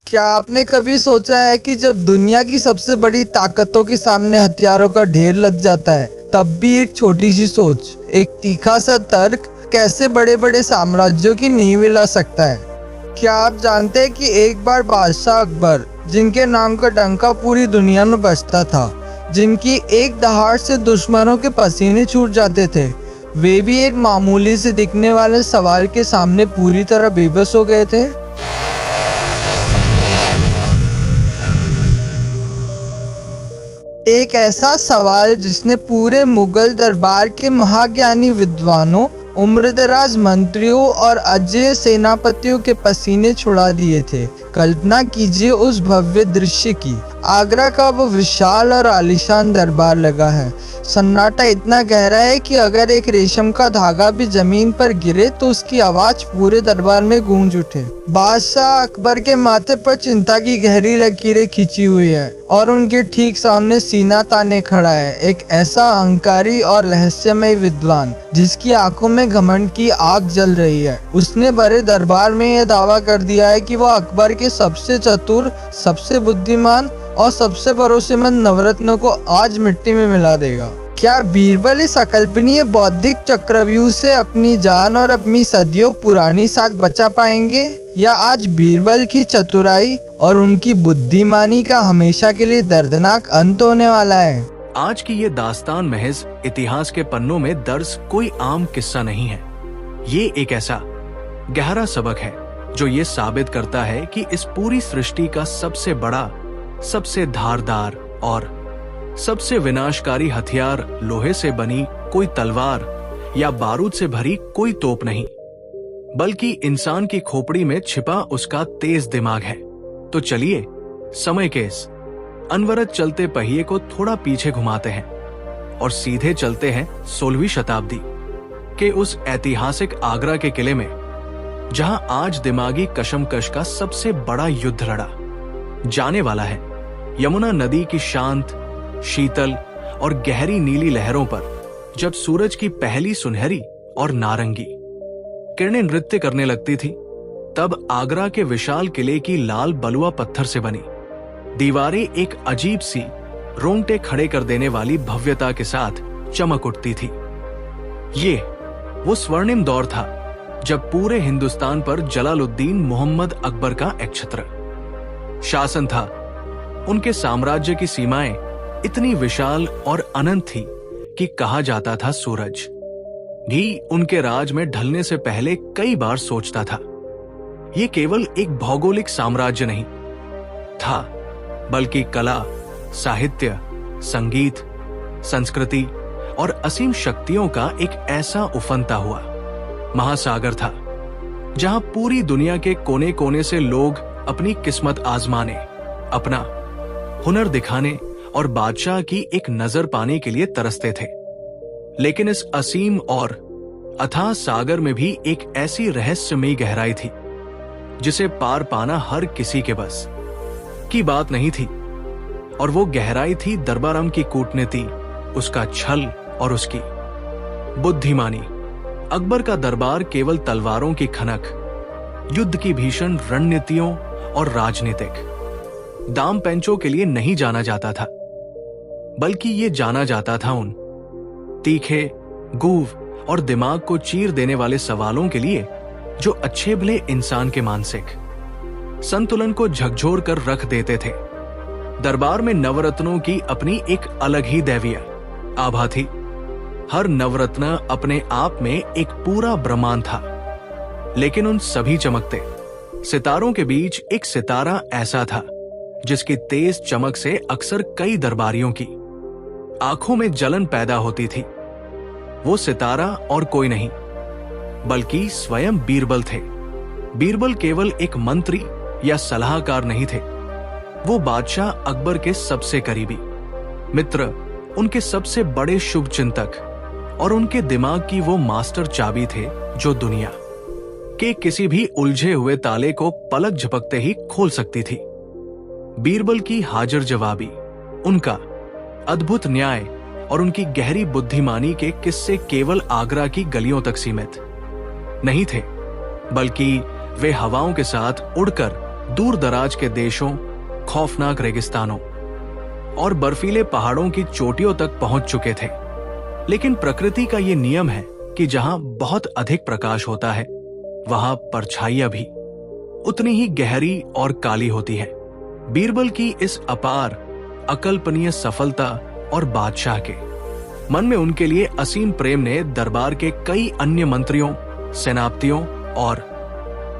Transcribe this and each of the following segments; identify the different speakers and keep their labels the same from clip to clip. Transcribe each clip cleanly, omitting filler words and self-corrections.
Speaker 1: क्या आपने कभी सोचा है कि जब दुनिया की सबसे बड़ी ताकतों के सामने हथियारों का ढेर लग जाता है, तब भी एक छोटी सी सोच, एक तीखा सा तर्क कैसे बड़े बड़े साम्राज्यों की नींव हिला सकता है। क्या आप जानते हैं कि एक बार बादशाह अकबर, जिनके नाम का डंका पूरी दुनिया में बजता था, जिनकी एक दहाड़ से दुश्मनों के पसीने छूट जाते थे, वे भी एक मामूली से दिखने वाले सवाल के सामने पूरी तरह बेबस हो गए थे। एक ऐसा सवाल जिसने पूरे मुगल दरबार के महाज्ञानी विद्वानों, उम्रदराज मंत्रियों और अजेय सेनापतियों के पसीने छुड़ा दिए थे। कल्पना कीजिए उस भव्य दृश्य की। आगरा का वो विशाल और आलीशान दरबार लगा है। सन्नाटा इतना गहरा है कि अगर एक रेशम का धागा भी जमीन पर गिरे तो उसकी आवाज पूरे दरबार में गूंज उठे। बादशाह अकबर के माथे पर चिंता की गहरी लकीरें खींची हुई है और उनके ठीक सामने सीना ताने खड़ा है एक ऐसा अहंकारी और रहस्यमय विद्वान, जिसकी आंखों में घमंड की आग जल रही है। उसने बड़े दरबार में यह दावा कर दिया है कि वह अकबर के सबसे चतुर, सबसे बुद्धिमान और सबसे भरोसेमंद नवरत्नों को आज मिट्टी में मिला देगा। क्या बीरबल इस अकल्पनीय बौद्धिक चक्रव्यूह से अपनी जान और अपनी सदियों पुरानी साख बचा पाएंगे, या आज बीरबल की चतुराई और उनकी बुद्धिमानी का हमेशा के लिए दर्दनाक अंत होने वाला है?
Speaker 2: आज की ये दास्तान महज इतिहास के पन्नों में दर्ज कोई आम किस्सा नहीं है। ये एक ऐसा गहरा सबक है जो ये साबित करता है कि इस पूरी सृष्टि का सबसे बड़ा, सबसे धारदार और सबसे विनाशकारी हथियार लोहे से बनी कोई तलवार या बारूद से भरी कोई तोप नहीं, बल्कि इंसान की खोपड़ी में छिपा उसका तेज दिमाग है। तो चलिए समय के इस अनवरत चलते पहिए को थोड़ा पीछे घुमाते हैं और सीधे चलते हैं 16वीं शताब्दी के उस ऐतिहासिक आगरा के किले में, जहां आज दिमागी कशमकश का सबसे बड़ा युद्ध लड़ा जाने वाला है। यमुना नदी की शांत, शीतल और गहरी नीली लहरों पर जब सूरज की पहली सुनहरी और नारंगी किरणें नृत्य करने लगती थी, तब आगरा के विशाल किले की लाल बलुआ पत्थर से बनी दीवारें एक अजीब सी, रोंगटे खड़े कर देने वाली भव्यता के साथ चमक उठती थी। ये वो स्वर्णिम दौर था जब पूरे हिंदुस्तान पर जलालुद्दीन मोहम्मद अकबर का एकछत्र शासन था। उनके साम्राज्य की सीमाएं इतनी विशाल और अनंत थी कि कहा जाता था सूरज भी उनके राज में ढलने से पहले कई बार सोचता था। ये केवल एक भौगोलिक साम्राज्य नहीं था, बल्कि कला, साहित्य, संगीत, संस्कृति और असीम शक्तियों का एक ऐसा उफनता हुआ महासागर था, जहां पूरी दुनिया के कोने कोने से लोग अपनी किस्मत आजमाने, अपना हुनर दिखाने और बादशाह की एक नजर पाने के लिए तरसते थे। लेकिन इस असीम और अथाह सागर में भी एक ऐसी रहस्यमयी गहराई थी जिसे पार पाना हर किसी के बस की बात नहीं थी। और वो गहराई थी दरबारम की कूटनीति, उसका छल और उसकी बुद्धिमानी। अकबर का दरबार केवल तलवारों की खनक, युद्ध की भीषण रणनीतियों और राजनीतिक दाम पेंचों के लिए नहीं जाना जाता था, बल्कि ये जाना जाता था उन तीखे, गूढ़ और दिमाग को चीर देने वाले सवालों के लिए जो अच्छे भले इंसान के मानसिक संतुलन को झकझोर कर रख देते थे। दरबार में नवरत्नों की अपनी एक अलग ही दैवीय आभा थी। हर नवरत्न अपने आप में एक पूरा ब्रह्मांड था, लेकिन उन सभी चमकते सितारों के बीच एक सितारा ऐसा था जिसकी तेज चमक से अक्सर कई दरबारियों की आंखों में जलन पैदा होती थी। वो सितारा और कोई नहीं बल्कि स्वयं बीरबल थे। बीरबल केवल एक मंत्री या सलाहकार नहीं थे, वो बादशाह अकबर के सबसे करीबी मित्र, उनके सबसे बड़े शुभ चिंतक और उनके दिमाग की वो मास्टर चाबी थे जो दुनिया के किसी भी उलझे हुए ताले को पलक झपकते ही खोल सकती थी। बीरबल की हाजिर जवाबी, उनका अद्भुत न्याय और उनकी गहरी बुद्धिमानी के किस्से केवल आगरा की गलियों तक सीमित नहीं थे, बल्कि वे हवाओं के साथ उड़कर दूर दराज के देशों, खौफनाक रेगिस्तानों और बर्फीले पहाड़ों की चोटियों तक पहुंच चुके थे। लेकिन प्रकृति का ये नियम है कि जहां बहुत अधिक प्रकाश होता है, वहां परछाइयां भी उतनी ही गहरी और काली होती है। बीरबल की इस अपार, अकल्पनीय सफलता और बादशाह के मन में उनके लिए असीम प्रेम ने दरबार के कई अन्य मंत्रियों, सेनापतियों और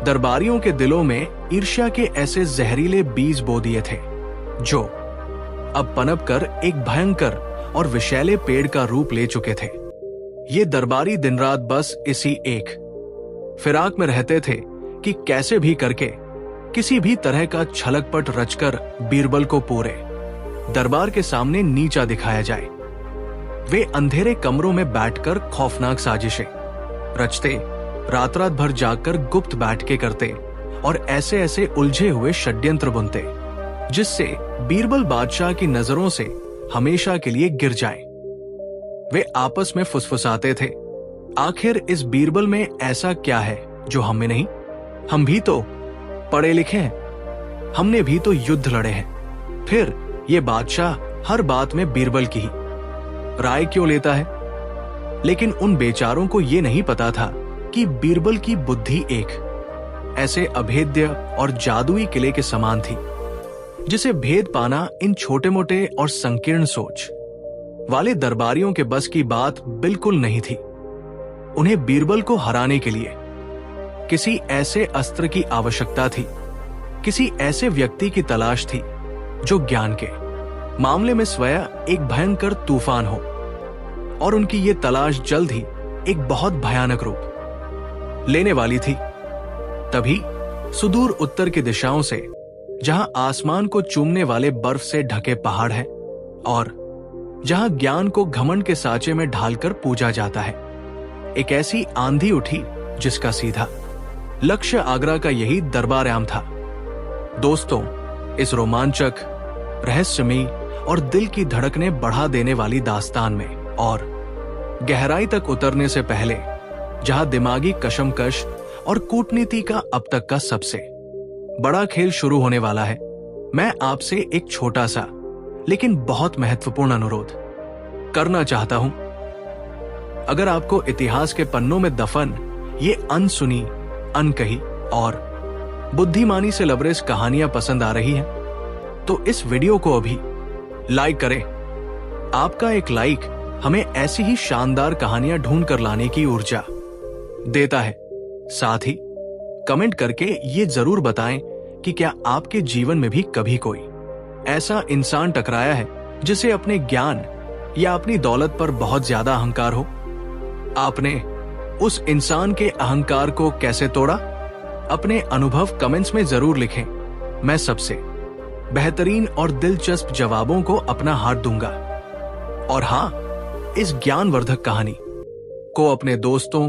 Speaker 2: दरबारियों के दिलों में ईर्ष्या के ऐसे जहरीले बीज बो दिए थे, जो अब पनप कर एक भयंकर और विषैले पेड़ का रूप ले चुके थे। ये दरबारी दिन रात बस इसी एक फिराक में रहते थे कि कैसे भी करके किसी भी तरह का छलकपट रचकर बीरबल को पूरे दरबार के सामने नीचा दिखाया जाए। वे अंधेरे कमरों में बैठकर खौफनाक साजिशें रचते, रात रात भर जागकर गुप्त बैठके करते और ऐसे ऐसे उलझे हुए षड्यंत्र बुनते जिससे बीरबल बादशाह की नजरों से हमेशा के लिए गिर जाए। वे आपस में फुसफुसाते थे, आखिर इस बीरबल में ऐसा क्या है जो हम में नहीं? हम भी तो पढ़े लिखे हैं, हमने भी तो युद्ध लड़े हैं। फिर ये बादशाह हर बात में बीरबल की ही राय क्यों लेता है? लेकिन उन बेचारों को ये नहीं पता था कि बीरबल की बुद्धि एक ऐसे अभेद्य और जादुई किले के समान थी, जिसे भेद पाना इन छोटे मोटे और संकीर्ण सोच वाले दरबारियों के बस की बात बिल्कुल नहीं थी। उन्हें बीरबल को हराने के लिए किसी ऐसे अस्त्र की आवश्यकता थी, किसी ऐसे व्यक्ति की तलाश थी जो ज्ञान के मामले में स्वयं एक भयंकर तूफान हो। और उनकी ये तलाश जल्द ही एक बहुत भयानक रूप लेने वाली थी। तभी सुदूर उत्तर की दिशाओं से, जहां आसमान को चूमने वाले बर्फ से ढके पहाड़ हैं और जहां ज्ञान को घमंड के साँचे में ढालकर पूजा जाता है, एक ऐसी आंधी उठी जिसका सीधा लक्ष्य आगरा का यही दरबार-ए-आम था। दोस्तों, इस रोमांचक, रहस्यमयी और दिल की धड़कने बढ़ा देने वाली दास्तान में और गहराई तक उतरने से पहले, जहां दिमागी कशमकश और कूटनीति का अब तक का सबसे बड़ा खेल शुरू होने वाला है, मैं आपसे एक छोटा सा लेकिन बहुत महत्वपूर्ण अनुरोध करना चाहता हूं। अगर आपको इतिहास के पन्नों में दफन ये अनसुनी, अनकही और बुद्धिमानी से लबरेज कहानियां पसंद आ रही हैं, तो इस वीडियो को अभी लाइक करें। आपका एक लाइक हमें ऐसी ही शानदार कहानियां ढूंढ कर लाने की ऊर्जा देता है। साथ ही कमेंट करके ये जरूर बताएं कि क्या आपके जीवन में भी कभी कोई ऐसा इंसान टकराया है जिसे अपने ज्ञान या अपनी दौलत पर बहुत ज्यादा अहंकार हो। आपने उस इंसान के अहंकार को कैसे तोड़ा? अपने अनुभव कमेंट्स में जरूर लिखें। मैं सबसे बेहतरीन और दिलचस्प जवाबों को अपना हाथ दूंगा। और हां, इस ज्ञानवर्धक कहानी को अपने दोस्तों,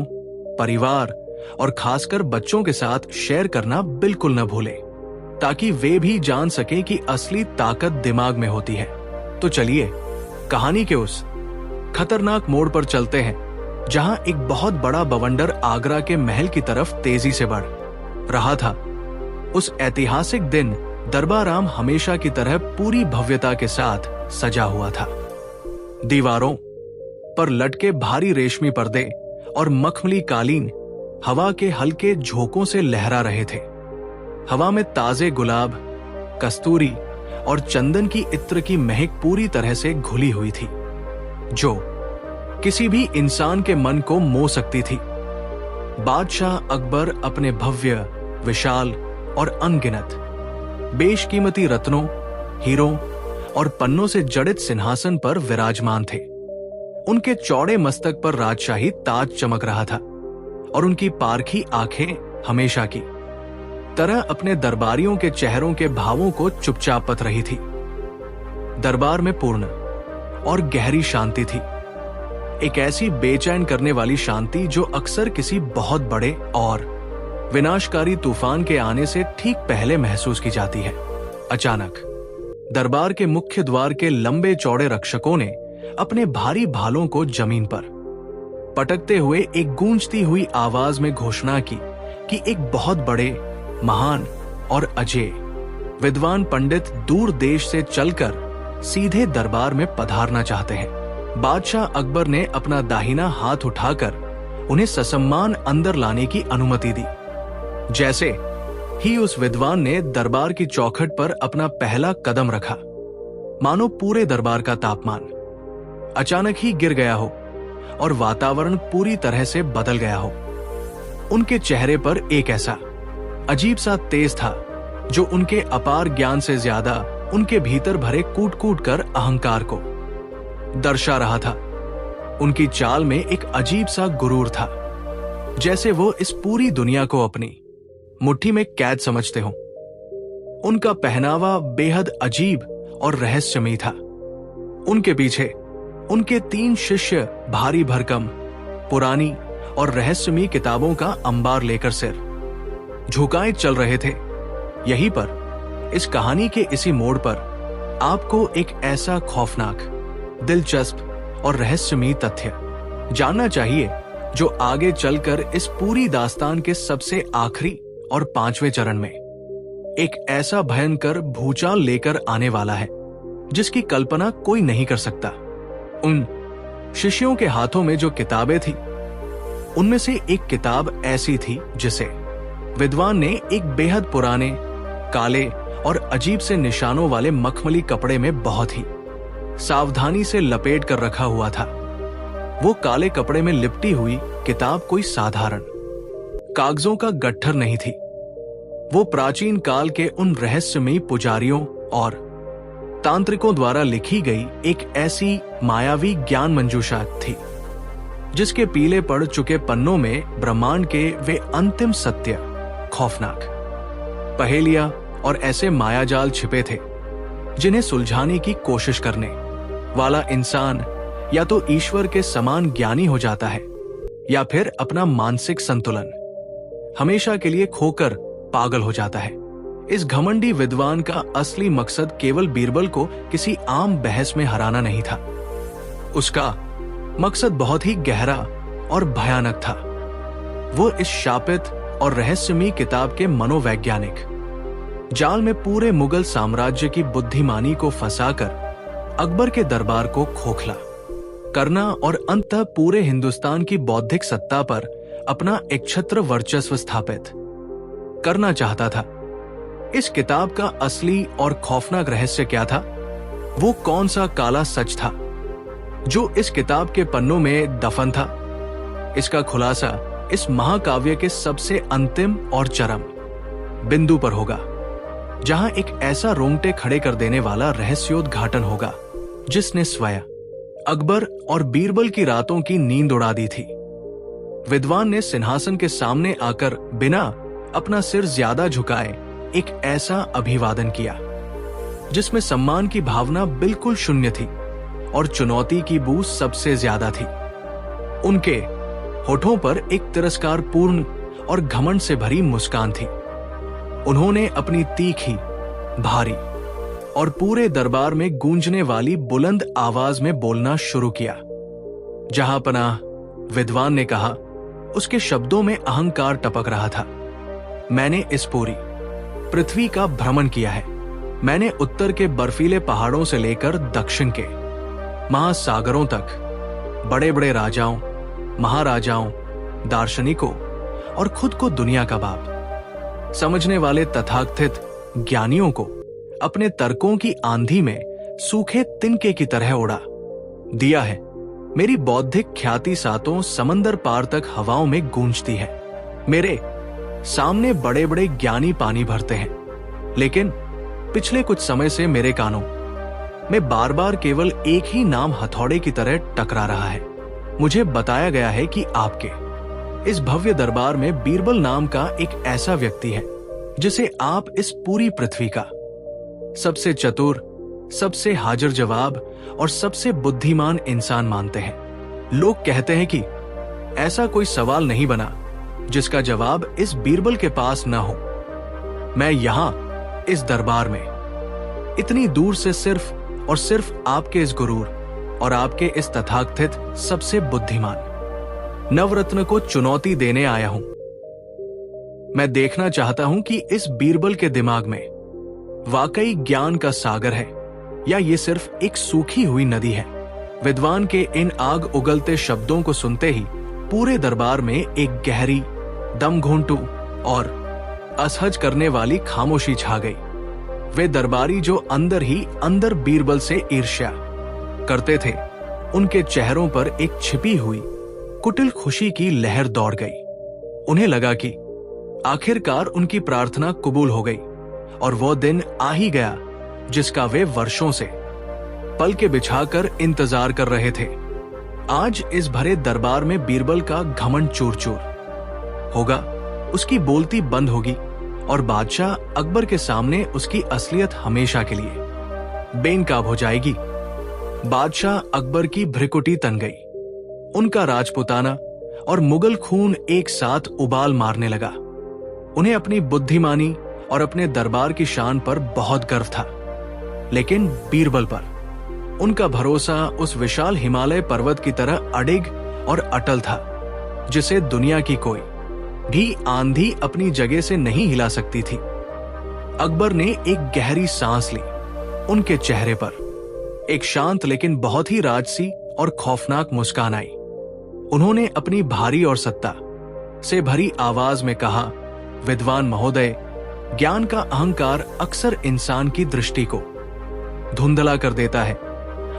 Speaker 2: परिवार और खासकर बच्चों के साथ शेयर करना बिल्कुल न भूलें, ताकि वे भी जान सकें कि असली ताकत दिमाग में होती है। तो चलिए कहानी के उस खतरनाक मोड़ पर चलते हैं, जहां एक बहुत बड़ा बवंडर आगरा के महल की तरफ तेजी से बढ़ रहा था। उस ऐतिहासिक दिन दरबार-ए-आम हमेशा की तरह पूरी भव्यता के साथ सजा हुआ था। दीवारों पर लटके भारी रेशमी पर्दे और मखमली कालीन हवा के हल्के झोंकों से लहरा रहे थे। हवा में ताजे गुलाब, कस्तूरी और चंदन की इत्र की महक पूरी तरह से घुली हुई थी, जो किसी भी इंसान के मन को मोह सकती थी। बादशाह अकबर अपने भव्य, विशाल और अनगिनत बेशकीमती रत्नों, हीरों और पन्नों से जड़ित सिंहासन पर विराजमान थे। उनके चौड़े मस्तक पर राजशाही ताज चमक रहा था और उनकी पारखी आंखें हमेशा की तरह अपने दरबारियों के चेहरों के भावों को चुपचाप पत रही थी। दरबार में पूर्ण और गहरी शांति थी, एक ऐसी बेचैन करने वाली शांति जो अक्सर किसी बहुत बड़े और विनाशकारी तूफान के आने से ठीक पहले महसूस की जाती है। अचानक दरबार के मुख्य द्वार के लंबे चौड़े रक्षकों ने अपने भारी भालों को जमीन पर पटकते हुए एक गूंजती हुई आवाज में घोषणा की कि एक बहुत बड़े, महान और अजय विद्वान पंडित दूर देश से चलकर सीधे दरबार में पधारना चाहते हैं। बादशाह अकबर ने अपना दाहिना हाथ उठाकर उन्हें ससम्मान अंदर लाने की अनुमति दी। जैसे ही उस विद्वान ने दरबार की चौखट पर अपना पहला कदम रखा, मानो पूरे दरबार का तापमान अचानक ही गिर गया हो और वातावरण पूरी तरह से बदल गया हो। उनके चेहरे पर एक ऐसा अजीब सा तेज था जो उनके अपार ज्ञान से ज्यादा उनके भीतर भरे कूट कूट कर अहंकार को दर्शा रहा था। उनकी चाल में एक अजीब सा गुरूर था, जैसे वो इस पूरी दुनिया को अपनी मुट्ठी में कैद समझते हो। उनका पहनावा बेहद अजीब और रहस्यमयी था। उनके पीछे उनके 3 शिष्य भारी भरकम पुरानी और रहस्यमयी किताबों का अंबार लेकर सिर झुकाए चल रहे थे। यहीं पर इस कहानी के इसी मोड़ पर आपको एक ऐसा खौफनाक, दिलचस्प और रहस्यमयी तथ्य जानना चाहिए जो आगे चलकर इस पूरी दास्तान के सबसे आखिरी और 5वें चरण में एक ऐसा भयंकर भूचाल लेकर आने वाला है जिसकी कल्पना कोई नहीं कर सकता। उन शिष्यों के हाथों में जो किताबें थी, उनमें से एक किताब ऐसी थी जिसे विद्वान ने एक बेहद पुराने, काले और अजीब से निशानों वाले मखमली कपड़े में बहुत ही सावधानी से लपेट कर रखा हुआ था। वो काले कपड़े में लिपटी हुई किताब कोई साधारण कागजों का गट्ठर नहीं थी। वो प्राचीन काल के उन रहस्यमयी पुजारियों और तांत्रिकों द्वारा लिखी गई एक ऐसी मायावी ज्ञान मंजूषा थी जिसके पीले पड़ चुके पन्नों में ब्रह्मांड के वे अंतिम सत्य, खौफनाक पहेलियां और ऐसे मायाजाल छिपे थे जिन्हें सुलझाने की कोशिश करने वाला इंसान या तो ईश्वर के समान ज्ञानी हो जाता है या फिर अपना मानसिक संतुलन हमेशा के लिए खोकर पागल हो जाता है। इस घमंडी विद्वान का असली मकसद केवल बीरबल को किसी आम बहस में हराना नहीं था। उसका मकसद बहुत ही गहरा और भयानक था। वो इस शापित और रहस्यमयी किताब के मनोवैज्ञानिक जाल में पूरे मुगल साम्राज्य की बुद्धिमानी को फंसाकर अकबर के दरबार को खोखला करना और अंततः पूरे हिंदुस्तान की बौद्धिक सत्ता पर अपना एकछत्र वर्चस्व स्थापित करना चाहता था। इस किताब का असली और खौफनाक रहस्य क्या था? वो कौन सा काला सच था जो इस किताब के पन्नों में दफन था? इसका खुलासा इस महाकाव्य के सबसे अंतिम और चरम बिंदु पर होगा, जहां एक ऐसा रोंगटे खड़े कर देने वाला रहस्योद्घाटन होगा जिसने स्वयं अकबर और बीरबल की रातों की नींद उड़ा दी थी। विद्वान ने सिंहासन के सामने आकर बिना अपना सिर ज्यादा झुकाए एक ऐसा अभिवादन किया जिसमें सम्मान की भावना बिल्कुल शून्य थी और चुनौती की बू सबसे ज्यादा थी। उनके होठों पर एक तिरस्कारपूर्ण और घमंड से भरी मुस्कान थी। उन्होंने अपनी तीखी, भारी और पूरे दरबार में गूंजने वाली बुलंद आवाज में बोलना शुरू किया। जहां पनाह विद्वान ने कहा, उसके शब्दों में अहंकार टपक रहा था। मैंने इस पूरी पृथ्वी का भ्रमण किया है। मैंने उत्तर के बर्फीले पहाड़ों से लेकर दक्षिण के महासागरों तक बड़े बड़े राजाओं, महाराजाओं, दार्शनिकों और खुद को दुनिया का बाप समझने वाले तथाकथित ज्ञानियों को अपने तर्कों की आंधी में सूखे तिनके की तरह उड़ा दिया है। मेरी बौद्धिक ख्याति सातों समंदर पार तक हवाओं में गूंजती है। मेरे सामने बड़े बड़े ज्ञानी पानी भरते हैं, लेकिन पिछले कुछ समय से मेरे कानों में बार बार केवल एक ही नाम हथौड़े की तरह टकरा रहा है। मुझे बताया गया है कि आपके इस भव्य दरबार में बीरबल नाम का एक ऐसा व्यक्ति है जिसे आप इस पूरी पृथ्वी का सबसे चतुर, सबसे हाजिर जवाब और सबसे बुद्धिमान इंसान मानते हैं। लोग कहते हैं कि ऐसा कोई सवाल नहीं बना जिसका जवाब इस बीरबल के पास न हो। मैं यहां इस दरबार में इतनी दूर से सिर्फ और सिर्फ आपके इस गुरूर और आपके इस तथाकथित सबसे बुद्धिमान नवरत्न को चुनौती देने आया हूं। मैं देखना चाहता हूं कि इस बीरबल के दिमाग में वाकई ज्ञान का सागर है या ये सिर्फ एक सूखी हुई नदी है। विद्वान के इन आग उगलते शब्दों को सुनते ही पूरे दरबार में एक गहरी, दम घोंटू और असहज करने वाली खामोशी छा गई। वे दरबारी जो अंदर ही अंदर बीरबल से ईर्ष्या करते थे, उनके चेहरों पर एक छिपी हुई कुटिल खुशी की लहर दौड़ गई। उन्हें लगा कि आखिरकार उनकी प्रार्थना कबूल हो गई और वो दिन आ ही गया जिसका वे वर्षों से पलके बिछाकर इंतजार कर रहे थे। आज इस भरे दरबार में बीरबल का घमंड चूर चूर होगा, उसकी बोलती बंद होगी और बादशाह अकबर के सामने उसकी असलियत हमेशा के लिए बेनकाब हो जाएगी। बादशाह अकबर की भ्रिकुटी तन गई। उनका राजपुताना और मुगल खून एक साथ उबाल मारने लगा। उन्हें अपनी बुद्धिमानी और अपने दरबार की शान पर बहुत गर्व था, लेकिन बीरबल पर उनका भरोसा उस विशाल हिमालय पर्वत की तरह अडिग और अटल था, जिसे दुनिया की कोई भी आंधी अपनी जगह से नहीं हिला सकती थी। अकबर ने एक गहरी सांस ली। उनके चेहरे पर एक शांत लेकिन बहुत ही राजसी और खौफनाक मुस्कान आई। उन्होंने अपनी भारी और सत्ता से भरी आवाज में कहा, विद्वान महोदय, ज्ञान का अहंकार अक्सर इंसान की दृष्टि को धुंधला कर देता है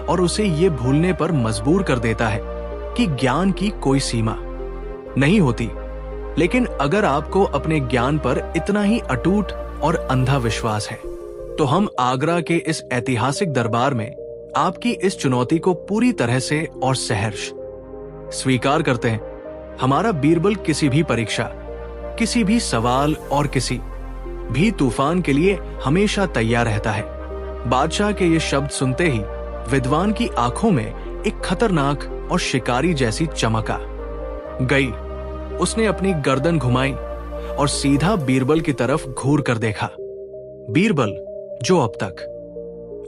Speaker 2: और उसे ये भूलने पर मजबूर कर देता है कि ज्ञान की कोई सीमा नहीं होती। लेकिन अगर आपको अपने ज्ञान पर इतना ही अटूट और अंधा विश्वास है, तो हम आगरा के इस ऐतिहासिक दरबार में आपकी इस चुनौती को पूरी तरह से और सहर्ष स्वीकार करते हैं। हमारा बीरबल किसी भी परीक्षा, किसी भी सवाल और किसी भी तूफान के लिए हमेशा तैयार रहता है। बादशाह के ये शब्द सुनते ही विद्वान की आंखों में एक खतरनाक और शिकारी जैसी चमक आ गई। उसने अपनी गर्दन घुमाई और सीधा बीरबल की तरफ घूर कर देखा। बीरबल, जो अब तक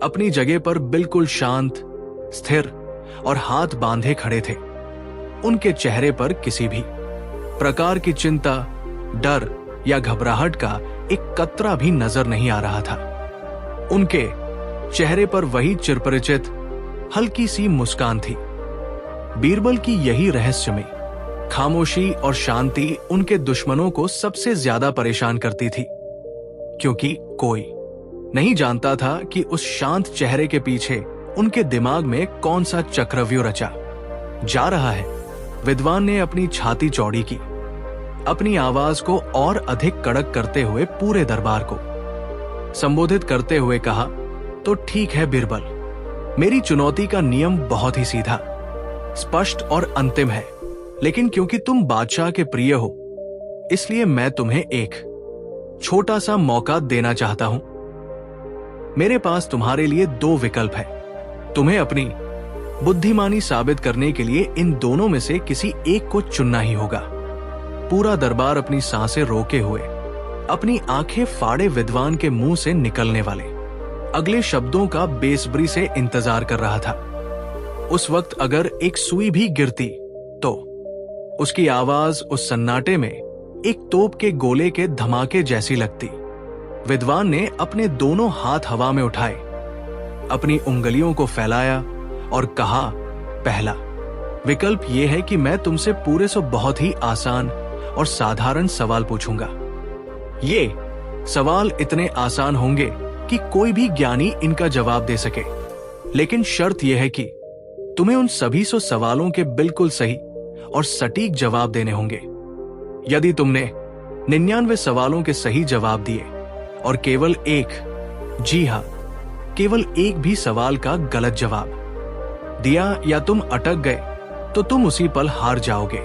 Speaker 2: अपनी जगह पर बिल्कुल शांत, स्थिर और हाथ बांधे खड़े थे, उनके चेहरे पर किसी भी प्रकार की चिंता, डर या घबराहट का एक कतरा भी नजर नहीं आ रहा था। उनके चेहरे पर वही चिरपरिचित हल्की सी मुस्कान थी। बीरबल की यही रहस्यमय खामोशी और शांति उनके दुश्मनों को सबसे ज्यादा परेशान करती थी, क्योंकि कोई नहीं जानता था कि उस शांत चेहरे के पीछे उनके दिमाग में कौन सा चक्रव्यूह रचा जा रहा है। विद्वान ने अपनी छाती चौड़ी की, अपनी आवाज को और अधिक कड़क करते हुए पूरे दरबार को संबोधित करते हुए कहा, तो ठीक है बीरबल, मेरी चुनौती का नियम बहुत ही सीधा, स्पष्ट और अंतिम है। लेकिन क्योंकि तुम बादशाह के प्रिय हो, इसलिए मैं तुम्हें एक छोटा सा मौका देना चाहता हूं। मेरे पास तुम्हारे लिए दो विकल्प है। तुम्हें अपनी बुद्धिमानी साबित करने के लिए इन दोनों में से किसी एक को चुनना ही होगा। पूरा दरबार अपनी सांसें रोके हुए, अपनी आंखें फाड़े विद्वान के मुंह से निकलने वाले अगले शब्दों का बेसब्री से इंतजार कर रहा था। उस वक्त अगर एक सुई भी गिरती तो उसकी आवाज उस सन्नाटे में एक तोप के गोले के धमाके जैसी लगती। विद्वान ने अपने दोनों हाथ हवा में उठाए, अपनी उंगलियों को फैलाया और कहा, पहला विकल्प यह है कि मैं तुमसे पूरे से बहुत ही आसान और साधारण सवाल पूछूंगा। ये सवाल इतने आसान होंगे कि कोई भी ज्ञानी इनका जवाब दे सके, लेकिन शर्त यह है कि तुम्हें उन सभी सवालों के बिल्कुल सही और सटीक जवाब देने होंगे। यदि तुमने 99 सवालों के सही जवाब दिए और केवल एक, जी हां, केवल एक भी सवाल का गलत जवाब दिया या तुम अटक गए, तो तुम उसी पल हार जाओगे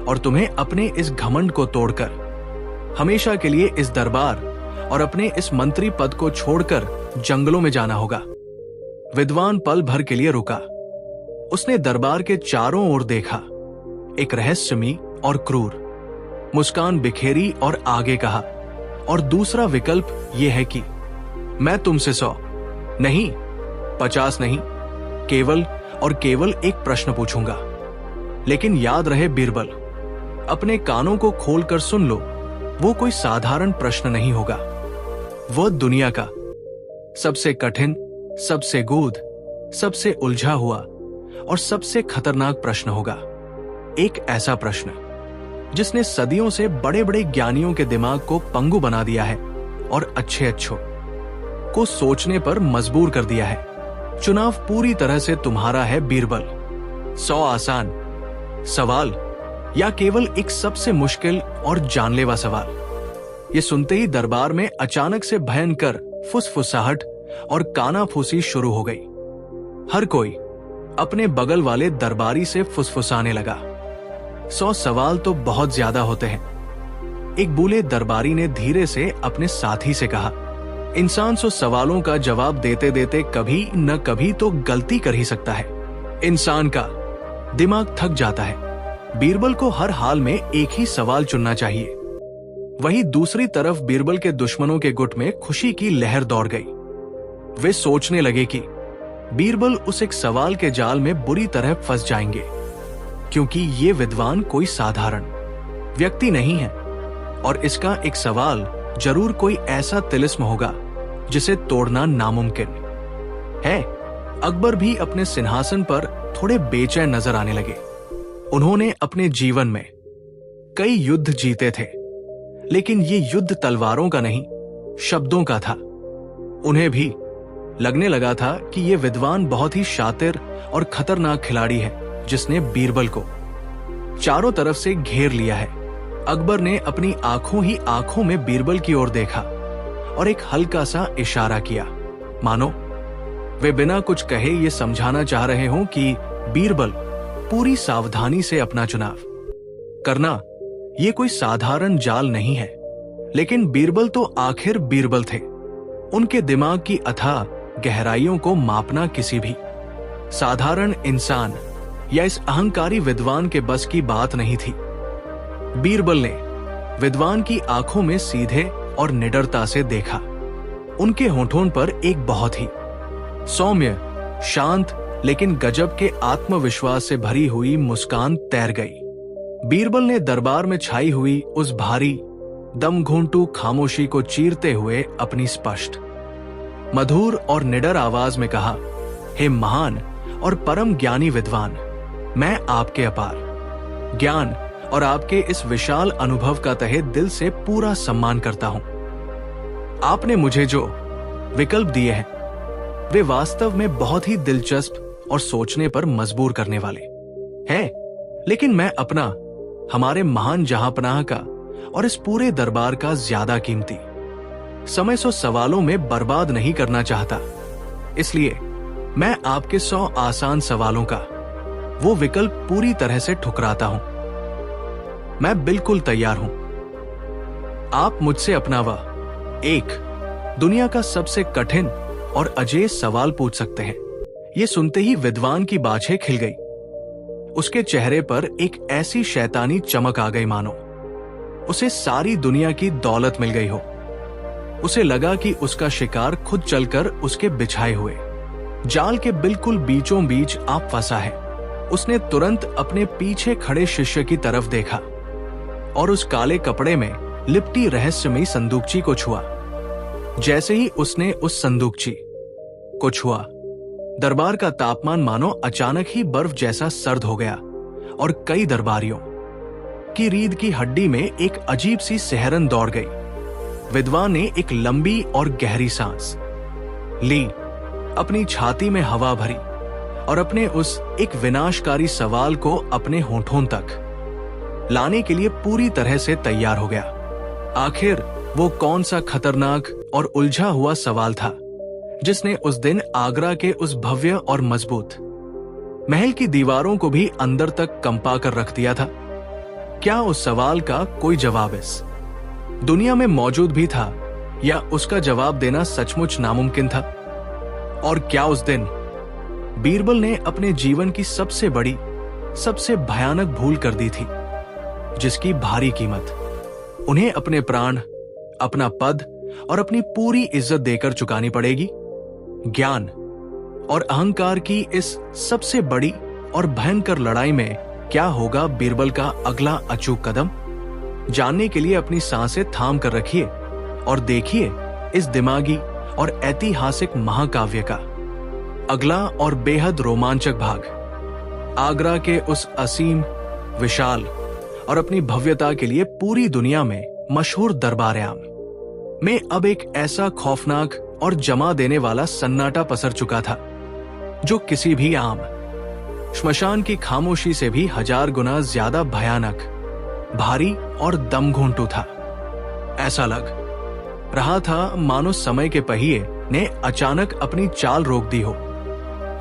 Speaker 2: और तुम्हें अपने इस घमंड को तोड़कर हमेशा के लिए इस दरबार और अपने इस मंत्री पद को छोड़कर जंगलों में जाना होगा। विद्वान पल भर के लिए रुका। उसने दरबार के चारों ओर देखा, एक रहस्यमयी और क्रूर मुस्कान बिखेरी और आगे कहा, और दूसरा विकल्प यह है कि मैं तुमसे 100 नहीं, 50 नहीं, केवल और केवल एक प्रश्न पूछूंगा। लेकिन याद रहे बीरबल, अपने कानों को खोलकर सुन लो, वो कोई साधारण प्रश्न नहीं होगा। वो दुनिया का सबसे कठिन, सबसे गूढ़, सबसे उलझा हुआ और सबसे खतरनाक प्रश्न होगा। एक ऐसा प्रश्न जिसने सदियों से बड़े बड़े ज्ञानियों के दिमाग को पंगु बना दिया है और अच्छे अच्छों को सोचने पर मजबूर कर दिया है। चुनाव पूरी तरह से तुम्हारा है बीरबल। 100 आसान सवाल या केवल एक सबसे मुश्किल और जानलेवा सवाल। ये सुनते ही दरबार में अचानक से भयंकर फुसफुसाहट और कानाफूसी शुरू हो गई। हर कोई अपने बगल वाले दरबारी से फुसफुसाने लगा। 100 सवाल तो बहुत ज्यादा होते हैं। एक बूले दरबारी ने धीरे से अपने साथी से कहा, इंसान 100 सवालों का जवाब देते देते कभी न कभी तो गलती कर ही सकता है। इंसान का दिमाग थक जाता है। बीरबल को हर हाल में एक ही सवाल चुनना चाहिए। वहीं दूसरी तरफ बीरबल के दुश्मनों के गुट में खुशी की लहर दौड़ गई। वे सोचने लगे कि बीरबल उस एक सवाल के जाल में बुरी तरह फंस जाएंगे, क्योंकि ये विद्वान कोई साधारण व्यक्ति नहीं है और इसका एक सवाल जरूर कोई ऐसा तिलिस्म होगा जिसे तोड़ना नामुमकिन है। अकबर भी अपने सिंहासन पर थोड़े बेचैन नजर आने लगे। उन्होंने अपने जीवन में कई युद्ध जीते थे, लेकिन ये युद्ध तलवारों का नहीं, शब्दों का था। उन्हें भी लगने लगा था कि ये विद्वान बहुत ही शातिर और खतरनाक खिलाड़ी है, जिसने बीरबल को चारों तरफ से घेर लिया है। अकबर ने अपनी आंखों में बीरबल की ओर देखा और एक हल्का सा इशारा किया, मानो वे बिना कुछ कहे ये समझाना चाह रहे हों कि बीरबल पूरी सावधानी से अपना चुनाव करना ये कोई साधारण जाल नहीं है। लेकिन बीरबल तो आखिर बीरबल थे। उनके दिमाग की अथाह गहराइयों को मापना किसी भी साधारण इंसान या इस अहंकारी विद्वान के बस की बात नहीं थी। बीरबल ने विद्वान की आंखों में सीधे और निडरता से देखा। उनके होठों पर एक बहुत ही सौम्य, शांत लेकिन गजब के आत्मविश्वास से भरी हुई मुस्कान तैर गई। बीरबल ने दरबार में छाई हुई उस भारी दमघुंटू खामोशी को चीरते हुए अपनी स्पष्ट, मधुर और निडर आवाज में कहा, हे महान और परम ज्ञानी विद्वान, मैं आपके अपार ज्ञान और आपके इस विशाल अनुभव का तहे दिल से पूरा सम्मान करता हूं। आपने मुझे जो विकल्प दिए हैं वे वास्तव में बहुत ही दिलचस्प और सोचने पर मजबूर करने वाले हैं, लेकिन मैं अपना, हमारे महान जहांपनाह का और इस पूरे दरबार का ज्यादा कीमती समय 100 सवालों में बर्बाद नहीं करना चाहता। इसलिए मैं आपके 100 आसान सवालों का वो विकल्प पूरी तरह से ठुकराता हूं। मैं बिल्कुल तैयार हूं। आप मुझसे अपना वह एक दुनिया का सबसे कठिन और अजेय सवाल पूछ सकते हैं। ये सुनते ही विद्वान की बाछें खिल गई। उसके चेहरे पर एक ऐसी शैतानी चमक आ गई मानो उसे सारी दुनिया की दौलत मिल गई हो। उसे लगा कि उसका शिकार खुद चलकर उसके बिछाए हुए जाल के बिल्कुल बीचों बीच आप फंसा है। उसने तुरंत अपने पीछे खड़े शिष्य की तरफ देखा और उस काले कपड़े में लिपटी रहस्यमयी संदूकची को छुआ। जैसे ही उसने उस संदूकची को छुआ, दरबार का तापमान मानो अचानक ही बर्फ जैसा सर्द हो गया और कई दरबारियों की रीढ़ की हड्डी में एक अजीब सी सिहरन दौड़ गई। विद्वान ने एक लंबी और गहरी सांस ली, अपनी छाती में हवा भरी और अपने उस एक विनाशकारी सवाल को अपने होठों तक लाने के लिए पूरी तरह से तैयार हो गया। आखिर वो कौन सा खतरनाक और उलझा हुआ सवाल था जिसने उस दिन आगरा के उस भव्य और मजबूत महल की दीवारों को भी अंदर तक कंपा कर रख दिया था? क्या उस सवाल का कोई जवाब इस दुनिया में मौजूद भी था या उसका जवाब देना सचमुच नामुमकिन था? और क्या उस दिन बीरबल ने अपने जीवन की सबसे बड़ी, सबसे भयानक भूल कर दी थी, जिसकी भारी कीमत उन्हें अपने प्राण, अपना पद और अपनी पूरी इज्जत देकर चुकानी पड़ेगी? ज्ञान और अहंकार की इस सबसे बड़ी और भयंकर लड़ाई में क्या होगा बीरबल का अगला अचूक कदम? जानने के लिए अपनी सांसें थाम कर रखिए और देखिए इस दिमागी और ऐतिहासिक महाकाव्य का अगला और बेहद रोमांचक भाग। आगरा के उस असीम, विशाल और अपनी भव्यता के लिए पूरी दुनिया में मशहूर दरबार-ए-आम में अब एक ऐसा खौफनाक और जमा देने वाला सन्नाटा पसर चुका था जो किसी भी आम श्मशान की खामोशी से भी 1000 गुना ज्यादा भयानक, भारी और दमघोंटू था। ऐसा लग रहा था मानो समय के पहिए ने अचानक अपनी चाल रोक दी हो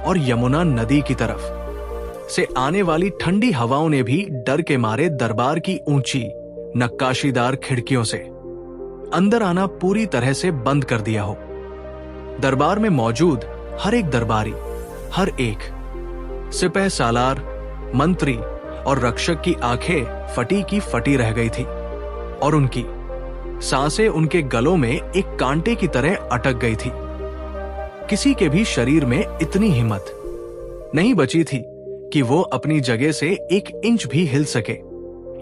Speaker 2: और यमुना नदी की तरफ से आने वाली ठंडी हवाओं ने भी डर के मारे दरबार की ऊंची नक्काशीदार खिड़कियों से अंदर आना पूरी तरह से बंद कर दिया हो। दरबार में मौजूद हर एक दरबारी, हर एक सिपह सालार, मंत्री और रक्षक की आंखें फटी की फटी रह गई थी और उनकी सांसें उनके गलों में एक कांटे की तरह अटक गई थी। किसी के भी शरीर में इतनी हिम्मत नहीं बची थी कि वो अपनी जगह से 1 इंच भी हिल सके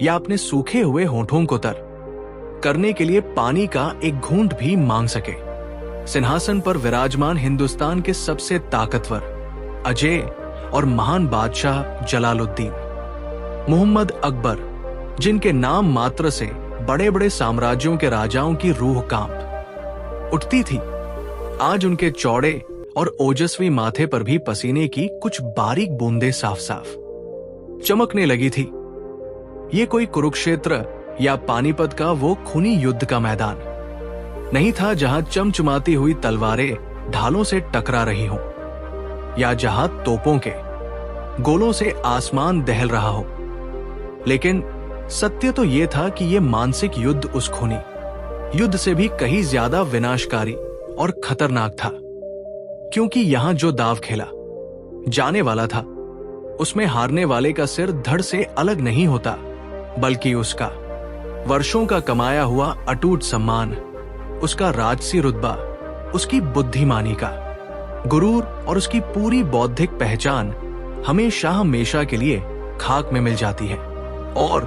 Speaker 2: या अपने सूखे हुए होठों को तर करने के लिए पानी का एक घूंट भी मांग सके। सिंहासन पर विराजमान हिंदुस्तान के सबसे ताकतवर, अजय और महान बादशाह जलालुद्दीन मोहम्मद अकबर, जिनके नाम मात्र से बड़े बड़े साम्राज्यों के राजाओं की रूह कांप उठती थी, आज उनके चौड़े और ओजस्वी माथे पर भी पसीने की कुछ बारीक बूंदें साफ साफ चमकने लगी थी। ये कोई कुरुक्षेत्र या पानीपत का वो खूनी युद्ध का मैदान नहीं था जहां चमचमाती हुई तलवारें ढालों से टकरा रही हों या जहां तोपों के गोलों से आसमान दहल रहा हो। लेकिन सत्य तो यह था कि यह मानसिक युद्ध उस खूनी युद्ध से भी कहीं ज्यादा विनाशकारी और खतरनाक था, क्योंकि यहां जो दाव खेला जाने वाला था उसमें हारने वाले का सिर धड़ से अलग नहीं होता, बल्कि उसका वर्षों का कमाया हुआ अटूट सम्मान, उसका राजसी रुतबा, उसकी बुद्धिमानी का गुरूर और उसकी पूरी बौद्धिक पहचान हमेशा हमेशा के लिए खाक में मिल जाती है। और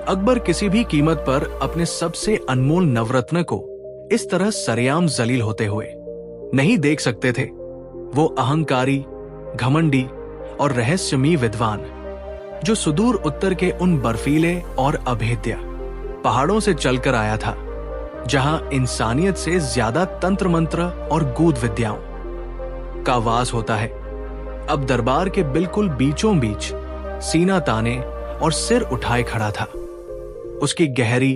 Speaker 2: अकबर किसी भी कीमत पर अपने सबसे अनमोल नवरत्न को इस तरह सरेआम जलील होते हुए नहीं देख सकते थे। वो अहंकारी, घमंडी और रहस्यमयी विद्वान जो सुदूर उत्तर के उन बर्फीले और अभेद्य पहाड़ों से चलकर आया था, जहां इंसानियत से ज्यादा तंत्र मंत्र और गूढ़ विद्याओं का वास होता है, अब दरबार के बिल्कुल बीचों बीच सीना ताने और सिर उठाए खड़ा था। उसकी गहरी,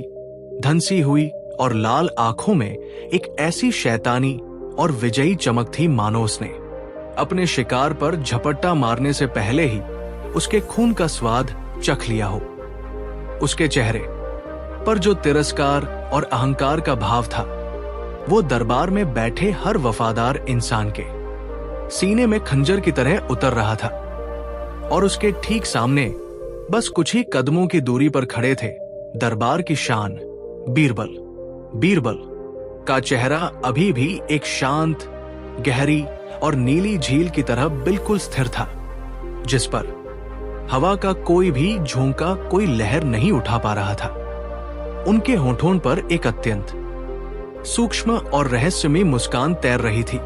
Speaker 2: धंसी हुई और लाल आंखों में एक ऐसी शैतानी और विजयी चमक थी मानो उसने अपने शिकार पर झपट्टा मारने से पहले ही उसके खून का स्वाद चख लिया हो। उसके चेहरे पर जो तिरस्कार और अहंकार का भाव था, वो दरबार में बैठे हर वफादार इंसान के सीने में खंजर की तरह उतर रहा था। और उसके ठीक सामने बस कुछ ही कदमों की दूरी पर खड़े थे दरबार की शान बीरबल। बीरबल का चेहरा अभी भी एक शांत, गहरी और नीली झील की तरह बिल्कुल स्थिर था, जिस पर हवा का कोई भी झोंका, कोई लहर नहीं उठा पा रहा था। उनके होठों पर एक अत्यंत सूक्ष्म और रहस्यमयी मुस्कान तैर रही थी।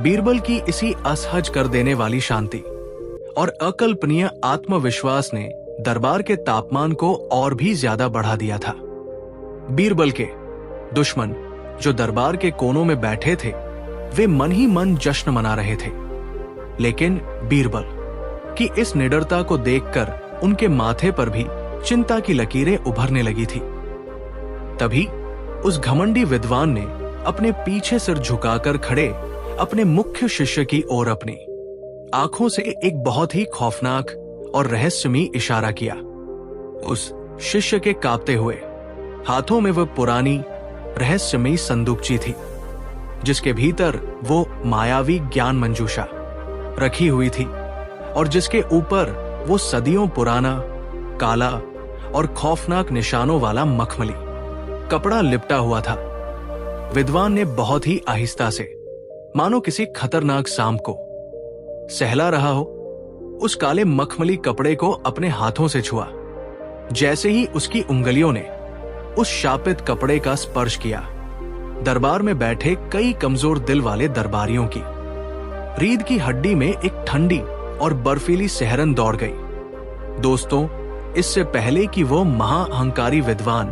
Speaker 2: बीरबल की इसी असहज कर देने वाली शांति और अकल्पनीय आत्मविश्वास ने दरबार के तापमान को और भी ज्यादा बढ़ा दिया था। बीरबल के दुश्मन जो दरबार के कोनों में बैठे थे, वे मन ही मन जश्न मना रहे थे, लेकिन बीरबल की इस निडरता को देखकर उनके माथे पर भी चिंता की लकीरें उभरने लगी थी। तभी उस घमंडी विद्वान ने अपने पीछे सिर झुकाकर खड़े अपने मुख्य शिष्य की ओर अपनी आंखों से एक बहुत ही खौफनाक और रहस्यमयी इशारा किया। उस शिष्य के कांपते हुए हाथों में वह पुरानी रहस्यमयी संदूकची थी, जिसके भीतर वो मायावी ज्ञान मंजूषा रखी हुई थी और जिसके ऊपर वो सदियों पुराना, काला और खौफनाक निशानों वाला मखमली कपड़ा लिपटा हुआ था। विद्वान ने बहुत ही आहिस्ता से, मानो किसी खतरनाक सांप को सहला रहा हो, उस काले मखमली कपड़े को अपने हाथों से छुआ जैसे ही उसकी उंगलियों ने उस शापित कपड़े का स्पर्श किया, दरबार में बैठे कई कमजोर दिल वाले दरबारियों की रीढ़ की हड्डी में एक ठंडी और बर्फीली सिहरन दौड़ गई। दोस्तों, इससे पहले कि वो महाअहंकारी विद्वान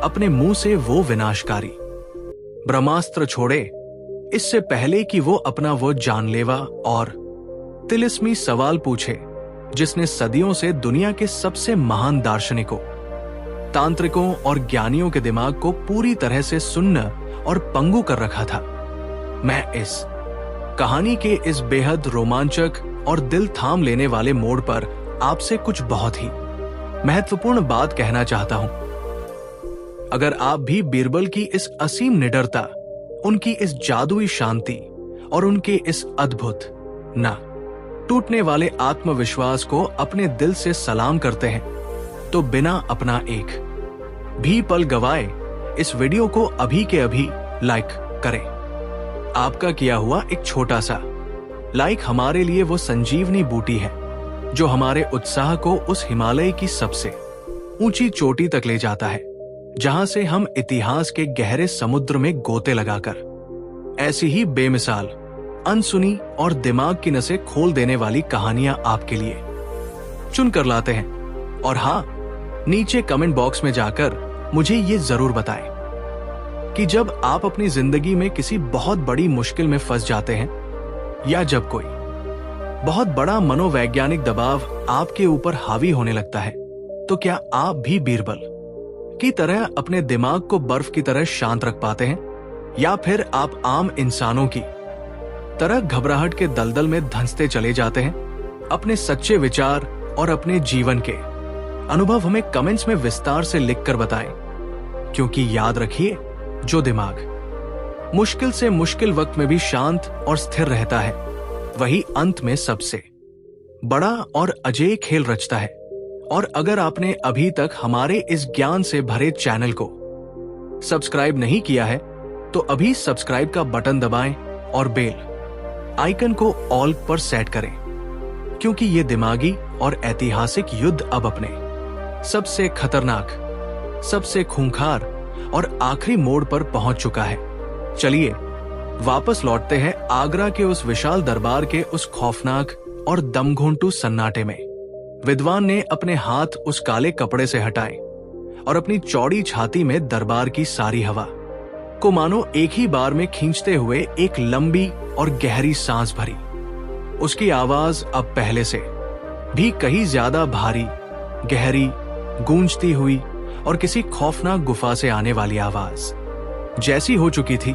Speaker 2: अपने मुंह से वो विनाशकारी ब्रह्मास्त्र छोड़े, इससे पहले कि वो अपना वो जानलेवा और तिलिस्मी सवाल पूछे जिसने सदियों से दुनिया के सबसे महान दार्शनिकों, तांत्रिकों और ज्ञानियों के दिमाग को पूरी तरह से सुन्न और पंगु कर रखा था, मैं इस कहानी के इस बेहद रोमांचक और दिल थाम लेने वाले मोड़ पर आपसे कुछ बहुत ही महत्वपूर्ण बात कहना चाहता हूं। अगर आप भी बीरबल की इस असीम निडरता, उनकी इस जादुई शांति और उनके इस अद्भुत ना टूटने वाले आत्मविश्वास को अपने दिल से सलाम करते हैं, तो बिना अपना एक भी पल गवाए इस वीडियो को अभी के अभी लाइक करें। आपका किया हुआ एक छोटा सा लाइक हमारे लिए वो संजीवनी बूटी है जो हमारे उत्साह को उस हिमालय की सबसे ऊंची चोटी तक ले जाता है, जहां से हम इतिहास के गहरे समुद्र में गोते लगाकर ऐसी ही बेमिसाल, अनसुनी और दिमाग की नसें खोल देने वाली कहानियां आपके लिए चुन कर लाते हैं। और हाँ, नीचे कमेंट बॉक्स में जाकर मुझे ये जरूर बताएं कि जब आप अपनी जिंदगी में किसी बहुत बड़ी मुश्किल में फंस जाते हैं, या जब कोई बहुत बड़ा मनोवैज्ञानिक दबाव आपके ऊपर हावी होने लगता है, तो क्या आप भी बीरबल की तरह अपने दिमाग को बर्फ की तरह शांत रख पाते हैं, या फिर आप आम इंसानों की तरह घबराहट के दलदल में धंसते चले जाते हैं? अपने सच्चे विचार और अपने जीवन के अनुभव हमें कमेंट्स में विस्तार से लिखकर बताएं, क्योंकि याद रखिए, जो दिमाग मुश्किल से मुश्किल वक्त में भी शांत और स्थिर रहता है, वही अंत में सबसे बड़ा और अजेय खेल रचता है। और अगर आपने अभी तक हमारे इस ज्ञान से भरे चैनल को सब्सक्राइब नहीं किया है, तो अभी सब्सक्राइब का बटन दबाएं और बेल आइकन को ऑल पर सेट करें, क्योंकि ये दिमागी और ऐतिहासिक युद्ध अब अपने सबसे खतरनाक, सबसे खूंखार और आखिरी मोड़ पर पहुंच चुका है। चलिए वापस लौटते हैं आगरा के उस विशाल दरबार के उस खौफनाक और दमघोंटू सन्नाटे में। विद्वान ने अपने हाथ उस काले कपड़े से हटाए और अपनी चौड़ी छाती में दरबार की सारी हवा को मानो एक ही बार में खींचते हुए एक लंबी और गहरी सांस भरी। उसकी आवाज अब पहले से भी कहीं ज्यादा भारी, गहरी, गूंजती हुई और किसी खौफनाक गुफा से आने वाली आवाज जैसी हो चुकी थी।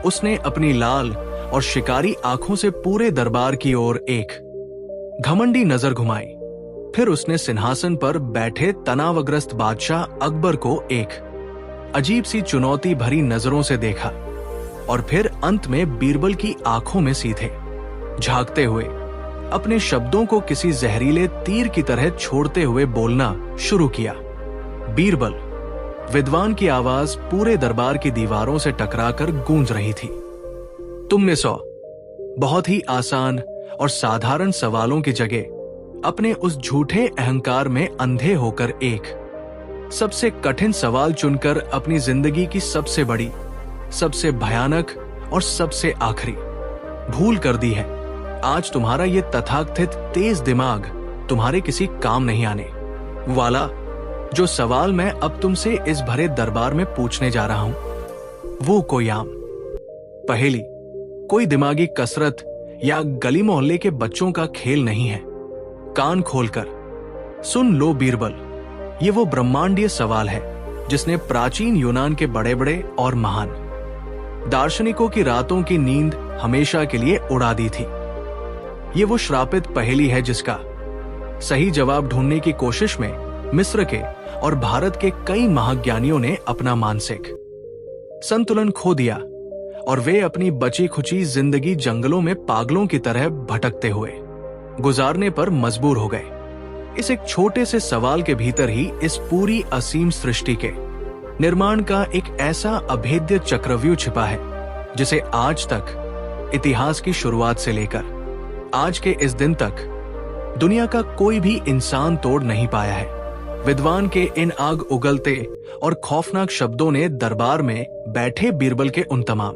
Speaker 2: उसने अपनी लाल और शिकारी आंखों से पूरे दरबार की ओर एक घमंडी नजर घुमाई। फिर उसने सिंहासन पर बैठे तनावग्रस्त बादशाह अकबर को एक अजीब सी चुनौती भरी नजरों से देखा, और फिर अंत में बीरबल की आंखों में सीधे झांकते हुए अपने शब्दों को किसी जहरीले तीर की तरह छोड़ते हुए बोलना शुरू किया। बीरबल, विद्वान की आवाज पूरे दरबार की दीवारों से टकराकर गूंज रही थी। तुमने 100 बहुत ही आसान और साधारण सवालों की जगह अपने उस झूठे अहंकार में अंधे होकर एक सबसे कठिन सवाल चुनकर अपनी जिंदगी की सबसे बड़ी, सबसे भयानक और सबसे आखिरी भूल कर दी है। आज तुम्हारा ये तथाकथित तेज दिमाग तुम्हारे किसी काम नहीं आने वाला। जो सवाल मैं अब तुमसे इस भरे दरबार में पूछने जा रहा हूं, वो कोई आम पहेली, कोई दिमागी कसरत या गली मोहल्ले के बच्चों का खेल नहीं है। कान खोलकर सुन लो बीरबल, ये वो ब्रह्मांडीय सवाल है जिसने प्राचीन यूनान के बड़े बड़े और महान दार्शनिकों की रातों की नींद हमेशा के लिए उड़ा दी थी। ये वो श्रापित पहेली है जिसका सही जवाब ढूंढने की कोशिश में मिस्र के और भारत के कई महाज्ञानियों ने अपना मानसिक संतुलन खो दिया, और वे अपनी बची खुची जिंदगी जंगलों में पागलों की तरह भटकते हुए गुजारने पर मजबूर हो गए। इस एक छोटे से सवाल के भीतर ही इस पूरी असीम सृष्टि के निर्माण का एक ऐसा अभेद्य चक्रव्यूह छिपा है जिसे आज तक, इतिहास की शुरुआत से लेकर आज के इस दिन तक, दुनिया का कोई भी इंसान तोड़ नहीं पाया है। विद्वान के इन आग उगलते और खौफनाक शब्दों ने दरबार में बैठे बीरबल के उन तमाम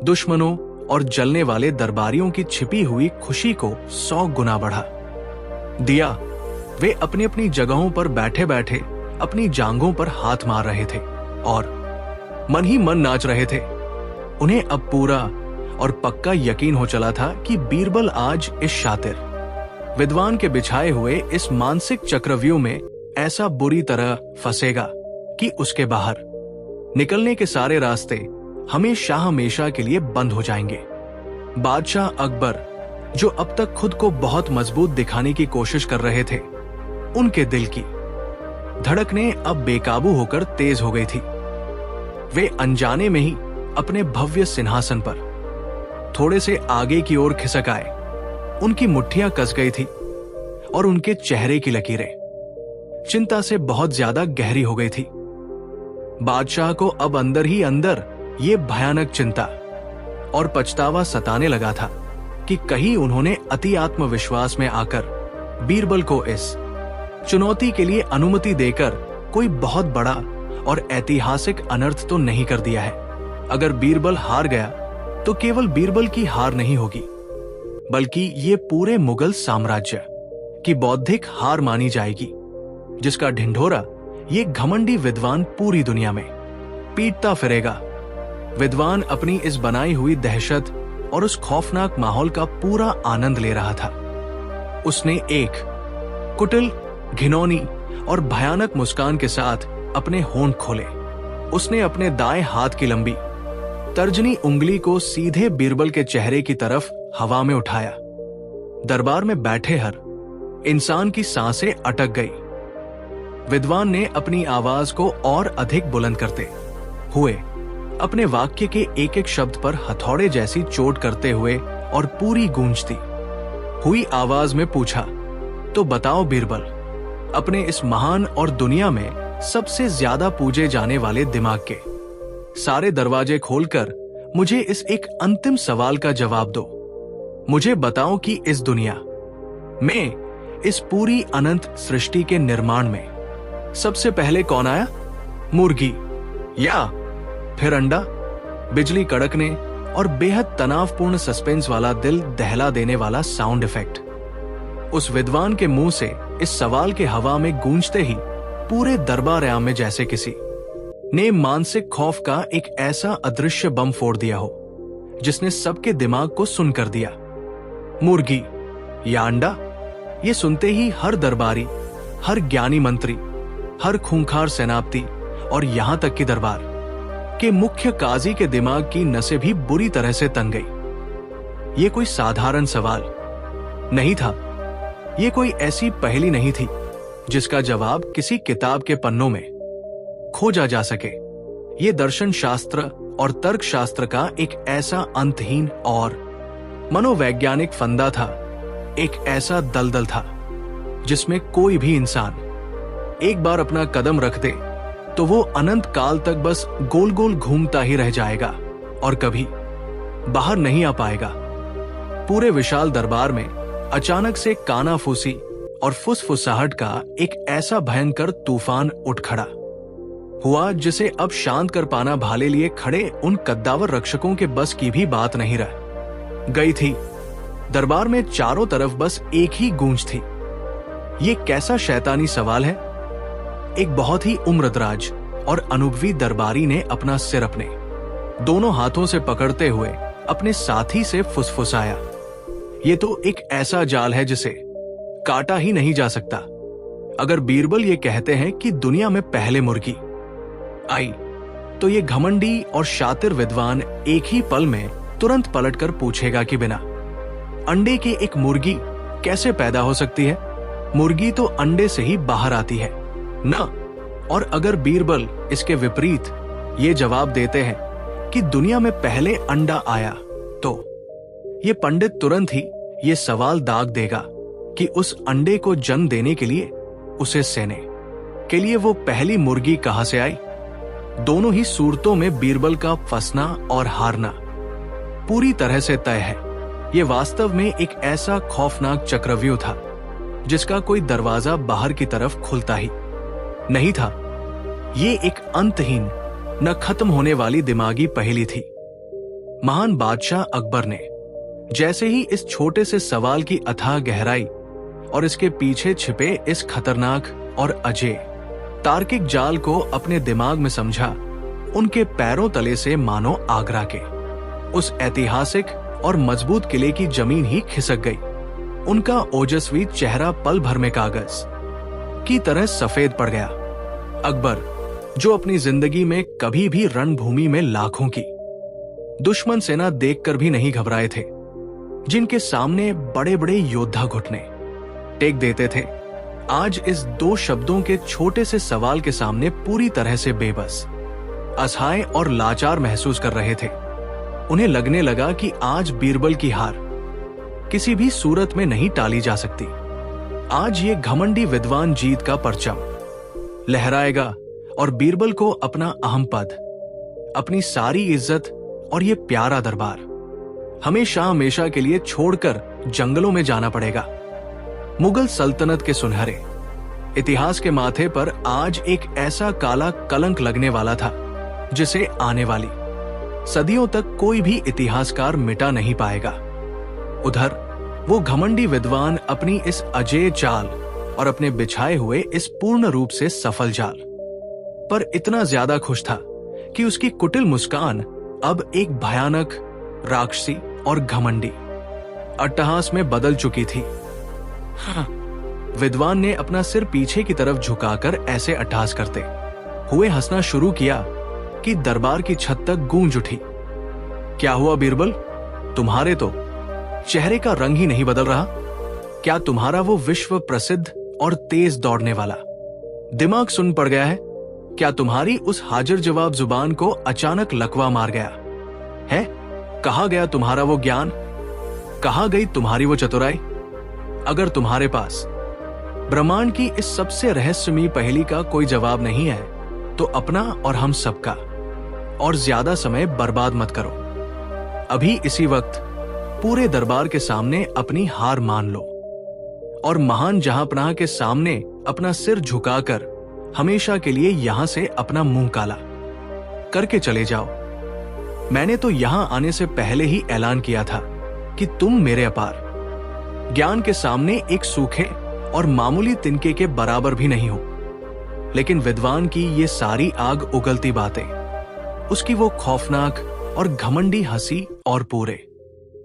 Speaker 2: दुश्मनों और जलने वाले दरबारियों की छिपी हुई खुशी को 100 गुना बढ़ा दिया। वे अपनी अपनी जगहों पर बैठे बैठे अपनी जांघों पर हाथ मार रहे थे और मन ही मन नाच रहे थे। उन्हें अब पूरा और पक्का यकीन हो चला था कि बीरबल आज इस शातिर विद्वान के बिछाए हुए इस मानसिक चक्रव्यूह में ऐसा बुरी तरह फंसेगा कि उसके बाहर निकलने के सारे रास्ते हमेशा हमेशा के लिए बंद हो जाएंगे। बादशाह अकबर, जो अब तक खुद को बहुत मजबूत दिखाने की कोशिश कर रहे थे, उनके दिल की धड़कनें अब बेकाबू होकर तेज हो गई थी। वे अनजाने में ही अपने भव्य सिंहासन पर थोड़े से आगे की ओर खिसक आए। उनकी मुट्ठियां कस गई थी और उनके चेहरे की लकीरें चिंता से बहुत ज्यादा गहरी हो गई थी। बादशाह को अब अंदर ही अंदर ये भयानक चिंता और पछतावा सताने लगा था कि कहीं उन्होंने अति आत्मविश्वास में आकर बीरबल को इस चुनौती के लिए अनुमति देकर कोई बहुत बड़ा और ऐतिहासिक अनर्थ तो नहीं कर दिया है। अगर बीरबल हार गया तो केवल बीरबल की हार नहीं होगी, बल्कि ये पूरे मुगल साम्राज्य की बौद्धिक हार मानी जाएगी, जिसका ढिंढोरा ये घमंडी विद्वान पूरी दुनिया में पीटता फिरेगा। विद्वान अपनी इस बनाई हुई दहशत और उस खौफनाक माहौल का पूरा आनंद ले रहा था। उसने एक कुटिल, घिनौनी और भयानक मुस्कान के साथ अपने होंठ खोले। उसने अपने दाएं हाथ की लंबी तर्जनी उंगली को सीधे बीरबल के चेहरे की तरफ हवा में उठाया। दरबार में बैठे हर इंसान की सांसें अटक गई। विद्वान ने अपनी आवाज को और अधिक बुलंद करते हुए अपने वाक्य के एक एक शब्द पर हथौड़े जैसी चोट करते हुए और पूरी गूंजती हुई आवाज में पूछा, तो बताओ बीरबल, अपने इस महान और दुनिया में सबसे ज्यादा पूजे जाने वाले दिमाग के सारे दरवाजे खोलकर मुझे इस एक अंतिम सवाल का जवाब दो। मुझे बताओ कि इस दुनिया में, इस पूरी अनंत सृष्टि के निर्माण में सबसे पहले कौन आया? मुर्गी या फिर अंडा? बिजली कड़कने और बेहद तनावपूर्ण सस्पेंस वाला, दिल दहला देने वाला साउंड इफेक्ट उस विद्वान के मुंह से इस सवाल के हवा में गूंजते ही पूरे दरबार आम में जैसे किसी ने मानसिक खौफ का एक ऐसा अदृश्य बम फोड़ दिया हो, जिसने सबके दिमाग को सुन कर दिया। मुर्गी या अंडा? ये सुनते ही हर दरबारी, हर ज्ञानी मंत्री, हर खूंखार सेनापति और यहां तक कि दरबार के मुख्य काजी के दिमाग की नसें भी बुरी तरह से तन गई। ये कोई साधारण सवाल नहीं था। ये कोई ऐसी पहेली नहीं थी जिसका जवाब किसी किताब के पन्नों में खोजा जा सके। ये दर्शन शास्त्र और तर्क शास्त्र का एक ऐसा अंतहीन और मनोवैज्ञानिक फंदा था, एक ऐसा दलदल था जिसमें कोई भी इंसान एक बार अपना कदम रख दे तो वो अनंत काल तक बस गोल गोल घूमता ही रह जाएगा और कभी बाहर नहीं आ पाएगा। पूरे विशाल दरबार में अचानक से कानाफूसी और फुसफुसाहट का एक ऐसा भयंकर तूफान उठ खड़ा हुआ जिसे अब शांत कर पाना भाले लिए खड़े उन कद्दावर रक्षकों के बस की भी बात नहीं रह गई थी। दरबार में चारों तरफ बस एक ही गूंज थी। ये कैसा शैतानी सवाल है? एक बहुत ही उम्रदराज और अनुभवी दरबारी ने अपना सिर अपने दोनों हाथों से पकड़ते हुए अपने साथी से फुसफुसाया, ये तो एक ऐसा जाल है जिसे काटा ही नहीं जा सकता। अगर बीरबल ये कहते हैं कि दुनिया में पहले मुर्गी आई, तो ये घमंडी और शातिर विद्वान एक ही पल में तुरंत पलटकर पूछेगा कि बिना अंडे के एक मुर्गी कैसे पैदा हो सकती है? मुर्गी तो अंडे से ही बाहर आती है ना। और अगर बीरबल इसके विपरीत ये जवाब देते हैं कि दुनिया में पहले अंडा आया, तो ये पंडित तुरंत ही ये सवाल दाग देगा कि उस अंडे को जन्म देने के लिए, उसे सेने के लिए वो पहली मुर्गी कहां से आई? दोनों ही सूरतों में बीरबल का फंसना और हारना पूरी तरह से तय है। ये वास्तव में एक ऐसा खौफनाक चक्रव्यूह था जिसका कोई दरवाजा बाहर की तरफ खुलता ही नहीं था। ये एक अंतहीन, न खत्म होने वाली दिमागी पहेली थी। महान बादशाह अकबर ने जैसे ही इस छोटे से सवाल की अथाह गहराई और इसके पीछे छिपे इस खतरनाक और अजेय तार्किक जाल को अपने दिमाग में समझा, उनके पैरों तले से मानो आगरा के उस ऐतिहासिक और मजबूत किले की जमीन ही खिसक गई। उनका ओजस्वी चेहरा पल भर में कागज की तरह सफेद पड़ गया। अकबर, जो अपनी जिंदगी में कभी भी रणभूमि में लाखों की दुश्मन सेना देखकर भी नहीं घबराए थे, जिनके सामने बड़े बड़े योद्धा घुटने टेक देते थे, आज इस दो शब्दों के छोटे से सवाल के सामने पूरी तरह से बेबस, असहाय और लाचार महसूस कर रहे थे। उन्हें लगने लगा कि आज बीरबल की हार किसी भी सूरत में नहीं टाली जा सकती। आज ये घमंडी विद्वान जीत का परचम लहराएगा और बीरबल को अपना अहम पद, अपनी सारी इज्जत और ये प्यारा दरबार हमेशा हमेशा के लिए छोड़कर जंगलों में जाना पड़ेगा। मुगल सल्तनत के सुनहरे इतिहास के माथे पर आज एक ऐसा काला कलंक लगने वाला था जिसे आने वाली सदियों तक कोई भी इतिहासकार मिटा नहीं पाएगा। उधर वो घमंडी विद्वान अपनी इस अजेय चाल और अपने बिछाए हुए इस पूर्ण रूप से सफल जाल पर इतना ज्यादा खुश था कि उसकी कुटिल मुस्कान अब एक भयानक, राक्षसी और घमंडी अट्टहास में बदल चुकी थी। हाँ, विद्वान ने अपना सिर पीछे की तरफ झुकाकर ऐसे अट्टहास करते हुए हंसना शुरू किया कि दरबार की छत तक गूंज उठी। क्या हुआ बीरबल, तुम्हारे तो चेहरे का रंग ही नहीं बदल रहा? क्या तुम्हारा वो विश्व प्रसिद्ध और तेज दौड़ने वाला दिमाग सुन पड़ गया है? क्या तुम्हारी उस हाजिर जवाब जुबान को अचानक लकवा मार गया है? कहाँ गया तुम्हारा वो ज्ञान? कहाँ गई तुम्हारी वो चतुराई? अगर तुम्हारे पास ब्रह्मांड की इस सबसे रहस्यमयी पहेली का कोई जवाब नहीं है तो अपना और हम सबका और ज्यादा समय बर्बाद मत करो। अभी इसी वक्त पूरे दरबार के सामने अपनी हार मान लो और महान जहांपनाह के सामने अपना सिर झुकाकर हमेशा के लिए यहां से अपना मुंह काला करके चले जाओ। मैंने तो यहां आने से पहले ही ऐलान किया था कि तुम मेरे अपार ज्ञान के सामने एक सूखे और मामूली तिनके के बराबर भी नहीं हो। लेकिन विद्वान की ये सारी आग उगलती बातें, उसकी वो खौफनाक और घमंडी हंसी और पूरे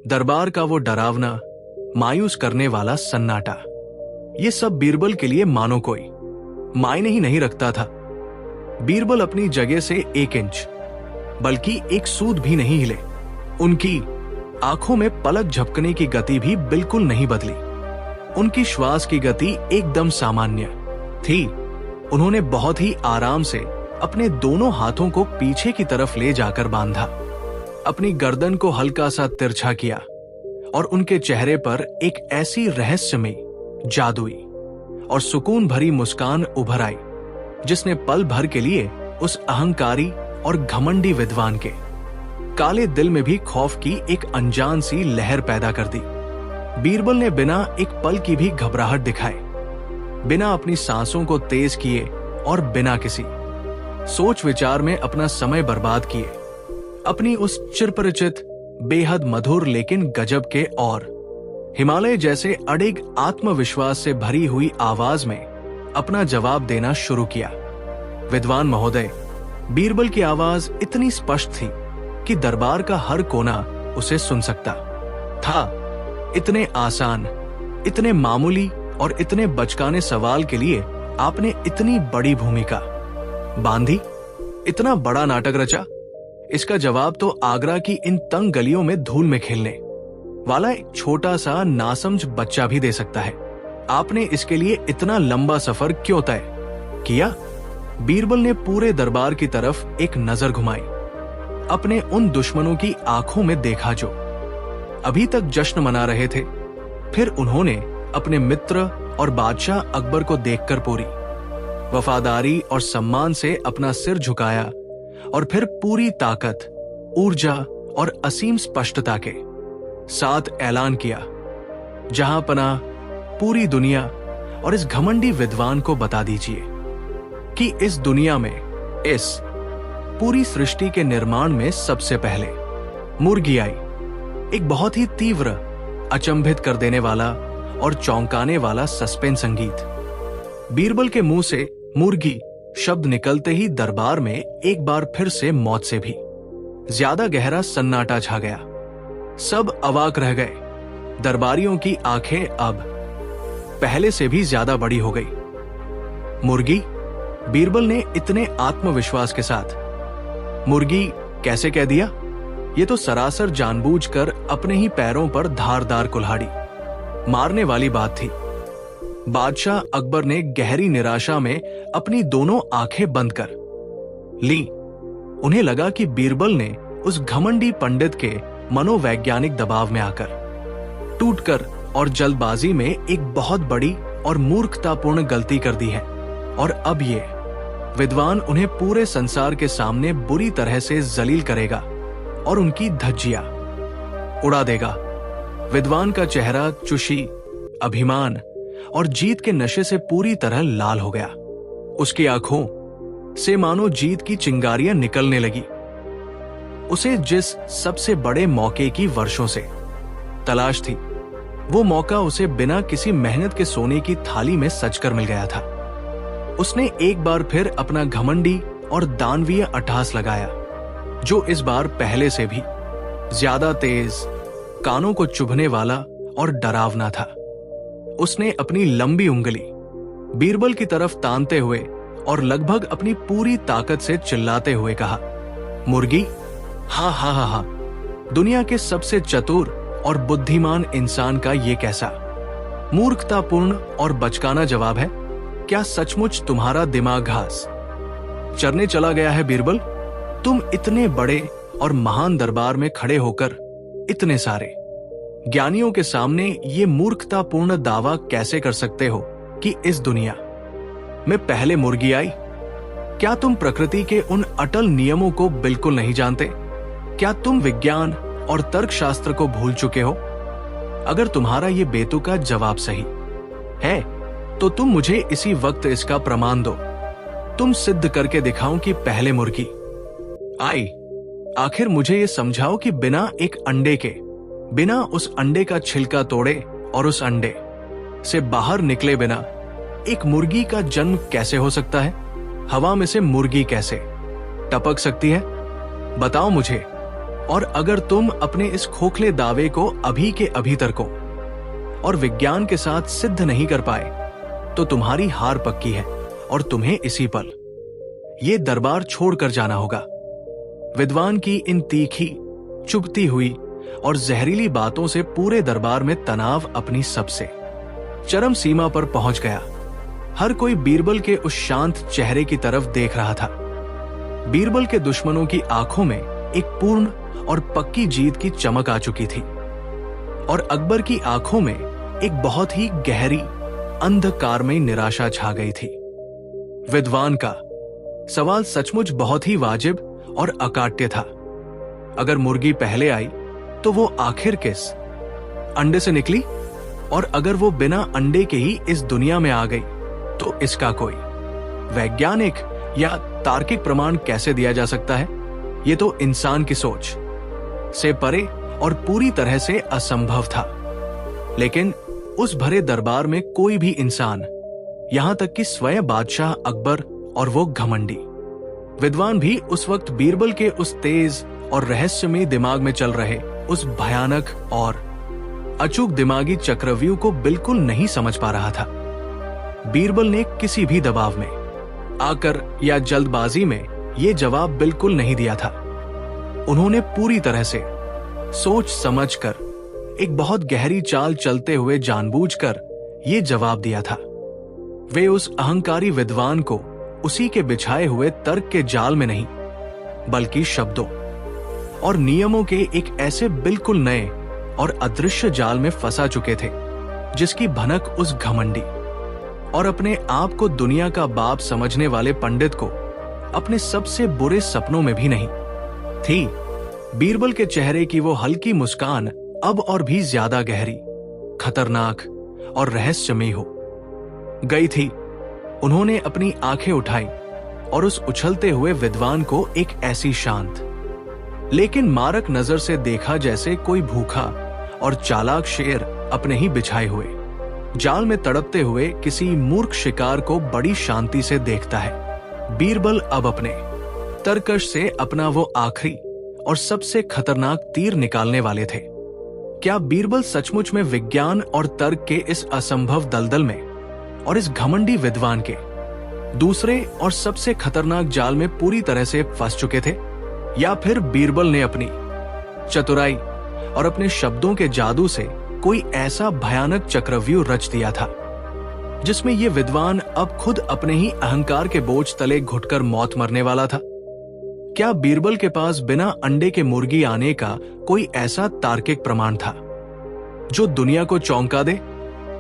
Speaker 2: दरबार का वो डरावना, मायूस करने वाला सन्नाटा, ये सब बीरबल के लिए मानो कोई मायने ही नहीं रखता था। बीरबल अपनी जगह से 1 इंच बल्कि 1 सूद भी नहीं हिले। उनकी आंखों में पलक झपकने की गति भी बिल्कुल नहीं बदली। उनकी श्वास की गति एकदम सामान्य थी। उन्होंने बहुत ही आराम से अपने दोनों हाथों को पीछे की तरफ ले जाकर बांधा, अपनी गर्दन को हल्का सा तिरछा किया और उनके चेहरे पर एक ऐसी रहस्यमयी, जादुई और सुकून भरी मुस्कान उभर आई जिसने पल भर के लिए उस अहंकारी और घमंडी विद्वान के काले दिल में भी खौफ की एक अनजान सी लहर पैदा कर दी। बीरबल ने बिना एक पल की भी घबराहट दिखाए, बिना अपनी सांसों को तेज किए और बिना किसी सोच विचार में अपना समय बर्बाद किए, अपनी उस चिरपरिचित, बेहद मधुर लेकिन गजब के और हिमालय जैसे अडिग आत्मविश्वास से भरी हुई आवाज में अपना जवाब देना शुरू किया। विद्वान महोदय, बीरबल की आवाज इतनी स्पष्ट थी कि दरबार का हर कोना उसे सुन सकता था। इतने आसान, इतने मामूली और इतने बचकाने सवाल के लिए आपने इतनी बड़ी भूमिका बांधी, इतना बड़ा नाटक रचा। इसका जवाब तो आगरा की इन तंग गलियों में धूल में खेलने वाला एक छोटा सा नासमझ बच्चा भी दे सकता है। आपने इसके लिए इतना लंबा सफर क्यों तय किया? बीरबल ने पूरे दरबार की तरफ एक नजर घुमाई, अपने उन दुश्मनों की आंखों में देखा जो अभी तक जश्न मना रहे थे। फिर उन्होंने अपने मित्र और बादशाह अकबर को देखकर पूरी वफादारी और सम्मान से अपना सिर झुकाया और फिर पूरी ताकत, ऊर्जा और असीम स्पष्टता के साथ ऐलान किया, जहांपना पूरी दुनिया और इस घमंडी विद्वान को बता दीजिए कि इस दुनिया में, इस पूरी सृष्टि के निर्माण में सबसे पहले मुर्गी आई। एक बहुत ही तीव्र, अचंभित कर देने वाला और चौंकाने वाला सस्पेंस संगीत। बीरबल के मुंह से मुर्गी शब्द निकलते ही दरबार में एक बार फिर से मौत से भी ज्यादा गहरा सन्नाटा छा गया। सब अवाक रह गए। दरबारियों की आंखें अब पहले से भी ज्यादा बड़ी हो गई। मुर्गी, बीरबल ने इतने आत्मविश्वास के साथ मुर्गी कैसे कह दिया? ये तो सरासर जानबूझकर अपने ही पैरों पर धारदार कुल्हाड़ी मारने वाली बात थी। बादशाह अकबर ने गहरी निराशा में अपनी दोनों आंखें बंद कर ली। उन्हें लगा कि बीरबल ने उस घमंडी पंडित के मनोवैज्ञानिक दबाव में आकर, टूटकर और जल्दबाजी में एक बहुत बड़ी और मूर्खतापूर्ण गलती कर दी है, और अब ये विद्वान उन्हें पूरे संसार के सामने बुरी तरह से जलील करेगा और उनकी धज्जियां उड़ा देगा। विद्वान का चेहरा चुशी, अभिमान और जीत के नशे से पूरी तरह लाल हो गया। उसकी आंखों से मानो जीत की चिंगारियां निकलने लगी। उसे जिस सबसे बड़े मौके की वर्षों से तलाश थी, वो मौका उसे बिना किसी मेहनत के सोने की थाली में सजकर मिल गया था। उसने एक बार फिर अपना घमंडी और दानवीय अट्टहास लगाया, जो इस बार पहले से भी ज्यादा तेज, कानों को चुभने वाला और डरावना था। उसने अपनी लंबी उंगली बीरबल की तरफ तानते हुए और लगभग अपनी पूरी ताकत से चिल्लाते हुए कहा, मुर्गी, हाँ हाँ हाँ हाँ, दुनिया के सबसे चतुर और बुद्धिमान इंसान का ये कैसा मूर्खतापूर्ण और बचकाना जवाब है? क्या सचमुच तुम्हारा दिमाग घास चरने चला गया है बीरबल? तुम इतने बड़े और महान दरबार में खड़े होकर इतने सारे ज्ञानियों के सामने ये मूर्खतापूर्ण दावा कैसे कर सकते हो कि इस दुनिया में पहले मुर्गी आई? क्या तुम प्रकृति के उन अटल नियमों को बिल्कुल नहीं जानते? क्या तुम विज्ञान और तर्कशास्त्र को भूल चुके हो? अगर तुम्हारा ये बेतुका जवाब सही है तो तुम मुझे इसी वक्त इसका प्रमाण दो। तुम सिद्ध करके दिखाओ कि पहले मुर्गी आई। आखिर मुझे ये समझाओ कि बिना एक अंडे के, बिना उस अंडे का छिलका तोड़े और उस अंडे से बाहर निकले बिना एक मुर्गी का जन्म कैसे हो सकता है? हवा में से मुर्गी कैसे टपक सकती है? बताओ मुझे। और अगर तुम अपने इस खोखले दावे को अभी के अभी तर्कों और विज्ञान के साथ सिद्ध नहीं कर पाए तो तुम्हारी हार पक्की है और तुम्हें इसी पल ये दरबार छोड़कर जाना होगा। विद्वान की इन तीखी, चुभती हुई और जहरीली बातों से पूरे दरबार में तनाव अपनी सबसे चरम सीमा पर पहुंच गया। हर कोई बीरबल के उस शांत चेहरे की तरफ देख रहा था। बीरबल के दुश्मनों की आंखों में एक पूर्ण और पक्की जीत की चमक आ चुकी थी, और अकबर की आंखों में एक बहुत ही गहरी, अंधकारमय निराशा छा गई थी। विद्वान का सवाल सचमुच बहुत ही वाजिब और अकाट्य था। अगर मुर्गी पहले आई तो वो आखिर किस अंडे से निकली? और अगर वो बिना अंडे के ही इस दुनिया में आ गई तो इसका कोई वैज्ञानिक या तार्किक प्रमाण कैसे दिया जा सकता है? ये तो इंसान की सोच से परे और पूरी तरह से असंभव था। लेकिन उस भरे दरबार में कोई भी इंसान, यहां तक कि स्वयं बादशाह अकबर और वो घमंडी विद्वान भी उस वक्त बीरबल के उस तेज और रहस्यमय दिमाग में चल रहे उस भयानक और अचूक दिमागी चक्रव्यूह को बिल्कुल नहीं समझ पा रहा था। बीरबल ने किसी भी दबाव में आकर या जल्दबाजी में ये जवाब बिल्कुल नहीं दिया था। उन्होंने पूरी तरह से सोच समझकर, एक बहुत गहरी चाल चलते हुए जानबूझकर ये जवाब दिया था। वे उस अहंकारी विद्वान को उसी के बिछाए हुए तर्क के जाल में नहीं, बल्कि शब्दों और नियमों के एक ऐसे बिल्कुल नए और अदृश्य जाल में फंसा चुके थे जिसकी भनक उस घमंडी और अपने आप को दुनिया का बाप समझने वाले पंडित को अपने सबसे बुरे सपनों में भी नहीं थी। बीरबल के चेहरे की वो हल्की मुस्कान अब और भी ज्यादा गहरी, खतरनाक और रहस्यमयी हो गई थी। उन्होंने अपनी आंखें उठाई और उस उछलते हुए विद्वान को एक ऐसी शांत लेकिन मारक नजर से देखा जैसे कोई भूखा और चालाक शेर अपने ही बिछाए हुए जाल में तड़पते हुए किसी मूर्ख शिकार को बड़ी शांति से देखता है। बीरबल अब अपने तरकश से अपना वो आखिरी और सबसे खतरनाक तीर निकालने वाले थे। क्या बीरबल सचमुच में विज्ञान और तर्क के इस असंभव दलदल में और इस घमंडी विद्वान के दूसरे और सबसे खतरनाक जाल में पूरी तरह से फंस चुके थे, या फिर बीरबल ने अपनी चतुराई और अपने शब्दों के जादू से कोई ऐसा भयानक चक्रव्यूह रच दिया था जिसमें यह विद्वान अब खुद अपने ही अहंकार के बोझ तले घुटकर मौत मरने वाला था। क्या बीरबल के पास बिना अंडे के मुर्गी आने का कोई ऐसा तार्किक प्रमाण था जो दुनिया को चौंका दे?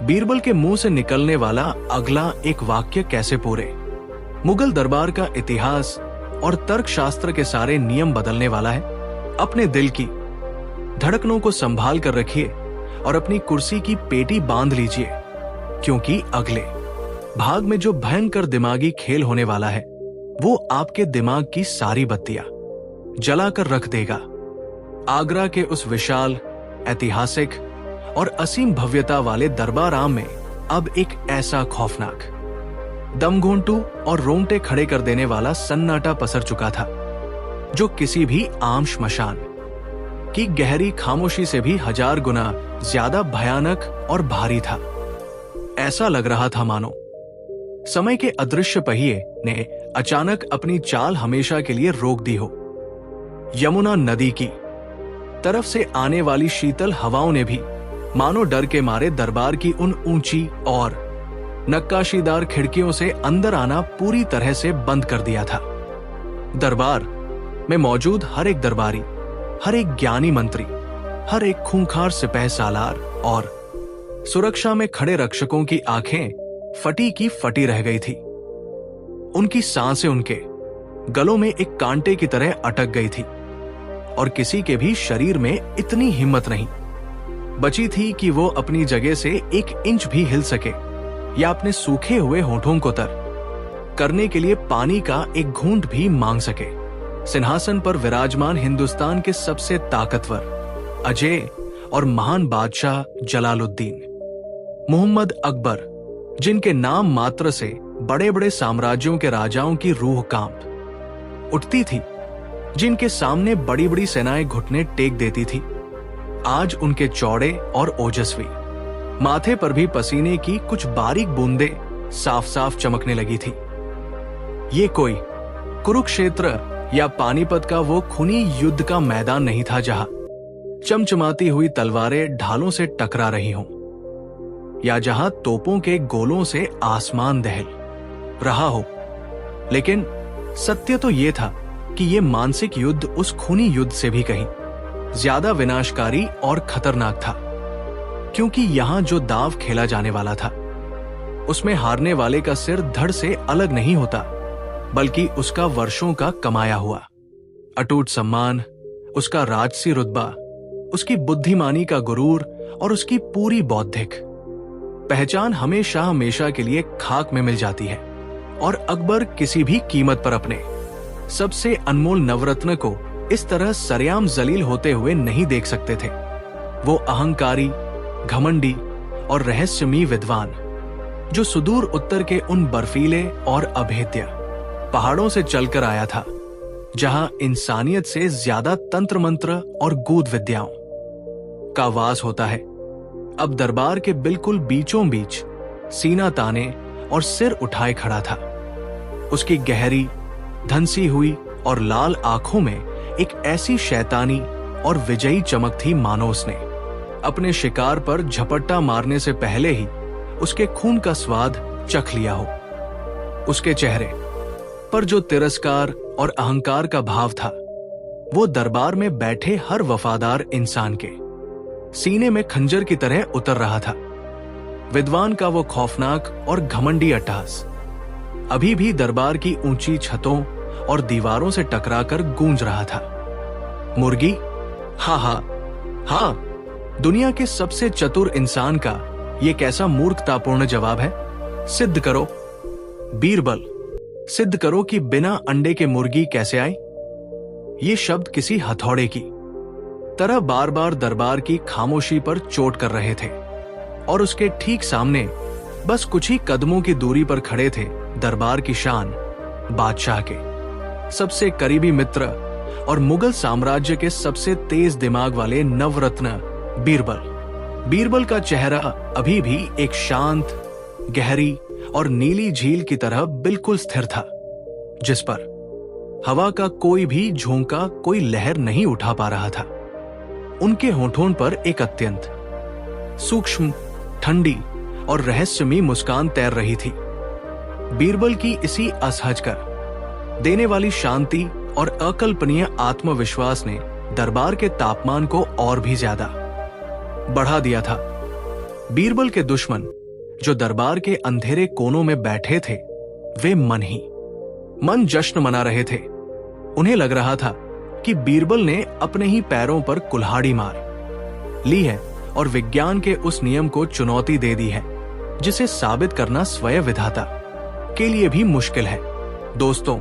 Speaker 2: बीरबल के मुंह से निकलने वाला अगला एक वाक्य कैसे पूरे मुगल दरबार का इतिहास और तर्कशास्त्र के सारे नियम बदलने वाला है। अपने दिल की धड़कनों को संभाल कर रखिए और अपनी कुर्सी की पेटी बांध लीजिए, क्योंकि अगले भाग में जो भयंकर दिमागी खेल होने वाला है वो आपके दिमाग की सारी बत्तियां जलाकर रख देगा। आगरा के उस विशाल, ऐतिहासिक और असीम भव्यता वाले दरबार आम में अब एक ऐसा खौफनाक, दमघोंटू और रोंगटे खड़े कर देने वाला सन्नाटा पसर चुका था जो किसी भी आम श्मशान की गहरी खामोशी से भी 1000 गुना ज्यादा भयानक और भारी था। ऐसा लग रहा था मानो समय के अदृश्य पहिए ने अचानक अपनी चाल हमेशा के लिए रोक दी हो। यमुना नदी की तरफ से आने वाली शीतल हवाओं ने भी मानो डर के मारे दरबार की उन ऊंची और नक्काशीदार खिड़कियों से अंदर आना पूरी तरह से बंद कर दिया था। दरबार में मौजूद हर एक दरबारी, हर एक ज्ञानी मंत्री, हर एक खूंखार सिपह सालार और सुरक्षा में खड़े रक्षकों की आंखें फटी की फटी रह गई थी। उनकी सांसें उनके गलों में एक कांटे की तरह अटक गई थी और किसी के भी शरीर में इतनी हिम्मत नहीं बची थी कि वो अपनी जगह से 1 इंच भी हिल सके या अपने सूखे हुए होठों को तर करने के लिए पानी का एक घूंट भी मांग सके। सिंहासन पर विराजमान हिंदुस्तान के सबसे ताकतवर, अजय और महान बादशाह जलालुद्दीन, मोहम्मद अकबर, जिनके नाम मात्र से बड़े बड़े साम्राज्यों के राजाओं की रूह कांप उठती थी, जिनके सामने बड़ी बड़ी सेनाएं घुटने टेक देती थी, आज उनके चौड़े और ओजस्वी माथे पर भी पसीने की कुछ बारीक बूंदें साफ साफ चमकने लगी थी। ये कोई कुरुक्षेत्र या पानीपत का वो खूनी युद्ध का मैदान नहीं था जहां चमचमाती हुई तलवारें ढालों से टकरा रही हों, या जहां तोपों के गोलों से आसमान दहल रहा हो। लेकिन सत्य तो यह था कि यह मानसिक युद्ध उस खूनी युद्ध से भी कहीं ज्यादा विनाशकारी और खतरनाक था, क्योंकि यहां जो दाव खेला जाने वाला था उसमें हारने वाले का सिर धड़ से अलग नहीं होता, बल्कि उसका वर्षों का कमाया हुआ अटूट सम्मान, उसका राजसी रुतबा, उसकी बुद्धिमानी का गुरूर और उसकी पूरी बौद्धिक पहचान हमेशा हमेशा के लिए खाक में मिल जाती है। और अकबर किसी भी कीमत पर अपने सबसे अनमोल नवरत्न को इस तरह सरेआम जलील होते हुए नहीं देख सकते थे। वो अहंकारी, घमंडी और रहस्यमयी विद्वान जो सुदूर उत्तर के उन बर्फीले और अभेद्य पहाड़ों से चलकर आया था, जहां इंसानियत से ज्यादा तंत्र मंत्र और गूढ़ विद्याओं का वास होता है, अब दरबार के बिल्कुल बीचों बीच सीना ताने और सिर उठाए खड़ा था। उसकी गहरी, धंसी हुई और लाल आंखों में एक ऐसी शैतानी और विजयी चमक थी मानो उसने अपने शिकार पर झपट्टा मारने से पहले ही उसके खून का स्वाद चख लिया हो। उसके चेहरे पर जो तिरस्कार और अहंकार का भाव था, वो दरबार में बैठे हर वफादार इंसान के सीने में खंजर की तरह उतर रहा था। विद्वान का वो खौफनाक और घमंडी अट्टहास अभी भी दरबार की ऊंची छतों और दीवारों से टकराकर गूंज रहा था। मुर्गी? हाँ, दुनिया के सबसे चतुर इंसान का ये कैसा मूर्खतापूर्ण जवाब है? सिद्ध करो। बीरबल सिद्ध करो कि बिना अंडे के मुर्गी कैसे आई। ये शब्द किसी हथौड़े की तरह बार बार दरबार की खामोशी पर चोट कर रहे थे और उसके ठीक सामने बस कुछ ही कदमों की दूरी पर खड़े थे दरबार की शान, बादशाह के सबसे करीबी मित्र और मुगल साम्राज्य के सबसे तेज दिमाग वाले नवरत्न बीरबल। बीरबल का चेहरा अभी भी एक शांत, गहरी और नीली झील की तरह बिल्कुल स्थिर था, जिस पर हवा का कोई भी झोंका, कोई लहर नहीं उठा पा रहा था। उनके होठों पर एक अत्यंत सूक्ष्म, ठंडी और रहस्यमयी मुस्कान तैर रही थी। बीरबल की इसी असहज कर देने वाली शांति और अकल्पनीय आत्मविश्वास ने दरबार के तापमान को और भी ज्यादा बढ़ा दिया था। बीरबल के दुश्मन जो दरबार के अंधेरे कोनों में बैठे थे, वे मन जश्न मना रहे थे। उन्हें लग रहा था कि बीरबल ने अपने ही पैरों पर कुल्हाड़ी मार ली है और विज्ञान के उस नियम को चुनौती दे दी है जिसे साबित करना स्वयं विधाता के लिए भी मुश्किल है। दोस्तों,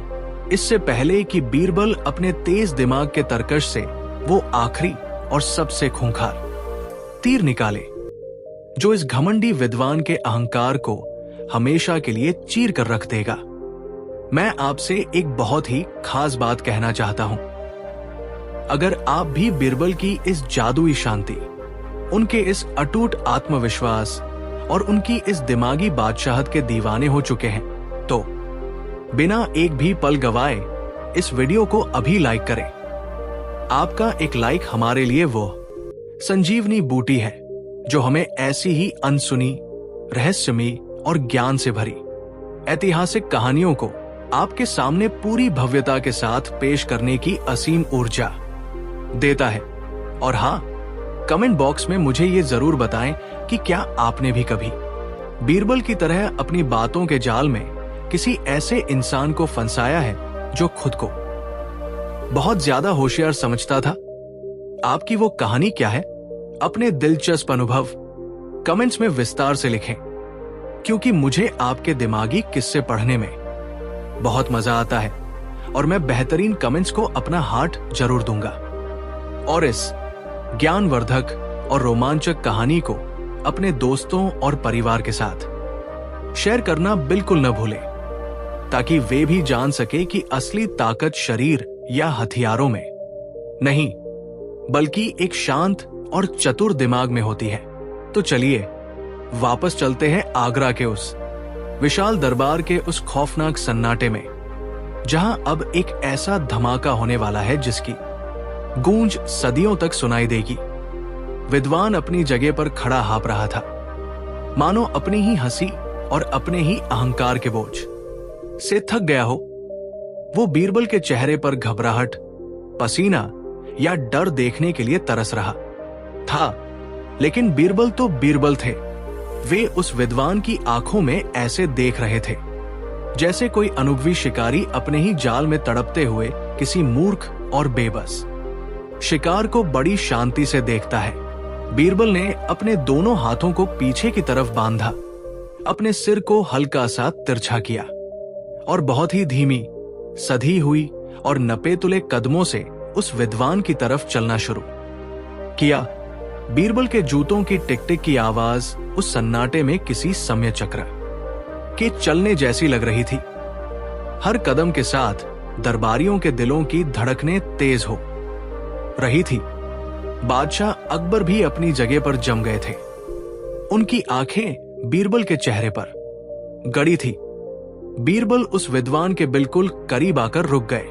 Speaker 2: इससे पहले कि बीरबल अपने तेज दिमाग के तरकश से वो आखिरी और सबसे खूंखार तीर निकाले जो इस घमंडी विद्वान के अहंकार को हमेशा के लिए चीर कर रख देगा, मैं आपसे एक बहुत ही खास बात कहना चाहता हूं। अगर आप भी बीरबल की इस जादुई शांति, उनके इस अटूट आत्मविश्वास और उनकी इस दिमागी बादशाहत के दीवाने हो चुके हैं, तो बिना एक भी पल गवाए इस वीडियो को अभी लाइक करें। आपका एक लाइक हमारे लिए वो संजीवनी बूटी है जो हमें ऐसी ही अनसुनी, रहस्यमयी और ज्ञान से भरी ऐतिहासिक कहानियों को आपके सामने पूरी भव्यता के साथ पेश करने की असीम ऊर्जा देता है। और हाँ, कमेंट बॉक्स में मुझे ये जरूर बताएं कि क्या आपने भी कभी बीरबल की तरह अपनी बातों के जाल में किसी ऐसे इंसान को फंसाया है जो खुद को बहुत ज्यादा होशियार समझता था। आपकी वो कहानी क्या है? अपने दिलचस्प अनुभव कमेंट्स में विस्तार से लिखें, क्योंकि मुझे आपके दिमागी किस्से पढ़ने में बहुत मजा आता है और मैं बेहतरीन कमेंट्स को अपना हार्ट जरूर दूंगा। और इस ज्ञानवर्धक और रोमांचक कहानी को अपने दोस्तों और परिवार के साथ शेयर करना बिल्कुल न भूलें, ताकि वे भी जान सके कि असली ताकत शरीर या हथियारों में नहीं, बल्कि एक शांत और चतुर दिमाग में होती है। तो चलिए वापस चलते हैं आगरा के उस विशाल दरबार के उस खौफनाक सन्नाटे में, जहां अब एक ऐसा धमाका होने वाला है जिसकी गूंज सदियों तक सुनाई देगी। विद्वान अपनी जगह पर खड़ा हाँप रहा था, मानो अपनी ही हंसी और अपने ही अहंकार के बोझ से थक गया हो। वो बीरबल के चेहरे पर घबराहट, पसीना या डर देखने के लिए तरस रहा था, लेकिन बीरबल तो बीरबल थे। वे उस विद्वान की आंखों में ऐसे देख रहे थे जैसे कोई अनुभवी शिकारी अपने ही जाल में तड़पते हुए किसी मूर्ख और बेबस शिकार को बड़ी शांति से देखता है। बीरबल ने अपने दोनों हाथों को पीछे की तरफ बांधा, अपने सिर को हल्का सा तिरछा किया और बहुत ही धीमी, सधी हुई और नपेतुले कदमों से उस विद्वान की तरफ चलना शुरू किया। बीरबल के जूतों की टिक टिक की आवाज उस सन्नाटे में किसी समय चक्र के चलने जैसी लग रही थी। हर कदम के साथ दरबारियों के दिलों की धड़कनें तेज हो रही थी। बादशाह अकबर भी अपनी जगह पर जम गए थे। उनकी आंखें बीरबल के चेहरे पर गड़ी थी। बीरबल उस विद्वान के बिल्कुल करीब आकर रुक गए।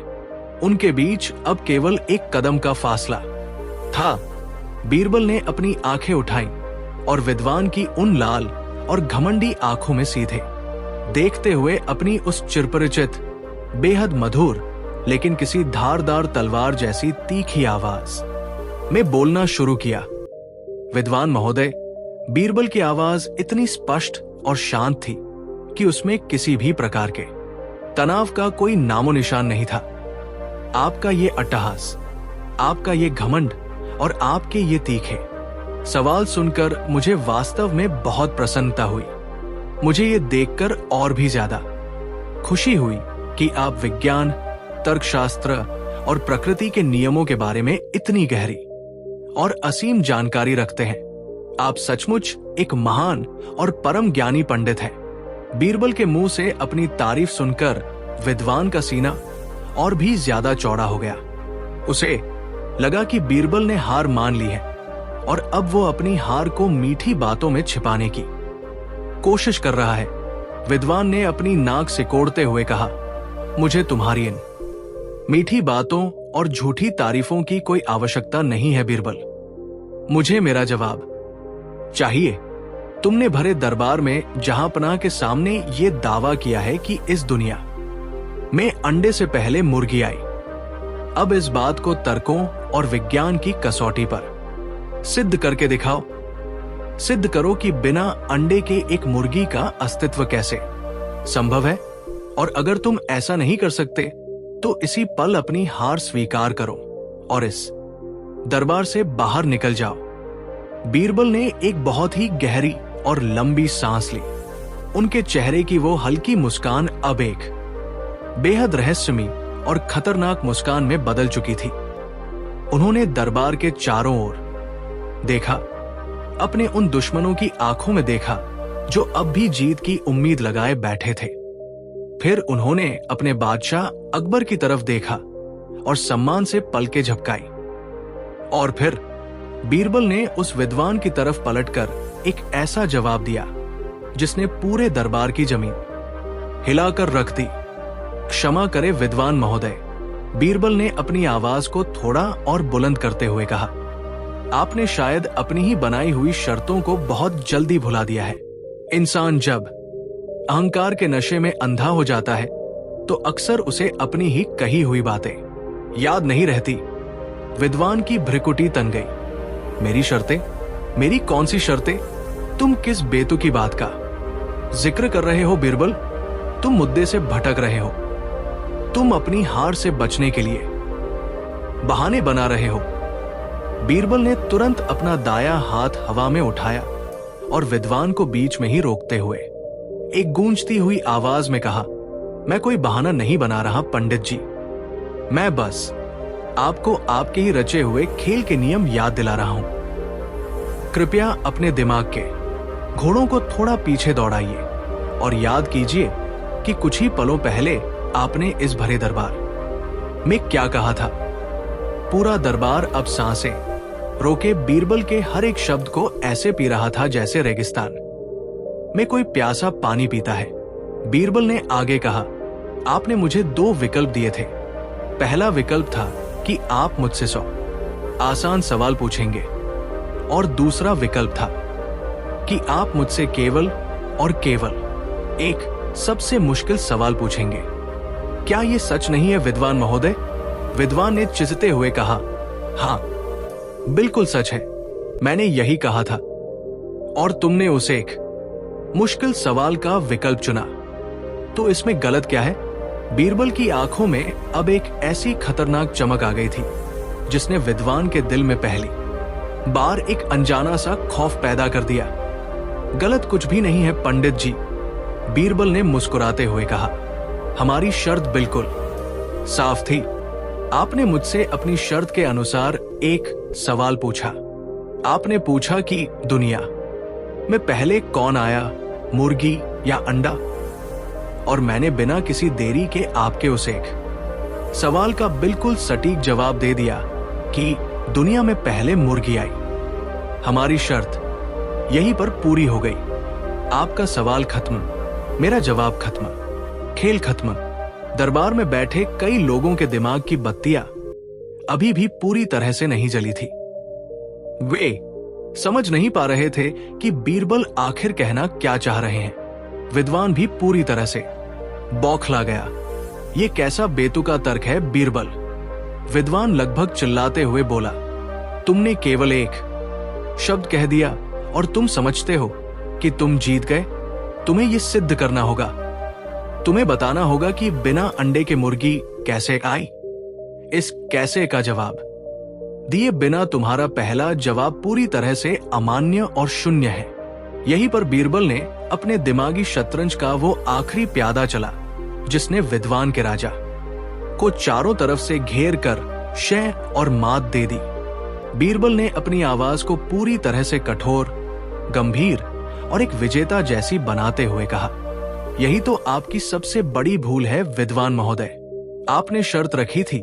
Speaker 2: उनके बीच अब केवल एक कदम का फासला था। बीरबल ने अपनी आंखें उठाईं और विद्वान की उन लाल और घमंडी आंखों में सीधे देखते हुए अपनी उस चिरपरिचित, बेहद मधुर लेकिन किसी धारदार तलवार जैसी तीखी आवाज में बोलना शुरू किया। विद्वान महोदय, बीरबल की आवाज इतनी स्पष्ट और शांत थी कि उसमें किसी भी प्रकार के तनाव का कोई नामो निशान नहीं था। आपका ये अट्टहास, आपका ये घमंड और आपके ये तीखे सवाल सुनकर मुझे वास्तव में बहुत प्रसन्नता हुई। मुझे ये देखकर और भी ज्यादा खुशी हुई कि आप विज्ञान, तर्कशास्त्र और प्रकृति के नियमों के बारे में इतनी गहरी और असीम जानकारी रखते हैं। आप सचमुच एक महान और परम ज्ञानी पंडित हैं। बीरबल के मुंह से अपनी तारीफ सुनकर विद्वान का सीना और भी ज्यादा चौड़ा हो गया। उसे लगा कि बीरबल ने हार मान ली है और अब वो अपनी हार को मीठी बातों में छिपाने की कोशिश कर रहा है। विद्वान ने अपनी नाक सिकोड़ते हुए कहा, मुझे तुम्हारी इन मीठी बातों और झूठी तारीफों की कोई आवश्यकता नहीं है बीरबल। मुझे मेरा जवाब चाहिए। तुमने भरे दरबार में जहांपनाह के सामने ये दावा किया है कि इस दुनिया में अंडे से पहले मुर्गी आई। अब इस बात को तर्कों और विज्ञान की कसौटी पर सिद्ध करके दिखाओ। सिद्ध करो कि बिना अंडे के एक मुर्गी का अस्तित्व कैसे संभव है। और अगर तुम ऐसा नहीं कर सकते तो इसी पल अपनी हार स्वीकार करो और इस दरबार से बाहर निकल जाओ। बीरबल ने एक बहुत ही गहरी और लंबी सांस ली। उनके चेहरे की वो हल्की मुस्कान अब एक बेहद रहस्यमयी और खतरनाक मुस्कान में बदल चुकी थी। उन्होंने दरबार के चारों ओर देखा, अपने उन दुश्मनों की आंखों में देखा जो अब भी जीत की उम्मीद लगाए बैठे थे। फिर उन्होंने अपने बादशाह अकबर की तरफ देखा और सम्मान से पलकें झपकाई। और फिर बीरबल ने उस विद्वान की तरफ पलटकर एक ऐसा जवाब दिया जिसने पूरे दरबार की जमीन हिलाकर रख दी। क्षमा करे विद्वान महोदय, बीरबल ने अपनी आवाज को थोड़ा और बुलंद करते हुए कहा, आपने शायद अपनी ही बनाई हुई शर्तों को बहुत जल्दी भुला दिया है। इंसान जब अहंकार के नशे में अंधा हो जाता है तो अक्सर उसे अपनी ही कही हुई बातें याद नहीं रहती। विद्वान की भ्रिकुटी तन गई। मेरी शर्तें? मेरी कौन सी शर्तें? तुम किस बेतुकी बात का जिक्र कर रहे हो बीरबल? तुम मुद्दे से भटक रहे हो। तुम अपनी हार से बचने के लिए बहाने बना रहे हो। बीरबल ने तुरंत अपना दाया हाथ हवा में उठाया और विद्वान को बीच में ही रोकते हुए एक गूंजती हुई आवाज में कहा, मैं कोई बहाना नहीं बना रहा पंडित जी। मैं बस आपको आपके ही रचे हुए खेल के नियम याद दिला रहा हूं। कृपया अपने दिमाग के घोड़ों को थोड़ा पीछे दौड़ाइए और याद कीजिए कि कुछ ही पलों पहले आपने इस भरे दरबार में क्या कहा था। पूरा दरबार अब सांसें रोके बीरबल के हर एक शब्द को ऐसे पी रहा था जैसे रेगिस्तान में कोई प्यासा पानी पीता है। बीरबल ने आगे कहा, आपने मुझे 2 विकल्प दिए थे। पहला विकल्प था कि आप मुझसे 100 आसान सवाल पूछेंगे और दूसरा विकल्प था कि आप मुझसे केवल और केवल एक सबसे मुश्किल सवाल पूछेंगे। क्या यह सच नहीं है विद्वान महोदय? विद्वान ने चिल्लाते हुए कहा, हाँ बिल्कुल सच है। मैंने यही कहा था और तुमने उसे एक मुश्किल सवाल का विकल्प चुना, तो इसमें गलत क्या है? बीरबल की आंखों में अब एक ऐसी खतरनाक चमक आ गई थी जिसने विद्वान के दिल में पहली बार एक अनजाना सा खौफ पैदा कर दिया। गलत कुछ भी नहीं है पंडित जी, बीरबल ने मुस्कुराते हुए कहा। हमारी शर्त बिल्कुल साफ थी। आपने मुझसे अपनी शर्त के अनुसार एक सवाल पूछा। आपने पूछा कि दुनिया में पहले कौन आया, मुर्गी या अंडा? और मैंने बिना किसी देरी के आपके उस एक सवाल का बिल्कुल सटीक जवाब दे दिया कि दुनिया में पहले मुर्गी आई। हमारी शर्त यहीं पर पूरी हो गई। आपका सवाल खत्म, मेरा जवाब खत्म, खेल खत्म। दरबार में बैठे कई लोगों के दिमाग की बत्तियां अभी भी पूरी तरह से नहीं जली थी। वे समझ नहीं पा रहे थे कि बीरबल आखिर कहना क्या चाह रहे हैं। विद्वान भी पूरी तरह से बौखला गया। ये कैसा बेतुका तर्क है बीरबल? विद्वान लगभग चिल्लाते हुए बोला, तुमने केवल एक शब्द कह दिया और तुम समझते हो कि तुम जीत गए। तुम्हें यह सिद्ध करना होगा। तुम्हें बताना होगा कि बिना अंडे के मुर्गी कैसे आई। इस कैसे का जवाब दिए बिना तुम्हारा पहला जवाब पूरी तरह से अमान्य और शून्य है। यहीं पर बीरबल ने अपने दिमागी शतरंज का वो आखिरी प्यादा चला जिसने विद्वान के राजा को चारों तरफ से घेर कर शय और मात दे दी। बीरबल ने अपनी आवाज को पूरी तरह से कठोर, गंभीर और एक विजेता जैसी बनाते हुए कहा, यही तो आपकी सबसे बड़ी भूल है विद्वान महोदय। आपने शर्त रखी थी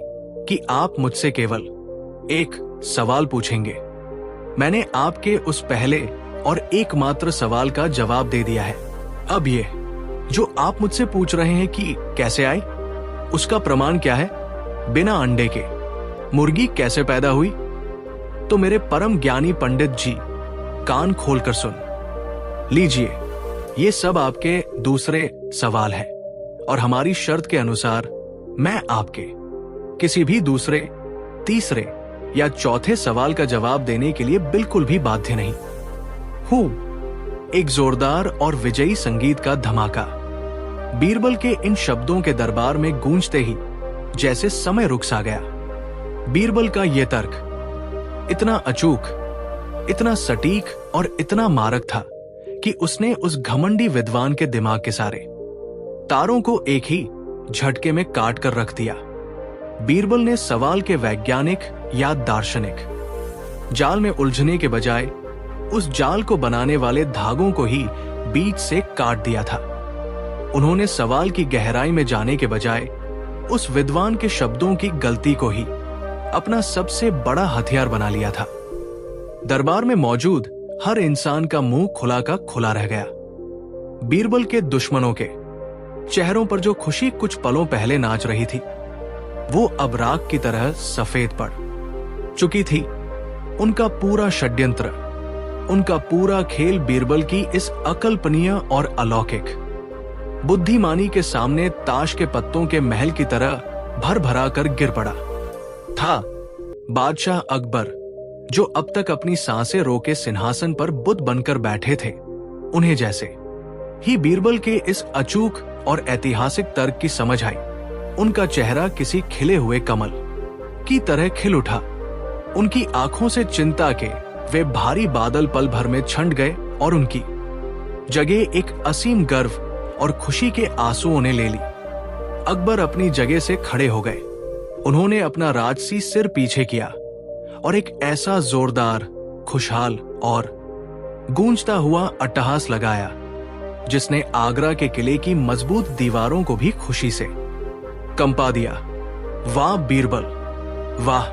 Speaker 2: कि आप मुझसे केवल एक सवाल पूछेंगे। मैंने आपके उस पहले और एकमात्र सवाल का जवाब दे दिया है। अब ये जो आप मुझसे पूछ रहे हैं कि कैसे आई, उसका प्रमाण क्या है? बिना अंडे के मुर्गी कैसे पैदा हुई? तो मेरे परम ज्ञानी पंडित जी, कान खोलकर सुन लीजिए, ये सब आपके दूसरे सवाल हैं और हमारी शर्त के अनुसार मैं आपके किसी भी दूसरे, तीसरे या चौथे सवाल का जवाब देने के लिए बिल्कुल भी बाध्य नहीं हूं। एक जोरदार और विजयी संगीत का धमाका बीरबल के इन शब्दों के दरबार में गूंजते ही जैसे समय रुक सा गया। बीरबल का यह तर्क इतना अचूक, इतना सटीक और इतना मारक था कि उसने उस घमंडी विद्वान के दिमाग के सारे तारों को एक ही झटके में काट कर रख दिया। बीरबल ने सवाल के वैज्ञानिक या दार्शनिक जाल में उलझने के बजाय उस जाल को बनाने वाले धागों को ही बीच से काट दिया था। उन्होंने सवाल की गहराई में जाने के बजाय उस विद्वान के शब्दों की गलती को ही अपना सबसे बड़ा हथियार बना लिया था। दरबार में मौजूद हर इंसान का मुंह खुला का खुला रह गया। बीरबल के दुश्मनों के चेहरों पर जो खुशी कुछ पलों पहले नाच रही थी, वो अब राख की तरह सफेद पड़ चुकी थी। उनका पूरा षड्यंत्र, उनका पूरा खेल बीरबल की इस अकल्पनीय और अलौकिक बुद्धिमानी के सामने ताश के पत्तों के महल की तरह भर भरा कर गिर पड़ा था। बादशाह अकबर, जो अब तक अपनी सांसें रोके सिंहासन पर बुद्ध बनकर बैठे थे, उन्हें जैसे ही बीरबल के इस अचूक और ऐतिहासिक तर्क की समझ आई, उनका चेहरा किसी खिले हुए कमल की तरह खिल उठा। उनकी आंखों से चिंता के वे भारी बादल पल भर में छंट गए और उनकी जगह एक असीम गर्व और खुशी के आंसुओं ने ले ली। अकबर अपनी जगह से खड़े हो गए। उन्होंने अपना राजसी सिर पीछे किया और एक ऐसा जोरदार, खुशहाल और गूंजता हुआ अट्टहास लगाया जिसने आगरा के किले की मजबूत दीवारों को भी खुशी से कंपा दिया। वाह बीरबल, वाह!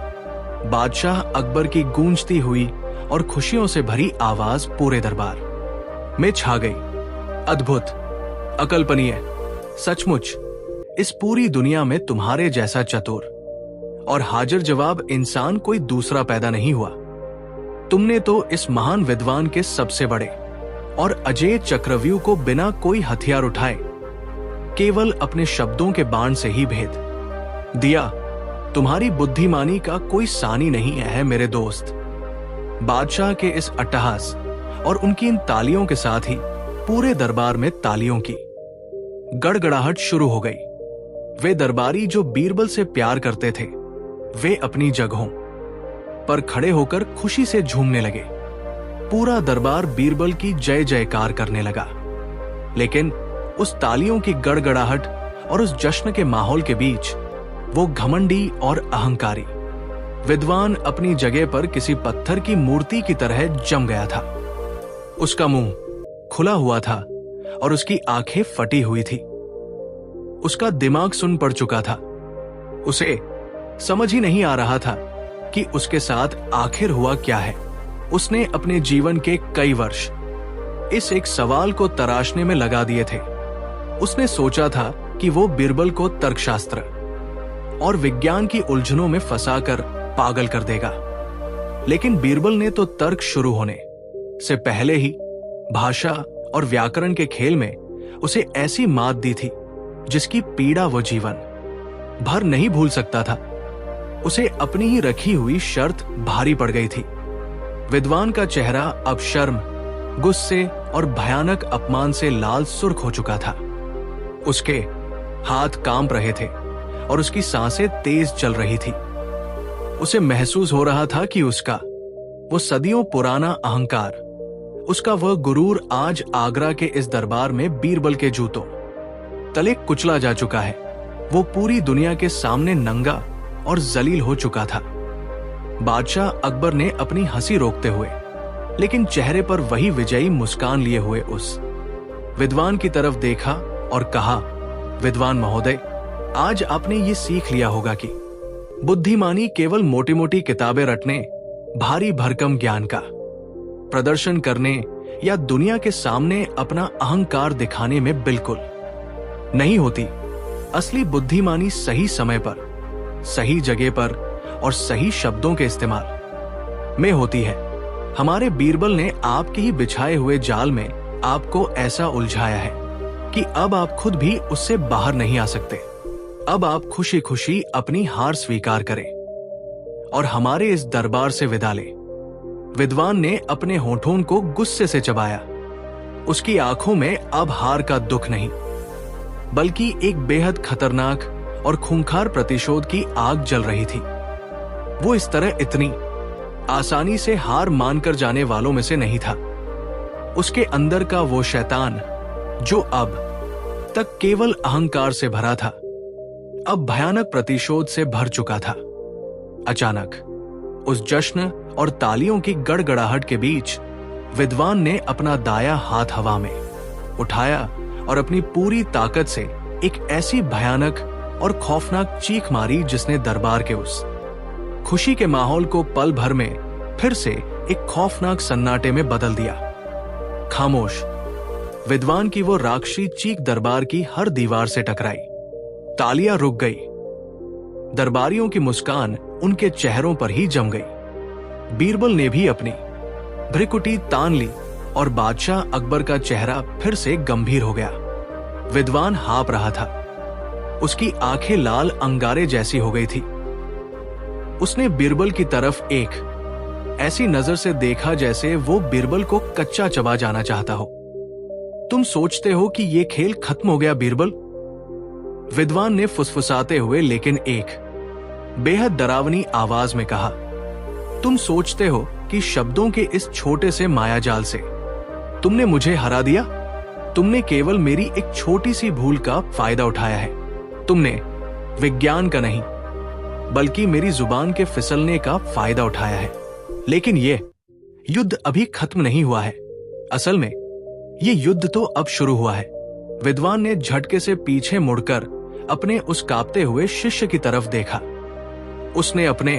Speaker 2: बादशाह अकबर की गूंजती हुई और खुशियों से भरी आवाज पूरे दरबार में छा गई। अद्भुत, अकल्पनीय, सचमुच इस पूरी दुनिया में तुम्हारे जैसा चतुर और हाजिर जवाब इंसान कोई दूसरा पैदा नहीं हुआ। तुमने तो इस महान विद्वान के सबसे बड़े और अजेय चक्रव्यूह को बिना कोई हथियार उठाए केवल अपने शब्दों के बाण से ही भेद दिया। तुम्हारी बुद्धिमानी का कोई सानी नहीं है मेरे दोस्त। बादशाह के इस अट्टहास और उनकी इन तालियों के साथ ही पूरे दरबार में तालियों की गड़गड़ाहट शुरू हो गई। वे दरबारी जो बीरबल से प्यार करते थे, वे अपनी जगहों पर खड़े होकर खुशी से झूमने लगे। पूरा दरबार बीरबल की जय जयकार करने लगा। लेकिन उस तालियों की गड़गड़ाहट और उस जश्न के माहौल के बीच वो घमंडी और अहंकारी विद्वान अपनी जगह पर किसी पत्थर की मूर्ति की तरह जम गया था। उसका मुंह खुला हुआ था और उसकी आंखें फटी हुई थी। उसका दिमाग सुन पड़ चुका था। उसे समझ ही नहीं आ रहा था कि उसके साथ आखिर हुआ क्या है। उसने अपने जीवन के कई वर्ष इस एक सवाल को तराशने में लगा दिए थे। उसने सोचा था कि वो बीरबल को तर्कशास्त्र और विज्ञान की उलझनों में फंसाकर पागल कर देगा। लेकिन बीरबल ने तो तर्क शुरू होने से पहले ही भाषा और व्याकरण के खेल में उसे ऐसी मात दी थी जिसकी पीड़ा वो जीवन भर नहीं भूल सकता था। उसे अपनी ही रखी हुई शर्त भारी पड़ गई थी। विद्वान का चेहरा अब शर्म, गुस्से और भयानक अपमान से लाल सुर्ख हो चुका था। उसके हाथ कांप रहे थे और उसकी सांसें तेज चल रही थी। उसे महसूस हो रहा था कि उसका वो सदियों पुराना अहंकार, उसका वह गुरूर आज आगरा के इस दरबार में बीरबल के जूतों तले कुचला जा चुका है। वो पूरी दुनिया के सामने नंगा और जलील हो चुका था। बादशाह अकबर ने अपनी हंसी रोकते हुए लेकिन चेहरे पर वही विजयी मुस्कान लिए हुए उस विद्वान की तरफ देखा और कहा, विद्वान महोदय, आज आपने ये सीख लिया होगा कि बुद्धिमानी केवल मोटी मोटी किताबें रटने, भारी भरकम ज्ञान का प्रदर्शन करने या दुनिया के सामने अपना अहंकार दिखाने में बिल्कुल नहीं होती। असली बुद्धिमानी सही समय पर, सही जगह पर और सही शब्दों के इस्तेमाल में होती है। हमारे बीरबल ने आपके ही बिछाए हुए जाल में आपको ऐसा उलझाया है कि अब आप खुद भी उससे बाहर नहीं आ सकते। अब आप खुशी खुशी अपनी हार स्वीकार करें और हमारे इस दरबार से विदा लें। विद्वान ने अपने होठों को गुस्से से चबाया। उसकी आंखों में अब हार का दुख नहीं, बल्कि एक बेहद खतरनाक और खूंखार प्रतिशोध की आग जल रही थी। वो इस तरह इतनी आसानी से हार मानकर जाने वालों में से नहीं था। उसके अंदर का वो शैतान जो अब तक केवल अहंकार से भरा था, अब भयानक प्रतिशोध से भर चुका था। अचानक उस जश्न और तालियों की गड़गड़ाहट के बीच विद्वान ने अपना दाया हाथ हवा में उठाया और अपनी पूरी ताकत से एक ऐसी भयानक और खौफनाक चीख मारी जिसने दरबार के उस खुशी के माहौल को पल भर में फिर से एक खौफनाक सन्नाटे में बदल दिया। खामोश विद्वान की वो राक्षसी चीख दरबार की हर दीवार से टकराई। तालियां रुक गई। दरबारियों की मुस्कान उनके चेहरों पर ही जम गई। बीरबल ने भी अपनी भ्रिकुटी तान ली और बादशाह अकबर का चेहरा फिर से गंभीर हो गया। विद्वान हाँप रहा था। उसकी आंखें लाल अंगारे जैसी हो गई थी। उसने बीरबल की तरफ एक ऐसी नजर से देखा जैसे वो बीरबल को कच्चा चबा जाना चाहता हो। तुम सोचते हो कि ये खेल खत्म हो गया बीरबल? विद्वान ने फुसफुसाते हुए लेकिन एक बेहद डरावनी आवाज में कहा। तुम सोचते हो कि शब्दों के इस छोटे से मायाजाल से तुमने मुझे हरा दिया? तुमने केवल मेरी एक छोटी सी भूल का फायदा उठाया है। तुमने विज्ञान का नहीं, बल्कि मेरी जुबान के फिसलने का फायदा उठाया है। लेकिन ये युद्ध अभी खत्म नहीं हुआ है। असल में ये युद्ध तो अब शुरू हुआ है। विद्वान ने झटके से पीछे मुड़कर अपने उस कांपते हुए शिष्य की तरफ देखा। उसने अपने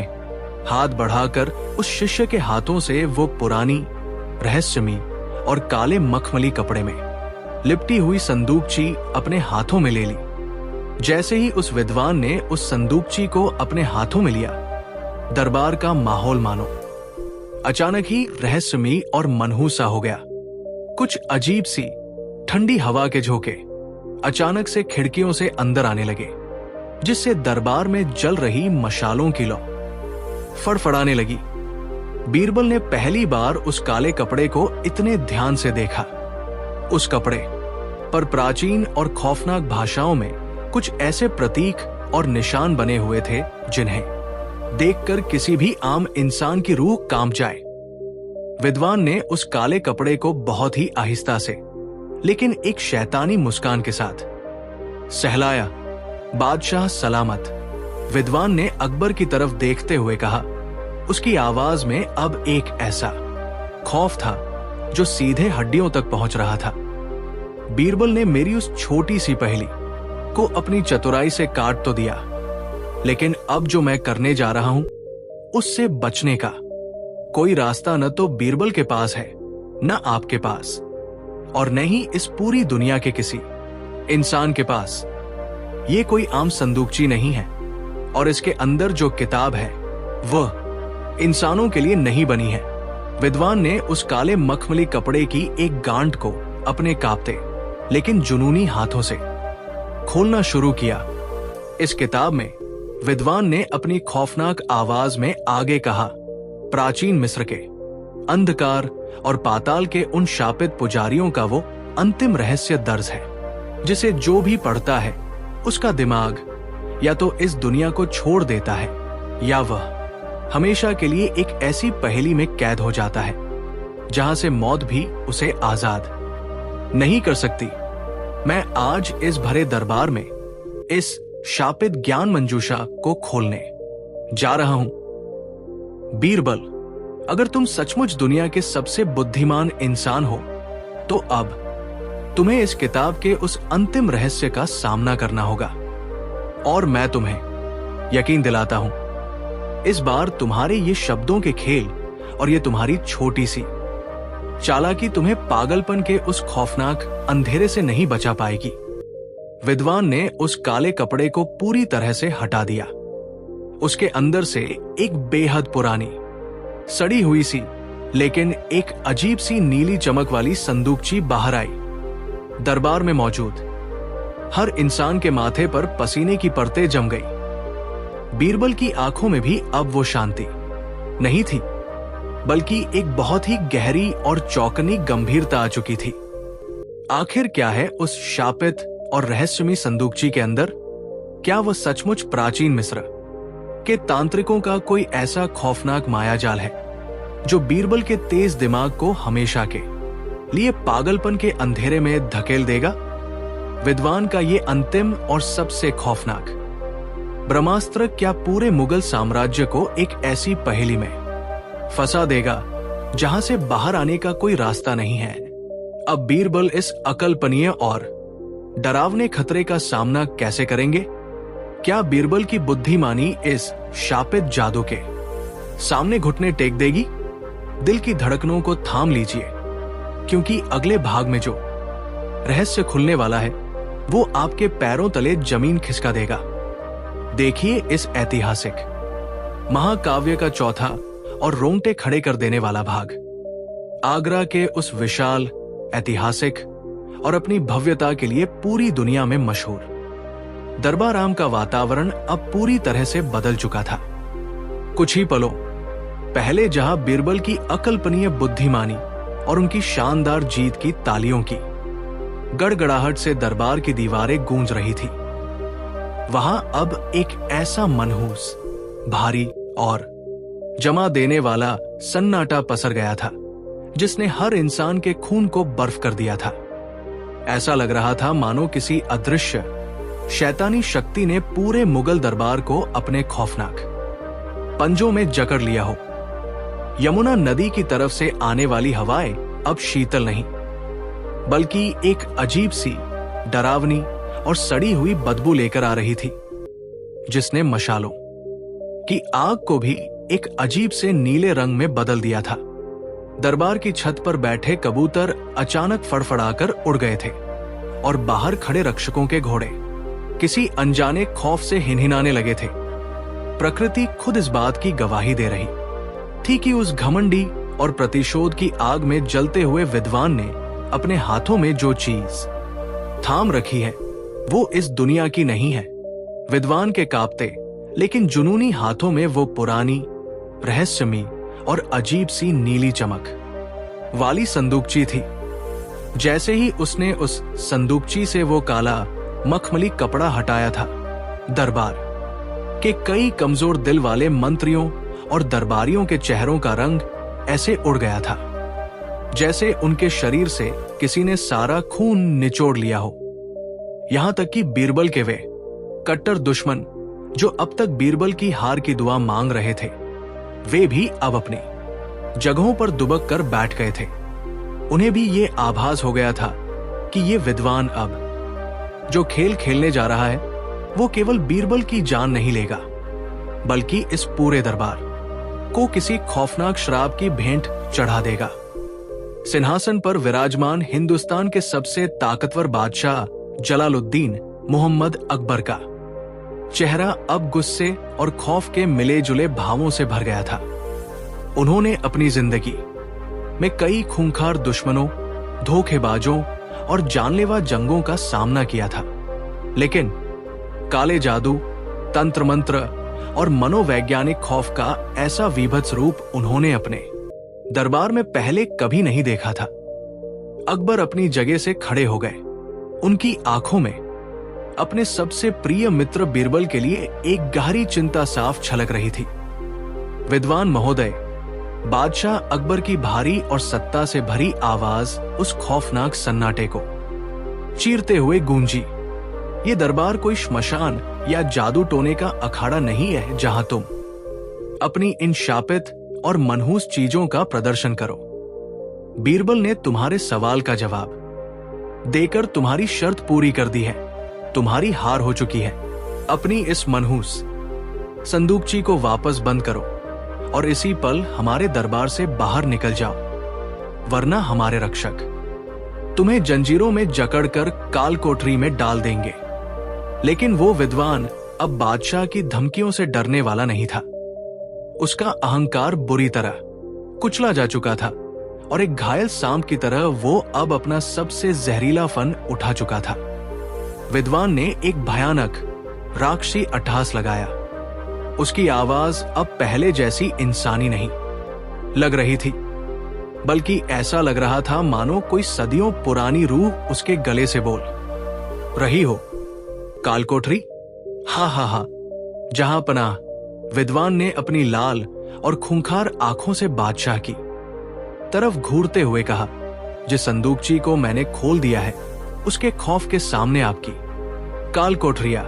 Speaker 2: हाथ बढ़ाकर उस शिष्य के हाथों से वो पुरानी, रहस्यमयी और काले मखमली कपड़े में लिपटी हुई संदूकची अपने हाथों में ले ली। जैसे ही उस विद्वान ने उस संदूकची को अपने हाथों में लिया, दरबार का माहौल मानो अचानक ही रहस्यमयी और मनहूसा हो गया। कुछ अजीब सी ठंडी हवा के झोंके अचानक से खिड़कियों से अंदर आने लगे, जिससे दरबार में जल रही मशालों की लौ फड़फड़ाने लगी। बीरबल ने पहली बार उस काले कपड़े को इतने ध्यान से देखा। उस कपड़े पर प्राचीन और खौफनाक भाषाओं में कुछ ऐसे प्रतीक और निशान बने हुए थे जिन्हें देखकर किसी भी आम इंसान की रूह कांप जाए। विद्वान ने उस काले कपड़े को बहुत ही आहिस्ता से लेकिन एक शैतानी मुस्कान के साथ सहलाया। बादशाह सलामत, विद्वान ने अकबर की तरफ देखते हुए कहा। उसकी आवाज में अब एक ऐसा खौफ था जो सीधे हड्डियों तक पहुंच रहा था। बीरबल ने मेरी उस छोटी सी पहेली को अपनी चतुराई से काट तो दिया, लेकिन अब जो मैं करने जा रहा हूं उससे बचने का कोई रास्ता न तो बीरबल के पास है, न आपके पास, और न ही इस पूरी दुनिया के किसी इंसान के पास। ये कोई आम संदूकची नहीं है, और इसके अंदर जो किताब है वह इंसानों के लिए नहीं बनी है। विद्वान ने उस काले मखमली कपड़े की एक गांठ को अपने कांपते लेकिन जुनूनी हाथों से खोलना शुरू किया। इस किताब में विद्वान ने अपनी खौफनाक आवाज में आगे कहा, प्राचीन मिस्र के अंधकार और पाताल के उन शापित पुजारियों का वो अंतिम रहस्य दर्ज है, जिसे जो भी पढ़ता है उसका दिमाग या तो इस दुनिया को छोड़ देता है या वह हमेशा के लिए एक ऐसी पहेली में कैद हो जाता है जहां से मौत भी उसे आजाद नहीं कर सकती। मैं आज इस भरे दरबार में इस शापित ज्ञान मंजूषा को खोलने जा रहा हूं। बीरबल, अगर तुम सचमुच दुनिया के सबसे बुद्धिमान इंसान हो तो अब तुम्हें इस किताब के उस अंतिम रहस्य का सामना करना होगा। और मैं तुम्हें यकीन दिलाता हूं, इस बार तुम्हारे ये शब्दों के खेल और ये तुम्हारी छोटी सी चालाकी तुम्हें पागलपन के उस खौफनाक अंधेरे से नहीं बचा पाएगी। विद्वान ने उस काले कपड़े को पूरी तरह से हटा दिया। उसके अंदर से एक बेहद पुरानी, सड़ी हुई सी लेकिन एक अजीब सी नीली चमक वाली संदूकची बाहर आई। दरबार में मौजूद हर इंसान के माथे पर पसीने की परतें जम गई। बीरबल की आंखों में भी अब वो शांति नहीं थी, बल्कि एक बहुत ही गहरी और चौकनी गंभीरता आ चुकी थी। आखिर क्या है उस शापित और रहस्यमयी संदूकची के अंदर? क्या वह सचमुच प्राचीन मिस्र के तांत्रिकों का कोई ऐसा खौफनाक मायाजाल है जो बीरबल के तेज दिमाग को हमेशा के लिए पागलपन के अंधेरे में धकेल देगा? विद्वान का ये अंतिम और सबसे खौफनाक ब्रह्मास्त्र क्या पूरे मुगल साम्राज्य को एक ऐसी पहेली में फंसा देगा जहां से बाहर आने का कोई रास्ता नहीं है? अब बीरबल इस अकल्पनीय और डरावने खतरे का सामना कैसे करेंगे? क्या बीरबल की बुद्धिमानी इस शापित जादू के सामने घुटने टेक देगी? दिल की धड़कनों को थाम लीजिए, क्योंकि अगले भाग में जो रहस्य खुलने वाला है वो आपके पैरों तले जमीन खिसका देगा। देखिए इस ऐतिहासिक महाकाव्य का चौथा और रोंगटे खड़े कर देने वाला भाग। आगरा के उस विशाल, ऐतिहासिक और अपनी भव्यता के लिए पूरी दुनिया में मशहूर दरबाराम का वातावरण अब पूरी तरह से बदल चुका था। कुछ ही पलों पहले जहां बीरबल की अकल्पनीय बुद्धिमानी और उनकी शानदार जीत की तालियों की गड़गड़ाहट से दरबार की दीवारें गूंज रही थी, वहां अब एक ऐसा मनहूस, भारी और जमा देने वाला सन्नाटा पसर गया था जिसने हर इंसान के खून को बर्फ कर दिया था। ऐसा लग रहा था मानो किसी अदृश्य शैतानी शक्ति ने पूरे मुगल दरबार को अपने खौफनाक पंजों में जकड़ लिया हो। यमुना नदी की तरफ से आने वाली हवाएं अब शीतल नहीं, बल्कि एक अजीब सी, डरावनी और सड़ी हुई बदबू लेकर आ रही थी, जिसने मशालों की आग को भी एक अजीब से नीले रंग में बदल दिया था। दरबार की छत पर बैठे कबूतर अचानक फड़फड़ाकर उड़ गए थे और बाहर खड़े रक्षकों के घोड़े किसी अनजाने खौफ से हिनहिनाने लगे थे। प्रकृति खुद इस बात की गवाही दे रही थी कि उस घमंडी और प्रतिशोध की आग में जलते हुए विद्वान ने अपने हाथों में जो चीज थाम रखी है वो इस दुनिया की नहीं है। विद्वान के कांपते लेकिन जुनूनी हाथों में वो पुरानी, रहस्यमयी और अजीब सी नीली चमक वाली संदूकची थी। जैसे ही उसने उस संदूकची से वो काला मखमली कपड़ा हटाया था, दरबार के कई कमजोर दिल वाले मंत्रियों और दरबारियों के चेहरों का रंग ऐसे उड़ गया था जैसे उनके शरीर से किसी ने सारा खून निचोड़ लिया हो। यहां तक कि बीरबल के वे कट्टर दुश्मन जो अब तक बीरबल की हार की दुआ मांग रहे थे, वे भी अब अपनी जगहों पर दुबक कर बैठ गए थे। उन्हें भी ये आभास हो गया था कि ये विद्वान अब जो खेल खेलने जा रहा है वो केवल बीरबल की जान नहीं लेगा, बल्कि इस पूरे दरबार को किसी खौफनाक श्राप की भेंट चढ़ा देगा। सिंहासन पर विराजमान हिंदुस्तान के सबसे ताकतवर बादशाह जलालुद्दीन मोहम्मद अकबर का चेहरा अब गुस्से और खौफ के मिले जुले भावों से भर गया था। उन्होंने अपनी जिंदगी में कई खूंखार दुश्मनों, धोखेबाजों और जानलेवा जंगों का सामना किया था, लेकिन काले जादू, तंत्र मंत्र और मनोवैज्ञानिक खौफ का ऐसा विभत्स रूप उन्होंने अपने दरबार में पहले कभी नहीं देखा था। अकबर अपनी जगह से खड़े हो गए। उनकी आंखों में अपने सबसे प्रिय मित्र बीरबल के लिए एक गहरी चिंता साफ छलक रही थी। विद्वान महोदय, बादशाह अकबर की भारी और सत्ता से भरी आवाज उस खौफनाक सन्नाटे को चीरते हुए गूंजी। ये दरबार कोई श्मशान या जादू टोने का अखाड़ा नहीं है जहां तुम अपनी इन शापित और मनहूस चीजों का प्रदर्शन करो। बीरबल ने तुम्हारे सवाल का जवाब देकर तुम्हारी शर्त पूरी कर दी है। तुम्हारी हार हो चुकी है। अपनी इस मनहूस संदूकची को वापस बंद करो और इसी पल हमारे दरबार से बाहर निकल जाओ, वरना हमारे रक्षक तुम्हें जंजीरों में जकड़कर काल कोठरी में डाल देंगे। लेकिन वो विद्वान अब बादशाह की धमकियों से डरने वाला नहीं था। उसका अहंकार बुरी तरह कुचला जा चुका था और एक घायल सांप की तरह वो अब अपना सबसे जहरीला फन उठा चुका था। विद्वान ने एक भयानक राक्षसी अट्टहास लगाया। उसकी आवाज अब पहले जैसी इंसानी नहीं लग रही थी, बल्कि ऐसा लग रहा था मानो कोई सदियों पुरानी रूह उसके गले से बोल रही हो। कालकोठरी, हा हा हा, जहां पनाह। विद्वान ने अपनी लाल और खूंखार आंखों से बादशाह की तरफ घूरते हुए कहा, जिस संदूकची को मैंने खोल दिया है उसके खौफ के सामने आपकी काल कोठरिया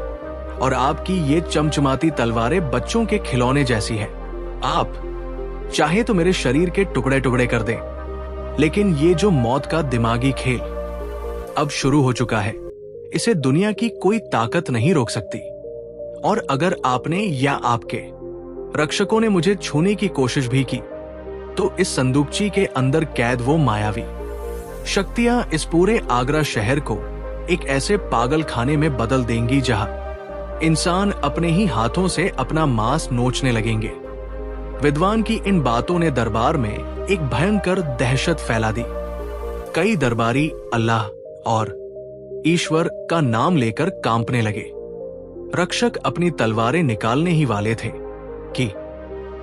Speaker 2: और आपकी ये चमचमाती तलवारें बच्चों के खिलौने जैसी है। आप चाहे तो मेरे शरीर के टुकड़े टुकड़े कर दें, लेकिन ये जो मौत का दिमागी खेल अब शुरू हो चुका है, इसे दुनिया की कोई ताकत नहीं रोक सकती। और अगर आपने या आपके रक्षकों ने मुझे छूने की कोशिश भी की, तो इस संदूकची के अंदर कैद वो मायावी शक्तियां इस पूरे आगरा शहर को एक ऐसे पागल खाने में बदल देंगी जहां इंसान अपने ही हाथों से अपना मांस नोचने लगेंगे। विद्वान की इन बातों ने दरबार में एक भयंकर दहशत फैला दी। कई दरबारी अल्लाह और ईश्वर का नाम लेकर कांपने लगे। रक्षक अपनी तलवारें निकालने ही वाले थे कि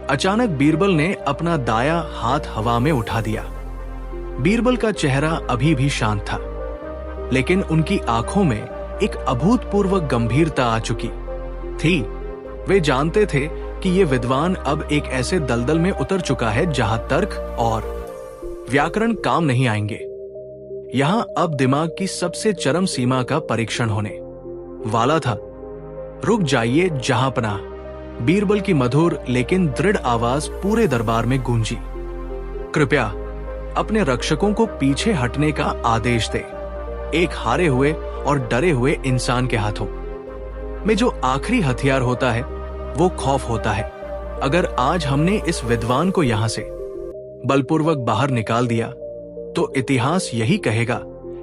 Speaker 2: अचानक बीरबल ने अपना दाया हाथ हवा में उठा दिया। बीरबल का चेहरा अभी भी शांत था, लेकिन उनकी आंखों में एक अभूतपूर्व गंभीरता आ चुकी थी। वे जानते थे कि ये विद्वान अब एक ऐसे दलदल में उतर चुका है जहां तर्क और व्याकरण काम नहीं आएंगे। यहां अब दिमाग की सबसे चरम सीमा का परीक्षण होने वाला था। रुक जाइए जहांपनाह, बीरबल की मधुर लेकिन दृढ़ आवाज पूरे दरबार में गूंजी। कृपया अपने रक्षकों को पीछे हटने का आदेश दे। एक हारे हुए और डरे हुए इंसान के हाथों में जो आखिरी हथियार होता है वो खौफ होता है। अगर आज हमने इस विद्वान को यहां से बलपूर्वक बाहर निकाल दिया, तो इतिहास यही कहेगा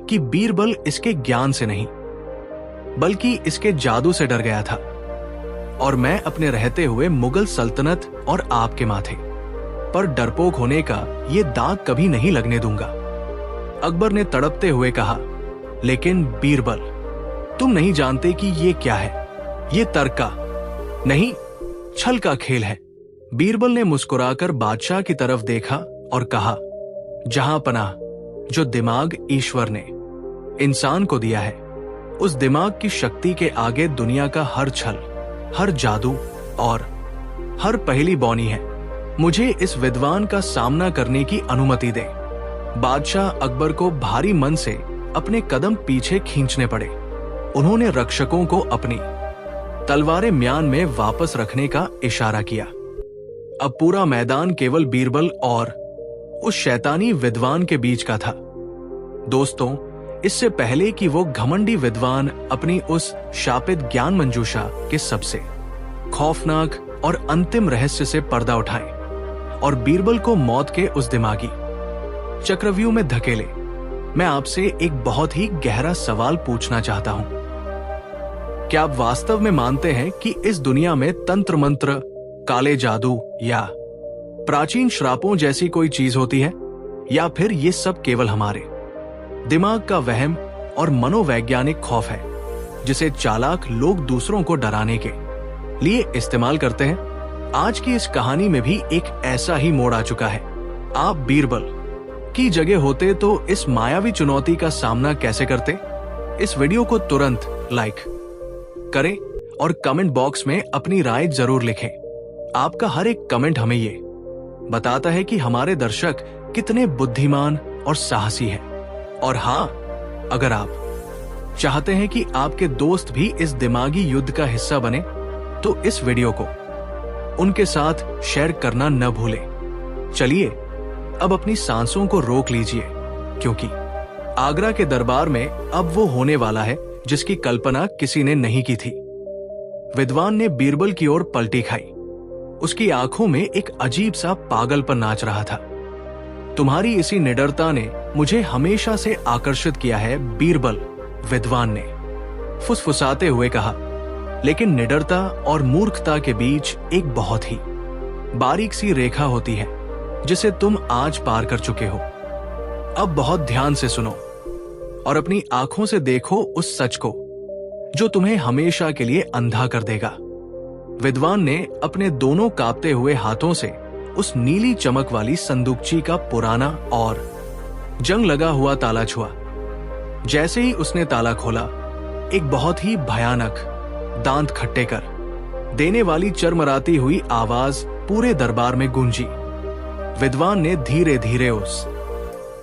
Speaker 2: कि बीरबल इसके ज्ञान से नहीं बल्कि इसके जादू से डर गया था, और मैं अपने रहते हुए मुगल सल्तनत और आपके माथे पर डरपोक होने का ये दाग कभी नहीं लगने दूंगा। अकबर ने तड़पते हुए कहा, लेकिन बीरबल, तुम नहीं जानते कि ये क्या है। ये तर्क का नहीं, छल का खेल है। बीरबल ने मुस्कुराकर बादशाह की तरफ देखा और कहा, जहां पनाह, जो दिमाग ईश्वर ने इंसान को दिया है, उस दिमाग की शक्ति के आगे दुनिया का हर छल, हर जादू और हर पहेली बौनी है। मुझे इस विद्वान का सामना करने की अनुमति दे। बादशाह अकबर को भारी मन से अपने कदम पीछे खींचने पड़े। उन्होंने रक्षकों को अपनी तलवारें म्यान में वापस रखने का इशारा किया। अब पूरा मैदान केवल बीरबल और उस शैतानी विद्वान के बीच का था। दोस्तों, इससे पहले कि वो घमंडी विद्वान अपनी उस शापित ज्ञान मंजूषा के सबसे खौफनाक और अंतिम रहस्य से पर्दा उठाए और बीरबल को मौत के उस दिमागी चक्रव्यूह में धकेले, मैं आपसे एक बहुत ही गहरा सवाल पूछना चाहता हूं। क्या आप वास्तव में मानते हैं कि इस दुनिया में तंत्र मंत्र, काले जादू या प्राचीन श्रापों जैसी कोई चीज होती है, या फिर ये सब केवल हमारे दिमाग का वहम और मनोवैज्ञानिक खौफ है, जिसे चालाक लोग दूसरों को डराने के लिए इस्तेमाल करते हैं? आज की इस कहानी में भी एक ऐसा ही मोड़ आ चुका है। आप बीरबल की जगह होते तो इस मायावी चुनौती का सामना कैसे करते? इस वीडियो को तुरंत लाइक करें और कमेंट बॉक्स में अपनी राय जरूर लिखें। आपका हर एक कमेंट हमें ये बताता है कि हमारे दर्शक कितने बुद्धिमान और साहसी हैं। और हाँ, अगर आप चाहते हैं कि आपके दोस्त भी इस दिमागी युद्ध का हिस्सा बने, तो इस वीडियो को उनके साथ शेयर करना न भूलें। चलिए अब अपनी सांसों को रोक लीजिए, क्योंकि आगरा के दरबार में अब वो होने वाला है जिसकी कल्पना किसी ने नहीं की थी। विद्वान ने बीरबल की ओर पलटी खाई। उसकी आंखों में एक अजीब सा पागलपन नाच रहा था। तुम्हारी इसी निडरता ने मुझे हमेशा से आकर्षित किया है बीरबल, विद्वान ने फुसफुसाते हुए कहा। लेकिन निडरता और मूर्खता के बीच एक बहुत ही बारीक सी रेखा होती है जिसे तुम आज पार कर चुके हो। अब बहुत ध्यान से सुनो और अपनी आंखों से देखो उस सच को जो तुम्हें हमेशा के लिए अंधा कर देगा। विद्वान ने अपने दोनों कांपते हुए हाथों से उस नीली चमक वाली संदूकची का पुराना और जंग लगा हुआ ताला छुआ। जैसे ही उसने ताला खोला, एक बहुत ही भयानक, दांत खट्टे कर देने वाली चरमराती हुई आवाज पूरे दरबार में गूंजी। विद्वान ने धीरे धीरे उस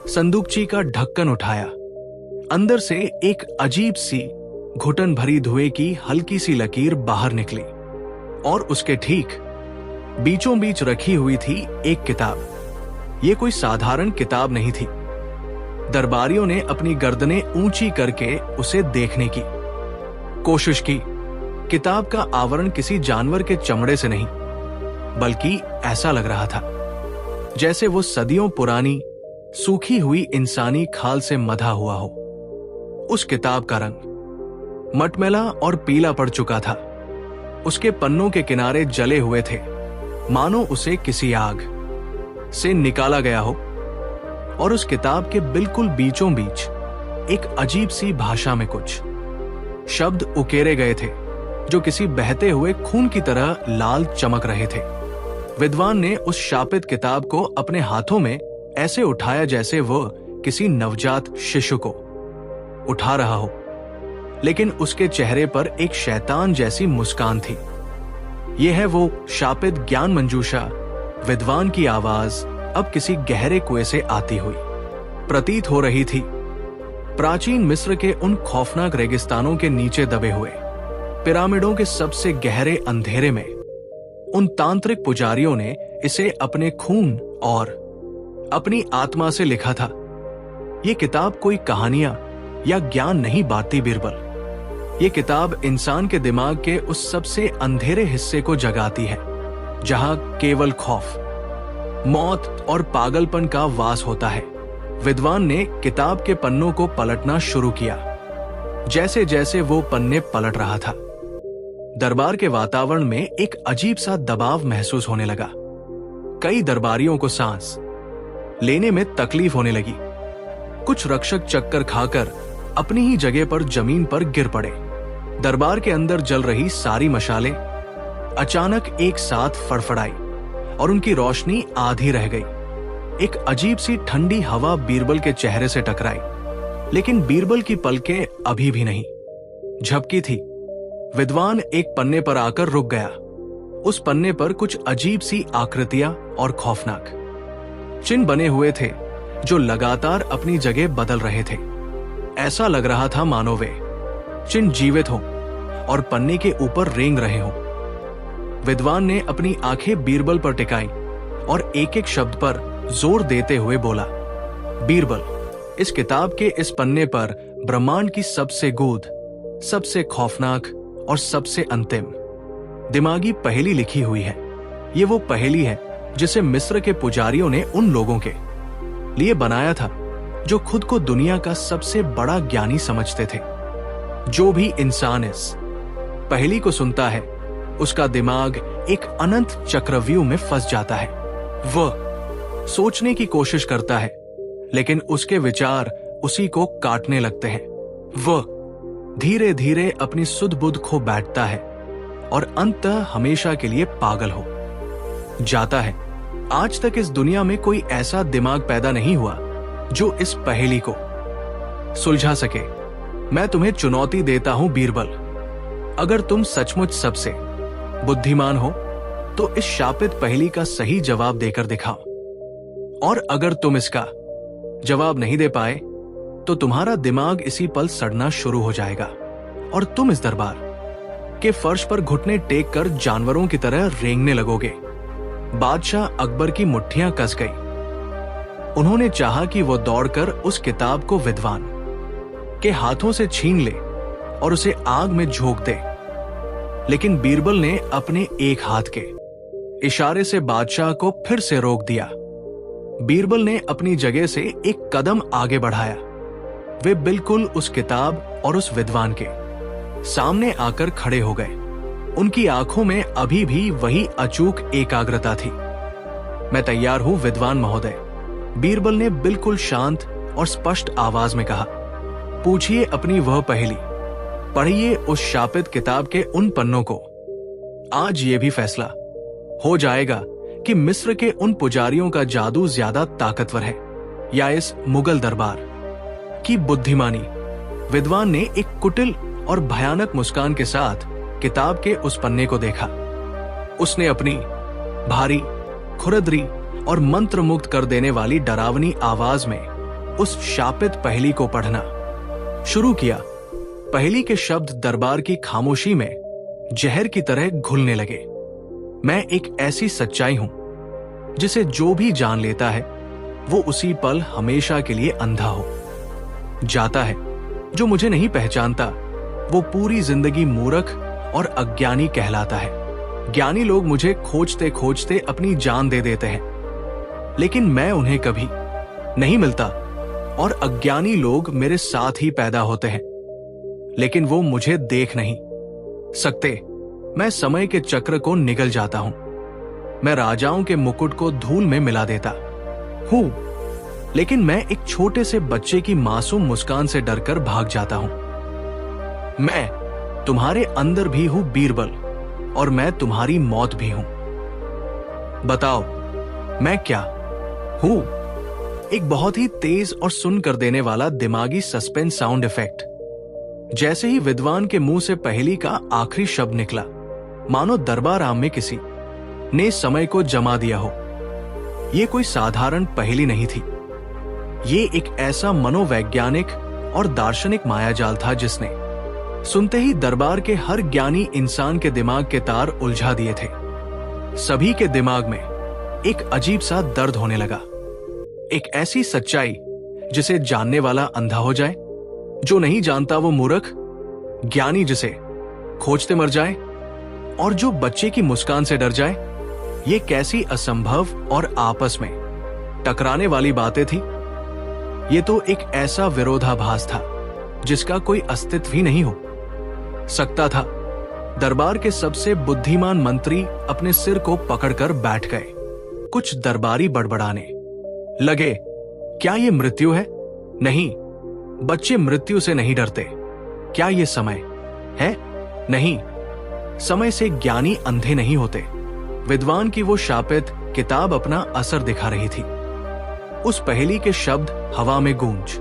Speaker 2: संदूकची का ढक्कन उठाया। अंदर से एक अजीब सी घुटन भरी धुएं की हल्की सी लकीर बाहर निकली और उसके ठीक बीचों बीच रखी हुई थी एक किताब। ये कोई साधारण किताब नहीं थी। दरबारियों ने अपनी गर्दनें ऊंची करके उसे देखने की कोशिश की। किताब का आवरण किसी जानवर के चमड़े से नहीं, बल्कि ऐसा लग रहा था जैसे वो सदियों पुरानी सूखी हुई इंसानी खाल से मधा हुआ हो। उस किताब का रंग मटमैला और पीला पड़ चुका था। उसके पन्नों के किनारे जले हुए थे, मानो उसे किसी आग से निकाला गया हो। और उस किताब के बिल्कुल बीचों बीच एक अजीब सी भाषा में कुछ शब्द उकेरे गए थे जो किसी बहते हुए खून की तरह लाल चमक रहे थे। विद्वान ने उस शापित किताब को अपने हाथों में ऐसे उठाया जैसे वह किसी नवजात शिशु को उठा रहा हो, लेकिन उसके चेहरे पर एक शैतान जैसी मुस्कान थी। यह है वो शापित ज्ञान मंजूषा। विद्वान की आवाज अब किसी गहरे कुएं से आती हुई प्रतीत हो रही थी। प्राचीन मिस्र के उन खौफनाक रेगिस्तानों के नीचे दबे हुए पिरामिडों के सबसे गहरे अंधेरे में उन तांत्रिक पुजारियों ने इसे अपने खून और अपनी आत्मा से लिखा था। ये किताब कोई कहानियां या ज्ञान नहीं बांटती बीरबल। ये किताब इंसान के दिमाग के उस सबसे अंधेरे हिस्से को जगाती है जहां केवल खौफ, मौत और पागलपन का वास होता है। विद्वान ने किताब के पन्नों को पलटना शुरू किया। जैसे जैसे वो पन्ने पलट रहा था, दरबार के वातावरण में एक अजीब सा दबाव महसूस होने लगा। कई दरबारियों को सांस लेने में तकलीफ होने लगी। कुछ रक्षक चक्कर खाकर अपनी ही जगह पर जमीन पर गिर पड़े। दरबार के अंदर जल रही सारी मशालें अचानक एक साथ फड़फड़ाई और उनकी रोशनी आधी रह गई। एक अजीब सी ठंडी हवा बीरबल के चेहरे से टकराई, लेकिन बीरबल की पलकें अभी भी नहीं झपकी थी। विद्वान एक पन्ने पर आकर रुक गया। उस पन्ने पर कुछ अजीब सी आकृतियां और खौफनाक चिन्ह बने हुए थे जो लगातार अपनी जगह बदल रहे थे। ऐसा लग रहा था मानो वे चिन्ह जीवित हों और पन्ने के ऊपर रेंग रहे हों। विद्वान ने अपनी आंखें बीरबल पर टिकाई और एक एक शब्द पर जोर देते हुए बोला, बीरबल, इस किताब के इस पन्ने पर ब्रह्मांड की सबसे गूढ़, सबसे खौफनाक और सबसे अंतिम दिमागी पहेली लिखी हुई है। ये वो पहेली है जिसे मिस्र के पुजारियों ने उन लोगों के लिए बनाया था जो खुद को दुनिया का सबसे बड़ा ज्ञानी समझते थे। जो भी इंसान इस पहेली को सुनता है, उसका दिमाग एक अनंत चक्रव्यूह में फंस जाता है। वह सोचने की कोशिश करता है, लेकिन उसके विचार उसी को काटने लगते हैं। वह धीरे धीरे अपनी सुध बुध खो बैठता है और अंततः हमेशा के लिए पागल हो जाता है। आज तक इस दुनिया में कोई ऐसा दिमाग पैदा नहीं हुआ जो इस पहेली को सुलझा सके। मैं तुम्हें चुनौती देता हूं बीरबल, अगर तुम सचमुच सबसे बुद्धिमान हो तो इस शापित पहेली का सही जवाब देकर दिखाओ, और अगर तुम इसका जवाब नहीं दे पाए तो तुम्हारा दिमाग इसी पल सड़ना शुरू हो जाएगा और तुम इस दरबार के फर्श पर घुटने टेक कर जानवरों की तरह रेंगने लगोगे। बादशाह अकबर की मुट्ठियां कस गई। उन्होंने चाहा कि वो दौड़कर उस किताब को विद्वान के हाथों से छीन ले और उसे आग में झोंक दे, लेकिन बीरबल ने अपने एक हाथ के इशारे से बादशाह को फिर से रोक दिया। बीरबल ने अपनी जगह से एक कदम आगे बढ़ाया। वे बिल्कुल उस किताब और उस विद्वान के सामने आकर खड़े हो गए। उनकी आंखों में अभी भी वही अचूक एकाग्रता थी। मैं तैयार हूं विद्वान महोदय, बीरबल ने बिल्कुल शांत और स्पष्ट आवाज में कहा। पूछिए अपनी वह पहेली, पढ़िए उस शापित किताब के उन पन्नों को। आज ये भी फैसला हो जाएगा कि मिस्र के उन पुजारियों का जादू ज्यादा ताकतवर है या इस मुगल दरबार की बुद्धिमानी। विद्वान ने एक कुटिल और भयानक मुस्कान के साथ किताब के उस पन्ने को देखा। उसने अपनी भारी, खुरदरी और मंत्रमुग्ध कर देने वाली डरावनी आवाज में उस शापित पहेली को पढ़ना शुरू किया। पहेली के शब्द दरबार की खामोशी में जहर की तरह घुलने लगे। मैं एक ऐसी सच्चाई हूं जिसे जो भी जान लेता है वो उसी पल हमेशा के लिए अंधा हो जाता है। जो मुझे नहीं पहचानता वो पूरी जिंदगी मूर्ख और अज्ञानी कहलाता है। ज्ञानी लोग मुझे खोजते खोजते अपनी जान दे देते हैं, लेकिन मैं उन्हें कभी नहीं मिलता, और अज्ञानी लोग मेरे साथ ही पैदा होते हैं, लेकिन वो मुझे देख नहीं सकते। मैं समय के चक्र को निगल जाता हूं। मैं राजाओं के मुकुट को धूल में मिला देता हूं, लेकिन मैं एक छोटे से बच्चे की मासूम मुस्कान से डरकर भाग जाता हूं। मैं तुम्हारे अंदर भी हूं बीरबल, और मैं तुम्हारी मौत भी हूं। बताओ मैं क्या हूं? एक बहुत ही तेज और सुन कर देने वाला दिमागी सस्पेंस साउंड इफेक्ट। जैसे ही विद्वान के मुंह से पहेली का आखिरी शब्द निकला, मानो दरबार आम में किसी ने समय को जमा दिया हो। यह कोई साधारण पहेली नहीं थी। ये एक ऐसा मनोवैज्ञानिक और दार्शनिक मायाजाल था जिसने सुनते ही दरबार के हर ज्ञानी इंसान के दिमाग के तार उलझा दिए थे। सभी के दिमाग में एक अजीब सा दर्द होने लगा। एक ऐसी सच्चाई जिसे जानने वाला अंधा हो जाए, जो नहीं जानता वो मूर्ख, ज्ञानी जिसे खोजते मर जाए, और जो बच्चे की मुस्कान से डर जाए। ये कैसी असंभव और आपस में टकराने वाली बातें थी। ये तो एक ऐसा विरोधाभास था जिसका कोई अस्तित्व ही नहीं हो सकता था। दरबार के सबसे बुद्धिमान मंत्री अपने सिर को पकड़कर बैठ गए। कुछ दरबारी बड़बड़ाने लगे, क्या ये मृत्यु है? नहीं, बच्चे मृत्यु से नहीं डरते। क्या ये समय है? नहीं, समय से ज्ञानी अंधे नहीं होते। विद्वान की वो शापित किताब अपना असर दिखा रही थी। उस पहेली के शब्द हवा में गूंज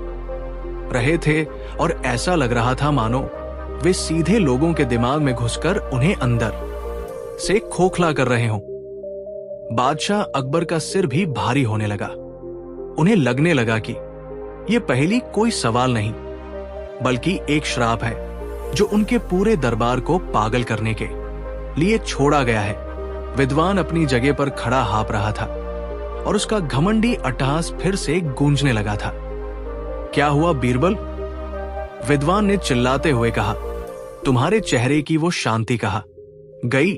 Speaker 2: रहे थे, और ऐसा लग रहा था मानो वे सीधे लोगों के दिमाग में घुसकर उन्हें अंदर से खोखला कर रहे हों। बादशाह अकबर का सिर भी भारी होने लगा। उन्हें लगने लगा कि यह पहेली कोई सवाल नहीं, बल्कि एक श्राप है जो उनके पूरे दरबार को पागल करने के लिए छोड़ा गया है। विद्वान अपनी जगह पर खड़ा हाँप रहा था, और उसका घमंडी अट्टहास फिर से गूंजने लगा था। क्या हुआ बीरबल? विद्वान ने चिल्लाते हुए कहा। तुम्हारे चेहरे की वो शांति कहा गई,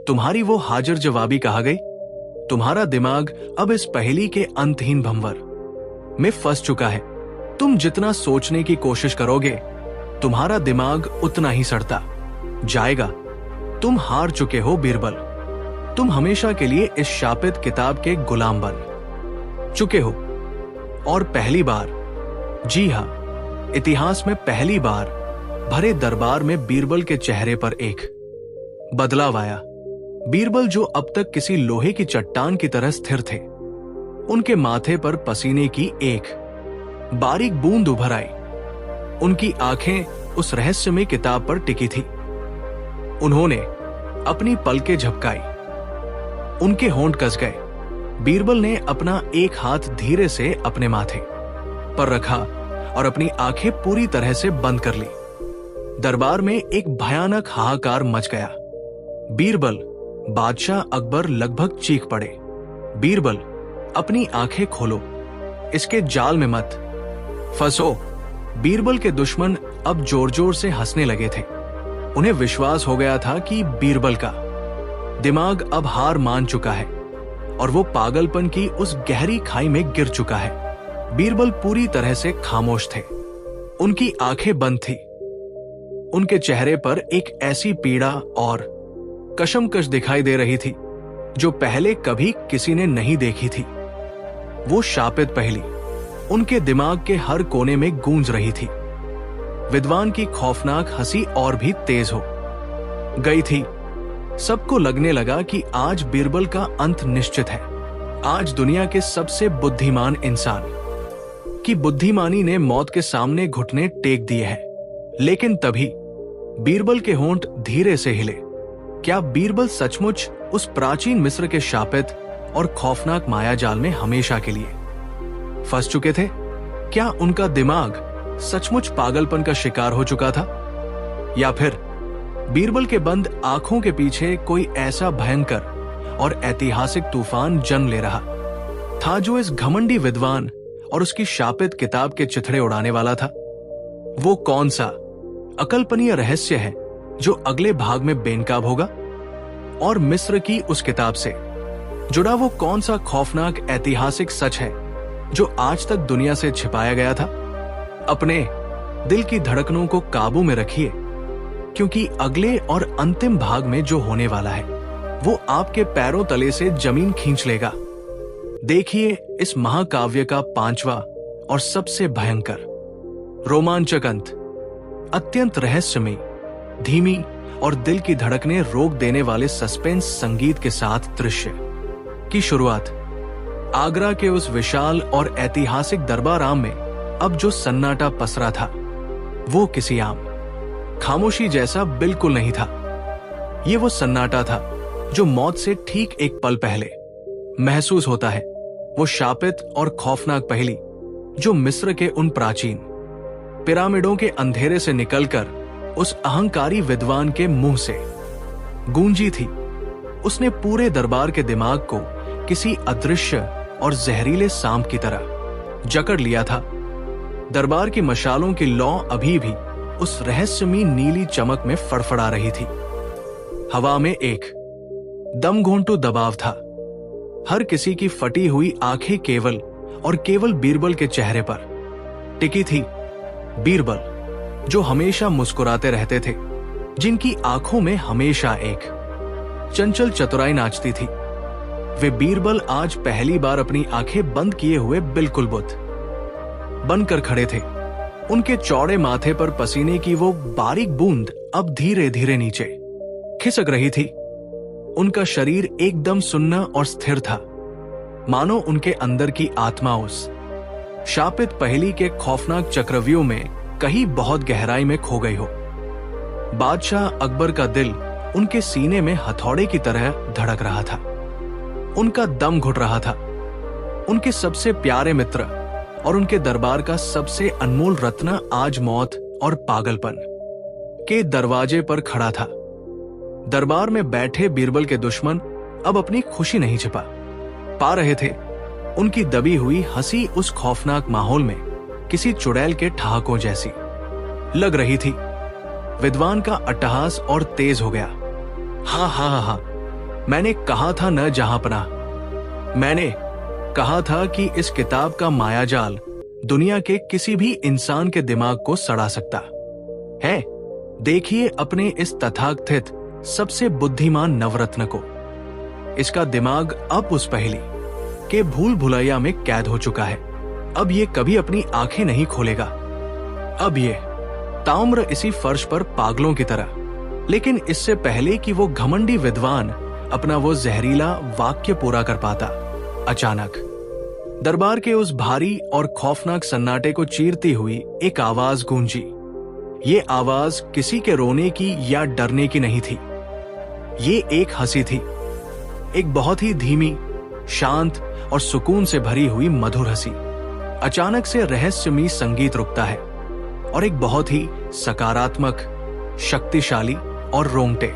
Speaker 2: तुम्हारी वो हाजिर जवाबी कहा गई। तुम्हारा दिमाग अब इस पहेली के अंतहीन भंवर में फंस चुका है। तुम जितना सोचने की कोशिश करोगे, तुम्हारा दिमाग उतना ही सड़ता जाएगा। तुम हार चुके हो बीरबल। तुम हमेशा के लिए इस शापित किताब के गुलाम बन चुके हो। और पहली बार, जी हां, इतिहास में पहली बार भरे दरबार में बीरबल के चेहरे पर एक बदलाव आया। बीरबल, जो अब तक किसी लोहे की चट्टान की तरह स्थिर थे, उनके माथे पर पसीने की एक बारीक बूंद उभर आई। उनकी आंखें उस रहस्यमय किताब पर टिकी थी। उन्होंने अपनी पलकें झपकाई, उनके होंठ कस गए। बीरबल ने अपना एक हाथ धीरे से अपने माथे पर रखा और अपनी आंखें पूरी तरह से बंद कर ली। दरबार में एक भयानक हाहाकार मच गया। बीरबल, बादशाह अकबर लगभग चीख पड़े। बीरबल, अपनी आंखें खोलो, इसके जाल में मत फंसो। बीरबल के दुश्मन अब जोर जोर से हंसने लगे थे। उन्हें विश्वास हो गया था कि बीरबल का दिमाग अब हार मान चुका है और वो पागलपन की उस गहरी खाई में गिर चुका है। बीरबल पूरी तरह से खामोश थे। उनकी आंखें बंद थी। उनके चेहरे पर एक ऐसी पीड़ा और कशमकश दिखाई दे रही थी जो पहले कभी किसी ने नहीं देखी थी। वो शापित पहेली उनके दिमाग के हर कोने में गूंज रही थी। विद्वान की खौफनाक हंसी और भी तेज हो गई थी। सबको लगने लगा कि आज बीरबल का अंत निश्चित है। आज दुनिया के सबसे बुद्धिमान इंसान की बुद्धिमानी ने मौत के सामने घुटने टेक दिए हैं। लेकिन तभी बीरबल के होंठ धीरे से हिले। क्या बीरबल सचमुच उस प्राचीन मिस्र के शापित और खौफनाक मायाजाल में हमेशा के लिए फंस चुके थे? क्या उनका दिमाग सचमुच पागलपन का शिकार हो चुका था? या फिर बीरबल के बंद आंखों के पीछे कोई ऐसा भयंकर और ऐतिहासिक तूफान जन्म ले रहा था जो इस घमंडी विद्वान और उसकी शापित किताब के चिथड़े उड़ाने वाला था? वो कौन सा अकल्पनीय रहस्य है जो अगले भाग में बेनकाब होगा? और मिस्र की उस किताब से जुड़ा वो कौन सा खौफनाक ऐतिहासिक सच है जो आज तक दुनिया से छिपाया गया था? अपने दिल की धड़कनों को काबू में रखिए, क्योंकि अगले और अंतिम भाग में जो होने वाला है वो आपके पैरों तले से जमीन खींच लेगा। देखिए इस महाकाव्य का 5वां और सबसे भयंकर, रोमांचक अंत, अत्यंत रहस्यमय, धीमी और दिल की धड़कने रोक देने वाले सस्पेंस संगीत के साथ दृश्य की शुरुआत। आगरा के उस विशाल और ऐतिहासिक दरबाराम में अब जो सन्नाटा पसरा था वो किसी आम खामोशी जैसा बिल्कुल नहीं था। ये वो सन्नाटा था जो मौत से ठीक एक पल पहले महसूस होता है। वो शापित और खौफनाक पहेली जो मिस्र के उन प्राचीन पिरामिडों के अंधेरे से निकलकर उस अहंकारी विद्वान के मुंह से गूंजी थी। उसने पूरे दरबार के दिमाग को किसी अदृश्य और जहरीले सांप की तरह जकड़ लिया था। दरबार की मशालों की लौ अभी भी उस रहस्यमयी नीली चमक में फड़फड़ा रही थी। हवा में एक दमघोंटू दबाव था। हर किसी की फटी हुई आंखें केवल और केवल बीरबल के चेहरे पर टिकी थी। बीरबल जो हमेशा मुस्कुराते रहते थे, जिनकी आंखों में हमेशा एक चंचल चतुराई नाचती थी, वे बीरबल आज पहली बार अपनी आंखें बंद किए हुए बिल्कुल बुत बनकर खड़े थे। उनके चौड़े माथे पर पसीने की वो बारीक बूंद अब धीरे धीरे नीचे खिसक रही थी। उनका शरीर एकदम सुन्ना और स्थिर था, मानो उनके अंदर की आत्मा उस शापित पहेली के खौफनाक चक्रव्यूह में कहीं बहुत गहराई में खो गई हो। बादशाह अकबर का दिल उनके सीने में हथौड़े की तरह धड़क रहा था। उनका दम घुट रहा था। उनके सबसे प्यारे मित्र और उनके दरबार का सबसे अनमोल रत्न आज मौत और पागलपन के दरवाजे पर खड़ा था। दरबार में बैठे बीरबल के दुश्मन अब अपनी खुशी नहीं छिपा पा रहे थे। उनकी दबी हुई हंसी उस खौफनाक माहौल में किसी चुड़ैल के ठहाकों जैसी लग रही थी। विद्वान का अट्टहास और तेज हो गया। हाँ हाँ हाँ हाँ, मैंने कहा था न जहांपनाह, मैंने कहा था कि इस किताब का मायाजाल दुनिया के किसी भी इंसान के दिमाग को सड़ा सकता है। देखिए अपने इस तथाकथित सबसे बुद्धिमान नवरत्न को। इसका दिमाग अब उस पहेली के भूल भुलैया में कैद हो चुका है। अब ये कभी अपनी आंखें नहीं खोलेगा। अब ये ताम्र इसी फर्श पर पागलों की तरह, लेकिन इससे पहले कि वो घमंडी विद्वान अपना वो जहरीला वाक्य पूरा कर पाता, अचानक दरबार के उस भारी और खौफनाक सन्नाटे को चीरती हुई एक आवाज गूंजी। ये आवाज किसी के रोने की या डरने की नहीं थी। ये एक हंसी थी, एक बहुत ही धीमी, शांत और सुकून से भरी हुई मधुर हंसी। अचानक से रहस्यमयी संगीत रुकता है और एक बहुत ही सकारात्मक, शक्तिशाली और रोंगटे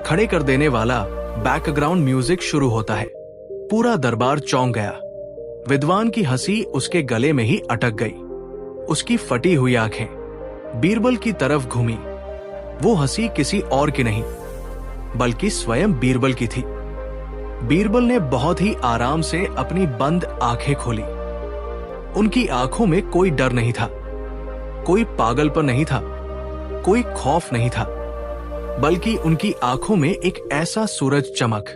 Speaker 2: खड़े कर देने वाला बैकग्राउंड म्यूजिक शुरू होता है। पूरा दरबार चौंक गया। विद्वान की हंसी उसके गले में ही अटक गई। उसकी फटी हुई आंखें बीरबल की तरफ घूमी। वो हंसी किसी और की नहीं बल्कि स्वयं बीरबल की थी। बीरबल ने बहुत ही आराम से अपनी बंद आंखें खोली। उनकी आंखों में कोई डर नहीं था, कोई पागलपन नहीं था, कोई खौफ नहीं था, बल्कि उनकी आंखों में एक ऐसा सूरज चमक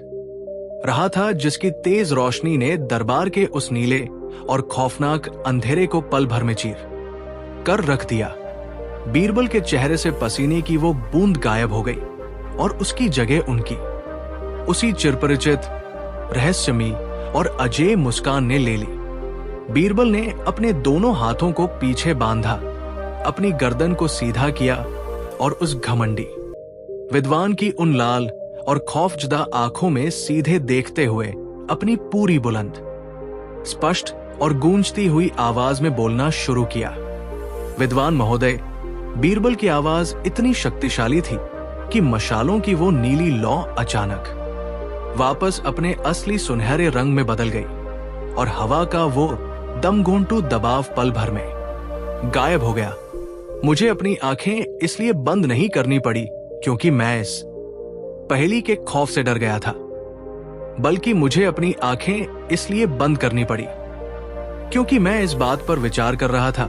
Speaker 2: रहा था जिसकी तेज रोशनी ने दरबार के उस नीले और खौफनाक अंधेरे को पल भर में चीर कर रख दिया। बीरबल के चेहरे से पसीने की वो बूंद गायब हो गई और उसकी जगह उनकी उसी चिरपरिचित, रहस्यमयी और अजेय मुस्कान ने ले ली। बीरबल ने अपने दोनों हाथों को पीछे बांधा, अपनी गर्दन को सीधा किया और उस घमंडी विद्वान की उन लाल और खौफजदा आंखों में सीधे देखते हुए अपनी पूरी बुलंद, स्पष्ट और गूंजती हुई आवाज में बोलना शुरू किया। विद्वान महोदय, बीरबल की आवाज इतनी शक्तिशाली थी कि मशालों की वो नीली लौ अचानक वापस अपने असली सुनहरे रंग में बदल गई और हवा का वो दमघोंटू दबाव पल भर में गायब हो गया। मुझे अपनी आंखें इसलिए बंद नहीं करनी पड़ी क्योंकि मैं इस पहेली के खौफ से डर गया था, बल्कि मुझे अपनी आंखें इसलिए बंद करनी पड़ी क्योंकि मैं इस बात पर विचार कर रहा था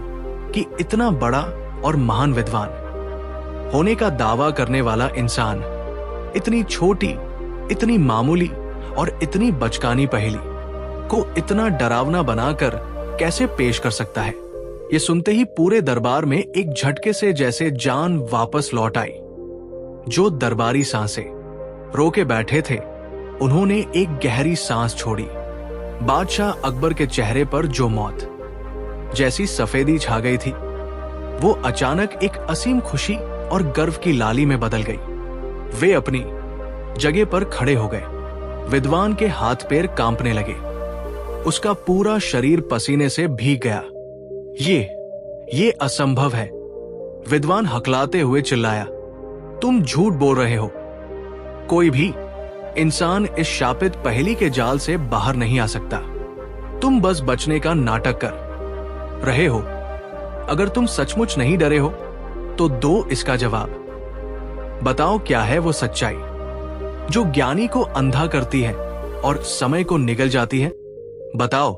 Speaker 2: कि इतना बड़ा और महान विद्वान होने का दावा करने वाला इंसान इतनी छोटी, इतनी मामूली और इतनी बचकानी पहेली को इतना डरावना बनाकर कैसे पेश कर सकता है। ये सुनते ही पूरे दरबार में एक झटके से जैसे जान वापस लौट आई। जो दरबारी सांसें रोके बैठे थे उन्होंने एक गहरी सांस छोड़ी। बादशाह अकबर के चेहरे पर जो मौत जैसी सफेदी छा गई थी वो अचानक एक असीम खुशी और गर्व की लाली में बदल गई। वे अपनी जगह पर खड़े हो गए। विद्वान के हाथ पैर कांपने लगे। उसका पूरा शरीर पसीने से भीग गया। ये असंभव है, विद्वान हकलाते हुए चिल्लाया। तुम झूठ बोल रहे हो। कोई भी इंसान इस शापित पहेली के जाल से बाहर नहीं आ सकता। तुम बस बचने का नाटक कर रहे हो। अगर तुम सचमुच नहीं डरे हो तो दो इसका जवाब। बताओ क्या है वो सच्चाई जो ज्ञानी को अंधा करती है और समय को निगल जाती है? बताओ।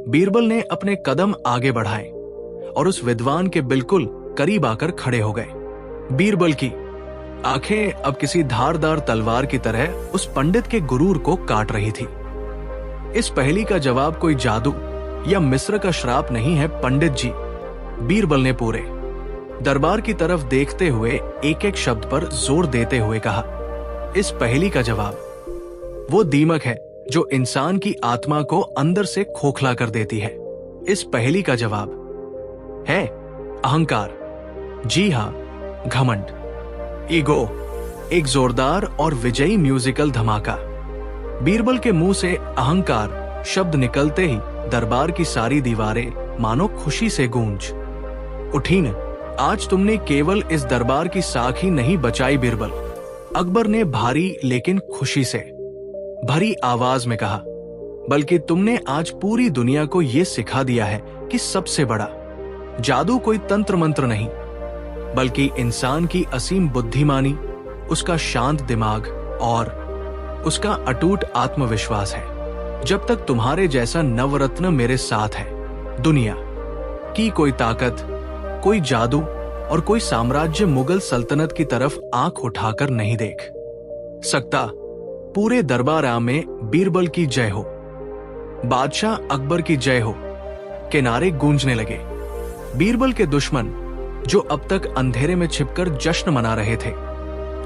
Speaker 2: बीरबल ने अपने कदम आगे बढ़ाए और उस विद्वान के बिल्कुल करीब आकर खड़े हो गए। बीरबल की आंखें अब किसी धारदार तलवार की तरह उस पंडित के गुरूर को काट रही थी। इस पहेली का जवाब कोई जादू या मिस्र का श्राप नहीं है पंडित जी, बीरबल ने पूरे दरबार की तरफ देखते हुए एक एक शब्द पर जोर देते हुए कहा। इस पहेली का जवाब वो दीमक है जो इंसान की आत्मा को अंदर से खोखला कर देती है। इस पहेली का जवाब है अहंकार। जी हां, घमंड, ईगो। एक जोरदार और विजयी म्यूजिकल धमाका। बीरबल के मुंह से अहंकार शब्द निकलते ही दरबार की सारी दीवारें मानो खुशी से गूंज उठी न। आज तुमने केवल इस दरबार की साख ही नहीं बचाई बीरबल, अकबर ने भारी लेकिन खुशी से भरी आवाज में कहा, बल्कि तुमने आज पूरी दुनिया को यह सिखा दिया है कि सबसे बड़ा जादू कोई तंत्र मंत्र नहीं बल्कि इंसान की असीम बुद्धिमानी, उसका शांत दिमाग और उसका अटूट आत्मविश्वास है। जब तक तुम्हारे जैसा नवरत्न मेरे साथ है, दुनिया की कोई ताकत, कोई जादू और कोई साम्राज्य मुगल सल्तनत की तरफ आंख उठाकर नहीं देख सकता। पूरे दरबार में बीरबल की जय हो, बादशाह अकबर की जय हो के नारे गूंजने लगे। बीरबल के दुश्मन जो अब तक अंधेरे में छिपकर जश्न मना रहे थे,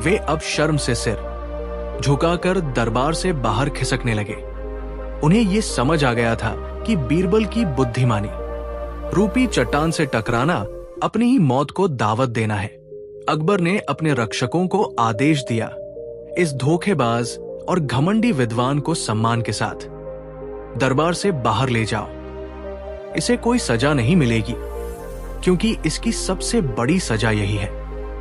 Speaker 2: वे अब शर्म से सिर झुकाकर दरबार से बाहर खिसकने लगे। उन्हें यह समझ आ गया था कि बीरबल की बुद्धिमानी रूपी चट्टान से टकराना अपनी ही मौत को दावत देना है। अकबर ने अपने रक्षकों को आदेश दिया, इस धोखेबाज और घमंडी विद्वान को सम्मान के साथ दरबार से बाहर ले जाओ। इसे कोई सजा नहीं मिलेगी, क्योंकि इसकी सबसे बड़ी सजा यही है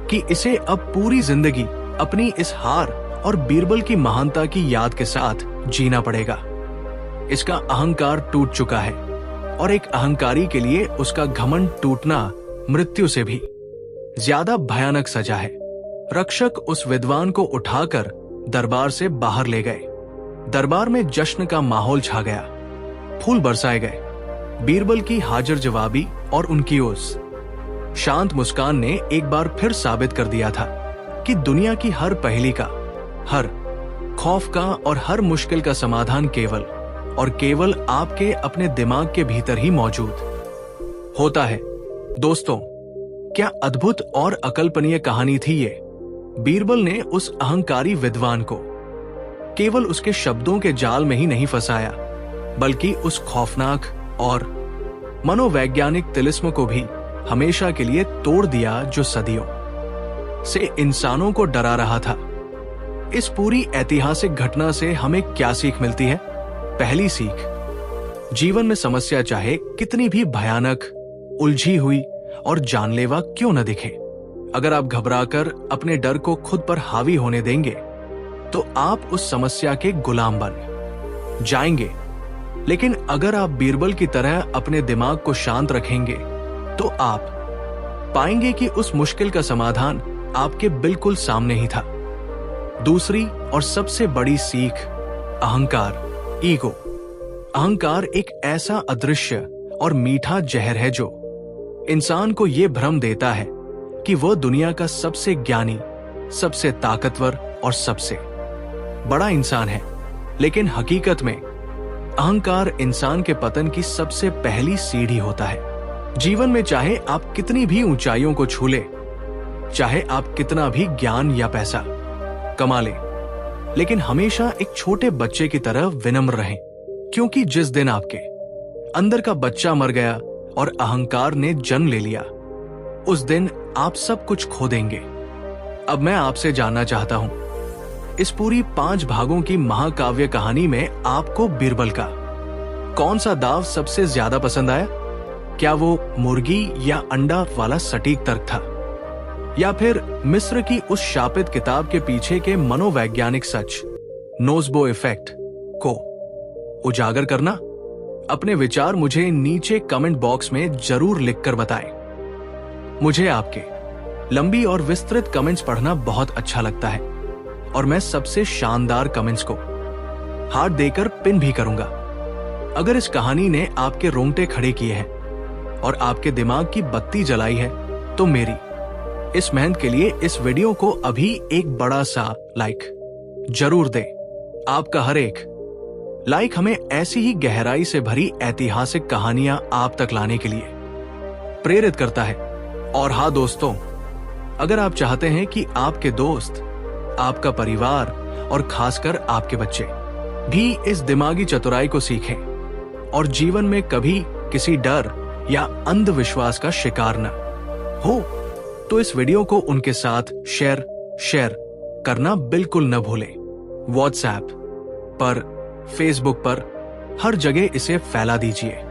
Speaker 2: कि इसे अब पूरी जिंदगी अपनी इस हार और बीरबल की महानता की याद के साथ जीना पड़ेगा। इसका अहंकार टूट चुका है और एक अहंकारी के लिए उसका घमंड टूटना मृत्यु से भी ज्यादा भयानक सजा है। रक्षक उस विद्वान को उठाकर दरबार से बाहर ले गए। दरबार में जश्न का माहौल छा गया, फूल बरसाए गए। बीरबल की हाजिर जवाबी और उनकी उस शांत मुस्कान ने एक बार फिर साबित कर दिया था कि दुनिया की हर पहेली का, हर खौफ का और हर मुश्किल का समाधान केवल और केवल आपके अपने दिमाग के भीतर ही मौजूद होता है। दोस्तों, क्या अद्भुत और अकल्पनीय कहानी थी ये। बीरबल ने उस अहंकारी विद्वान को केवल उसके शब्दों के जाल में ही नहीं फंसाया, बल्कि उस खौफनाक और मनोवैज्ञानिक तिलिस्म को भी हमेशा के लिए तोड़ दिया जो सदियों से इंसानों को डरा रहा था। इस पूरी ऐतिहासिक घटना से हमें क्या सीख मिलती है? पहली सीख, जीवन में समस्या चाहे कितनी भी भयानक, उलझी हुई और जानलेवा क्यों न दिखे, अगर आप घबराकर अपने डर को खुद पर हावी होने देंगे तो आप उस समस्या के गुलाम बन जाएंगे। लेकिन अगर आप बीरबल की तरह अपने दिमाग को शांत रखेंगे तो आप पाएंगे कि उस मुश्किल का समाधान आपके बिल्कुल सामने ही था। दूसरी और सबसे बड़ी सीख, अहंकार, ईगो। अहंकार एक ऐसा अदृश्य और मीठा जहर है जो इंसान को यह भ्रम देता है कि वह दुनिया का सबसे ज्ञानी, सबसे ताकतवर और सबसे बड़ा इंसान है। लेकिन हकीकत में अहंकार इंसान के पतन की सबसे पहली सीढ़ी होता है। जीवन में चाहे आप कितनी भी ऊंचाइयों को छू ले, चाहे आप कितना भी ज्ञान या पैसा कमा ले, लेकिन हमेशा एक छोटे बच्चे की तरह विनम्र रहें, क्योंकि जिस दिन आपके अंदर का बच्चा मर गया और अहंकार ने जन्म ले लिया, उस दिन आप सब कुछ खो देंगे। अब मैं आपसे जानना चाहता हूं, इस पूरी 5 भागों की महाकाव्य कहानी में आपको बीरबल का कौन सा दाव सबसे ज्यादा पसंद आया? क्या वो मुर्गी या अंडा वाला सटीक तर्क था, या फिर मिस्र की उस शापित किताब के पीछे के मनोवैज्ञानिक सच, नोसबो इफेक्ट को उजागर करना? अपने विचार मुझे नीचे कमेंट बॉक्स में जरूर लिखकर बताएं। मुझे आपके लंबी और विस्तृत कमेंट्स पढ़ना बहुत अच्छा लगता है और मैं सबसे शानदार कमेंट्स को हार्ट देकर पिन भी करूंगा। अगर इस कहानी ने आपके रोंगटे खड़े किए हैं और आपके दिमाग की बत्ती जलाई है तो मेरी इस मेहनत के लिए इस वीडियो को अभी एक बड़ा सा लाइक जरूर दें। आपका हर एक लाइक हमें ऐसी ही गहराई से भरी ऐतिहासिक कहानियां आप तक लाने के लिए प्रेरित करता है। और हाँ दोस्तों, अगर आप चाहते हैं कि आपके दोस्त, आपका परिवार और खासकर आपके बच्चे भी इस दिमागी चतुराई को सीखें और जीवन में कभी किसी डर या अंधविश्वास का शिकार न हो, तो इस वीडियो को उनके साथ शेयर करना बिल्कुल न भूलें। व्हाट्सएप पर, फेसबुक पर, हर जगह इसे फैला दीजिए।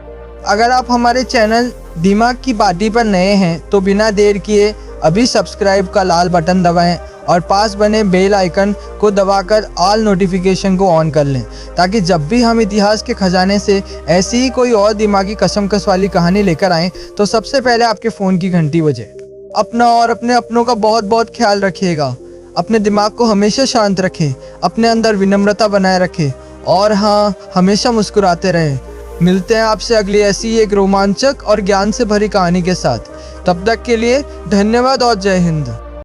Speaker 1: अगर आप हमारे चैनल दिमाग की बाती पर नए हैं तो बिना देर किए अभी सब्सक्राइब का लाल बटन दबाएं और पास बने बेल आइकन को दबाकर ऑल नोटिफिकेशन को ऑन कर लें, ताकि जब भी हम इतिहास के खजाने से ऐसी ही कोई और दिमागी कसमकस वाली कहानी लेकर आएं तो सबसे पहले आपके फ़ोन की घंटी बजे। अपना और अपने अपनों का बहुत बहुत ख्याल रखिएगा। अपने दिमाग को हमेशा शांत रखें, अपने अंदर विनम्रता बनाए रखें और हाँ, हमेशा मुस्कुराते रहें। मिलते हैं आपसे अगली ऐसी ही एक रोमांचक और ज्ञान से भरी कहानी के साथ। तब तक के लिए धन्यवाद और जय हिंद।